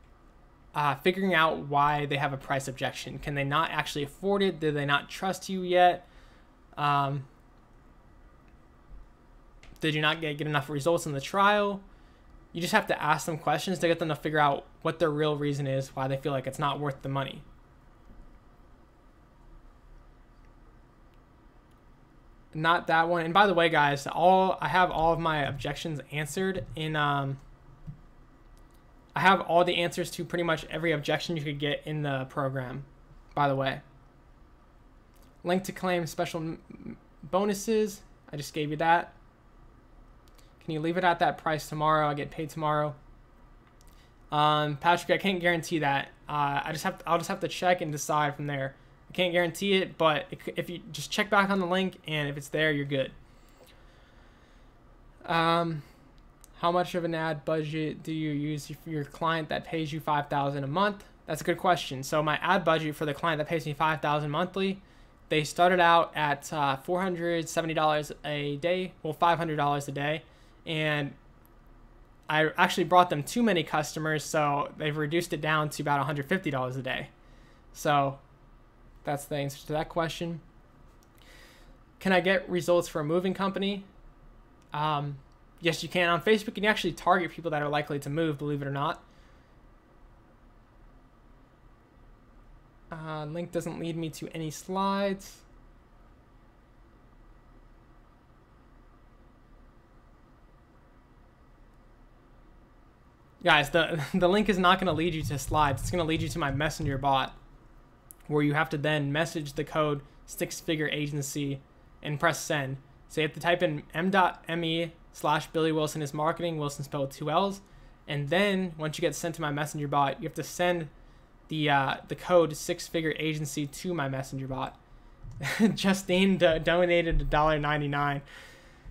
figuring out why they have a price objection. Can they not actually afford it? Do they not trust you yet? Did you not get enough results in the trial? You just have to ask them questions to get them to figure out what their real reason is, why they feel like it's not worth the money. Not that one. And by the way, guys, I have all of my objections answered in I have all the answers to pretty much every objection you could get in the program, by the way. Link to claim special bonuses. I just gave you that. Can you leave it at that price tomorrow? I get paid tomorrow. Patrick, I can't guarantee that. I'll just have to check and decide from there. I can't guarantee it, but if you just check back on the link and if it's there, you're good. How much of an ad budget do you use for your client that pays you $5,000 a month? That's a good question. So my ad budget for the client that pays me $5,000 monthly, they started out at $470 a day, well, $500 a day, and I actually brought them too many customers, so they've reduced it down to about $150 a day. So that's the answer to that question. Can I get results for a moving company? Yes, you can. On Facebook, you can actually target people that are likely to move, believe it or not. Link doesn't lead me to any slides. Guys, the link is not going to lead you to slides. It's going to lead you to my messenger bot, where you have to then message the code six-figure agency and press send. So you have to type in m.me/Billy Willson is marketing, Willson spelled with 2 L's. And then once you get sent to my messenger bot, you have to send the code six-figure agency to my messenger bot. Justine donated $1.99.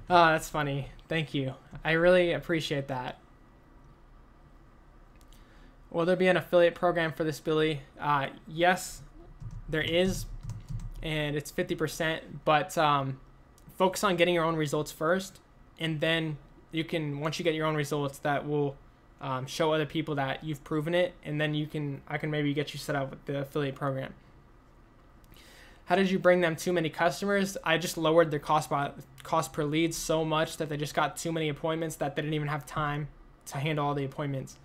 Oh, that's funny. Thank you. I really appreciate that. Will there be an affiliate program for this, Billy? Yes, there is, and it's 50%, but focus on getting your own results first, and then you can, once you get your own results, that will show other people that you've proven it, and then I can maybe get you set up with the affiliate program. How did you bring them too many customers? I just lowered their cost per lead so much that they just got too many appointments that they didn't even have time to handle all the appointments.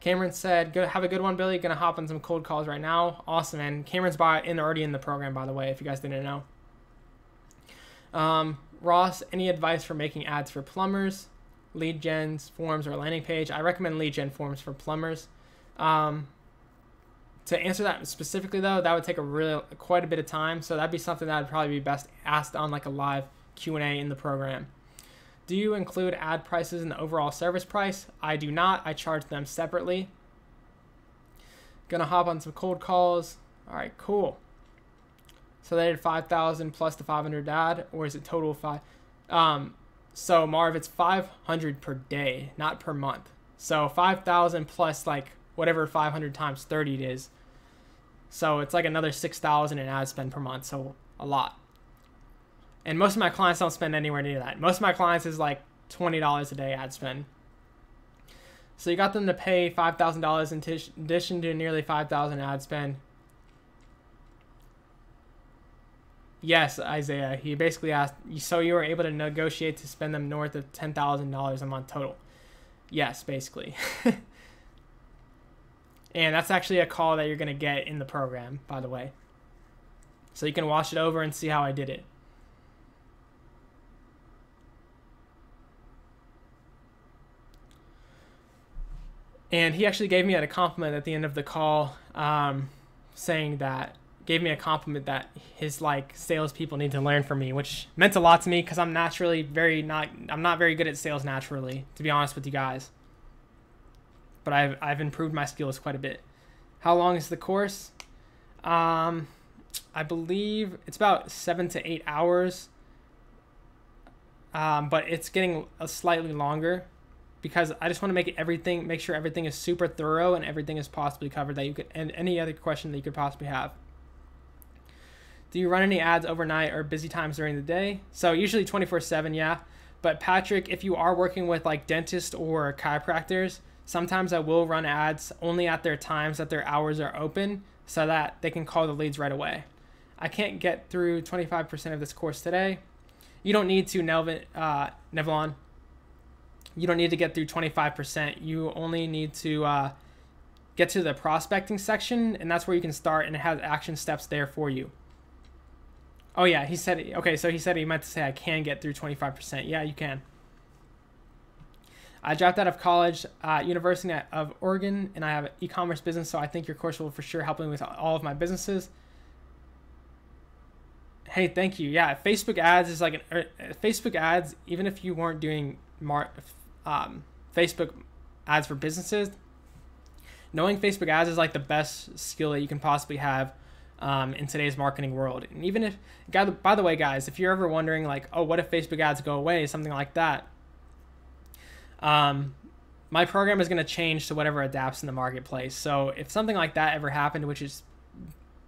Cameron said, have a good one, Billy. Gonna hop on some cold calls right now. Awesome, man. Cameron's already in the program, by the way, if you guys didn't know. Ross, any advice for making ads for plumbers? lead gen forms or landing page. I recommend lead gen forms for plumbers. To answer that specifically though, that would take quite a bit of time. So that'd be something that would probably be best asked on like a live Q&A in the program. Do you include ad prices in the overall service price? I do not. I charge them separately. Gonna hop on some cold calls. All right, cool. So they did 5,000 plus the 500 ad, or is it total 5? So Marv, it's 500 per day, not per month. So 5,000 plus like whatever 500 times 30 it is. So it's like another 6,000 in ad spend per month. So a lot. And most of my clients don't spend anywhere near that. Most of my clients is like $20 a day ad spend. So you got them to pay $5,000 in addition to nearly 5,000 ad spend. Yes, Isaiah. He basically asked, so you were able to negotiate to spend them north of $10,000 a month total. Yes, basically. And that's actually a call that you're going to get in the program, by the way. So you can watch it over and see how I did it. And he actually gave me a compliment at the end of the call, gave me a compliment that his like salespeople need to learn from me, which meant a lot to me because I'm not very good at sales naturally, to be honest with you guys. But I've improved my skills quite a bit. How long is the course? I believe it's about 7 to 8 hours, but it's getting slightly longer, because I just want to make sure everything is super thorough and everything is possibly covered and any other question that you could possibly have. Do you run any ads overnight or busy times during the day? So usually 24/7, yeah. But Patrick, if you are working with like dentists or chiropractors, sometimes I will run ads only at their times that their hours are open so that they can call the leads right away. I can't get through 25% of this course today. You don't need to, Nevlon. You don't need to get through 25%. You only need to get to the prospecting section, and that's where you can start, and it has action steps there for you. Oh yeah, he said, okay, so he said he meant to say I can get through 25%. Yeah, you can. I dropped out of college, University of Oregon, and I have an e-commerce business, so I think your course will for sure help me with all of my businesses. Hey, thank you. Yeah, Facebook ads is like Facebook ads, even if you weren't doing Facebook ads for businesses, knowing Facebook ads is like the best skill that you can possibly have in today's marketing world. And even if, by the way, guys, if you're ever wondering like, oh, what if Facebook ads go away, something like that, my program is going to change to whatever adapts in the marketplace. So if something like that ever happened, which is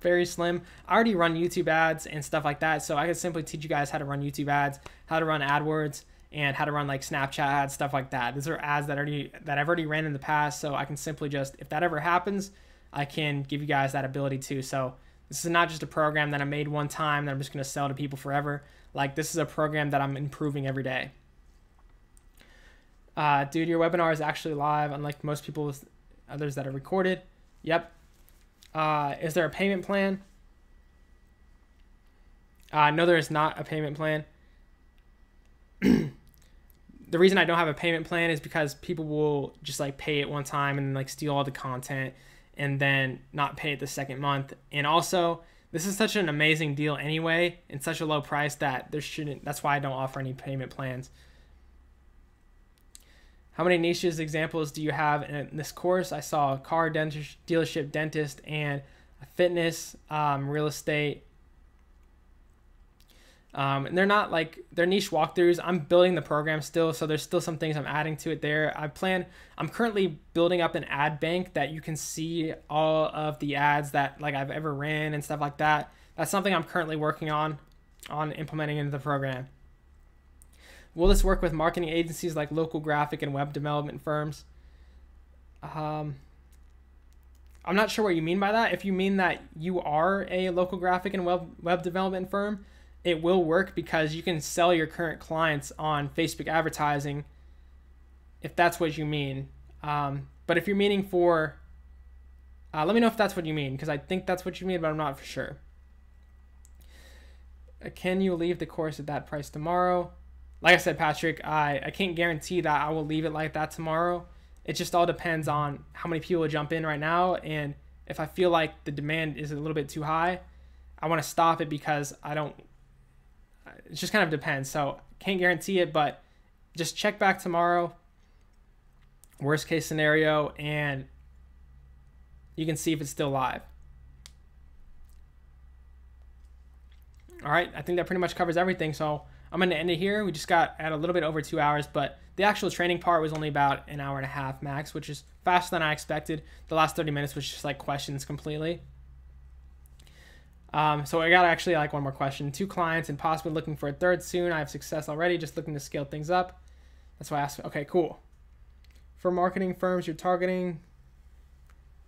very slim, I already run YouTube ads and stuff like that. So I could simply teach you guys how to run YouTube ads, how to run AdWords, and how to run like Snapchat ads, stuff like that. These are ads that I've already ran in the past. So I can simply just, if that ever happens, I can give you guys that ability too. So this is not just a program that I made one time that I'm just going to sell to people forever. Like, this is a program that I'm improving every day. Dude, your webinar is actually live, unlike most others that are recorded. Yep. Is there a payment plan? No, there is not a payment plan. The reason I don't have a payment plan is because people will just like pay it one time and like steal all the content and then not pay it the second month. And also, this is such an amazing deal anyway, and such a low price that that's why I don't offer any payment plans. How many niches examples do you have in this course? I saw a car dealership, dentist, and a fitness, real estate. And they're not like, they're niche walkthroughs. I'm building the program still, so there's still some things I'm adding to it there. I'm currently building up an ad bank that you can see all of the ads that like I've ever ran and stuff like that. That's something I'm currently working on implementing into the program. Will this work with marketing agencies like local graphic and web development firms? I'm not sure what you mean by that. If you mean that you are a local graphic and web development firm, it will work because you can sell your current clients on Facebook advertising, if that's what you mean. But if you're meaning for, let me know if that's what you mean, because I think that's what you mean, but I'm not for sure. Can you leave the course at that price tomorrow? like I said, Patrick, I can't guarantee that I will leave it like that tomorrow. It just all depends on how many people jump in right now. And if I feel like the demand is a little bit too high, I want to stop it because it just kind of depends. So can't guarantee it, but just check back tomorrow, worst case scenario, and you can see if it's still live. All right, I think that pretty much covers everything. So I'm going to end it here. We just got at a little bit over 2 hours, but the actual training part was only about an hour and a half max, which is faster than I expected. The last 30 minutes was just like questions completely. So I got actually like one more question. 2 clients and possibly looking for a third soon. I have success already, just looking to scale things up. That's why I asked. Okay, cool. For marketing firms you're targeting,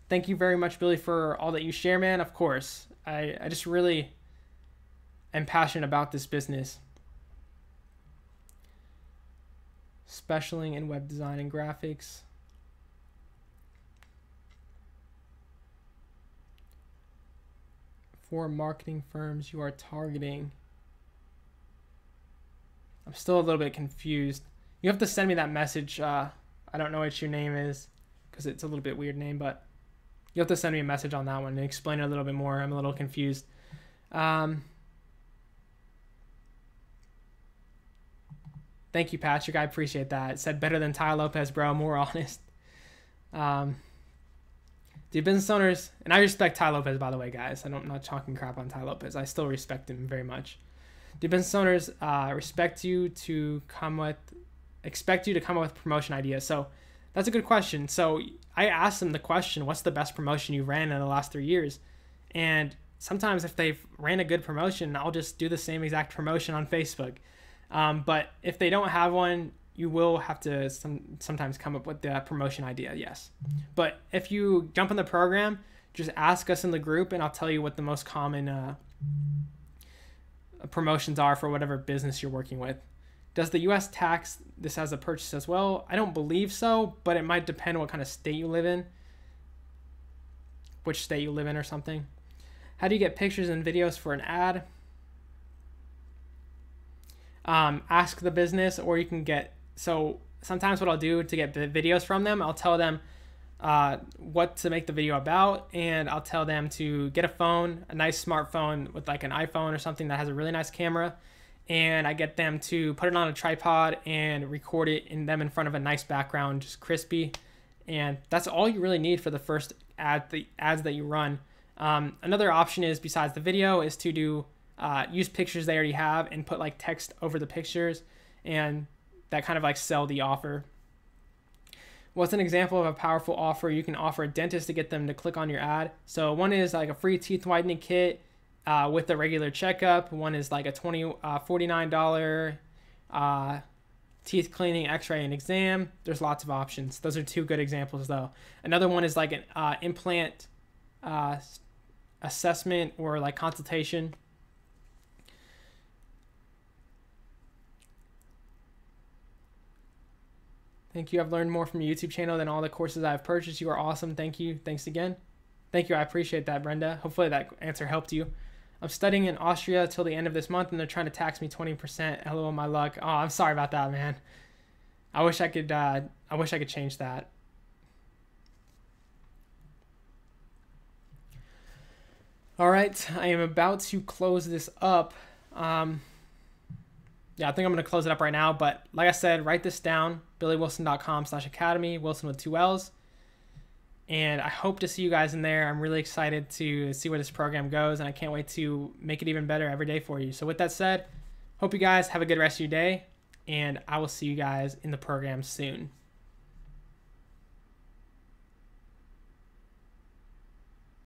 thank you very much, Billy, for all that you share, man. Of course, I just really am passionate about this business. Specialing in web design and graphics. For marketing firms you are targeting. I'm still a little bit confused. You have to send me that message. I don't know what your name is because it's a little bit weird name, but you have to send me a message on that one and explain it a little bit more. I'm a little confused. Thank you, Patrick. I appreciate that. It said better than Ty Lopez, bro. More honest. Dude, business owners, and I respect Ty Lopez, by the way, guys. I'm not talking crap on Ty Lopez. I still respect him very much. Do business owners expect you to come up with promotion ideas? So that's a good question. So I asked them the question, what's the best promotion you ran in the last 3 years? And sometimes if they've ran a good promotion, I'll just do the same exact promotion on Facebook. But if they don't have one, you will have to sometimes come up with the promotion idea, yes. But if you jump in the program, just ask us in the group and I'll tell you what the most common promotions are for whatever business you're working with. Does the U.S. tax this as a purchase as well? I don't believe so, but it might depend what kind of state you live in. Which state you live in or something. How do you get pictures and videos for an ad? Ask the business, or you can get, so sometimes what I'll do to get the videos from them, I'll tell them what to make the video about, and I'll tell them to get a phone, a nice smartphone with like an iPhone or something that has a really nice camera, and I get them to put it on a tripod and record it in them in front of a nice background, just crispy, and that's all you really need for the first ads that you run. Another option is, besides the video, is to do use pictures they already have and put like text over the pictures, and that kind of like sell the offer. What's an example of a powerful offer you can offer a dentist to get them to click on your ad? So one is like a free teeth whitening kit with a regular checkup. One is like a $49 teeth cleaning, x-ray, and exam. There's lots of options. Those are 2 good examples though. Another one is like an implant assessment or like consultation. Thank you. I've learned more from your YouTube channel than all the courses I've purchased. You are awesome. Thank you. Thanks again. Thank you. I appreciate that, Brenda. Hopefully that answer helped you. I'm studying in Austria till the end of this month, and they're trying to tax me 20%. Hello, my luck. Oh, I'm sorry about that, man. I wish I could change that. All right. I am about to close this up. Yeah, I think I'm going to close it up right now. But like I said, write this down, billywilson.com/academy, Wilson with 2 L's. And I hope to see you guys in there. I'm really excited to see where this program goes, and I can't wait to make it even better every day for you. So with that said, hope you guys have a good rest of your day, and I will see you guys in the program soon.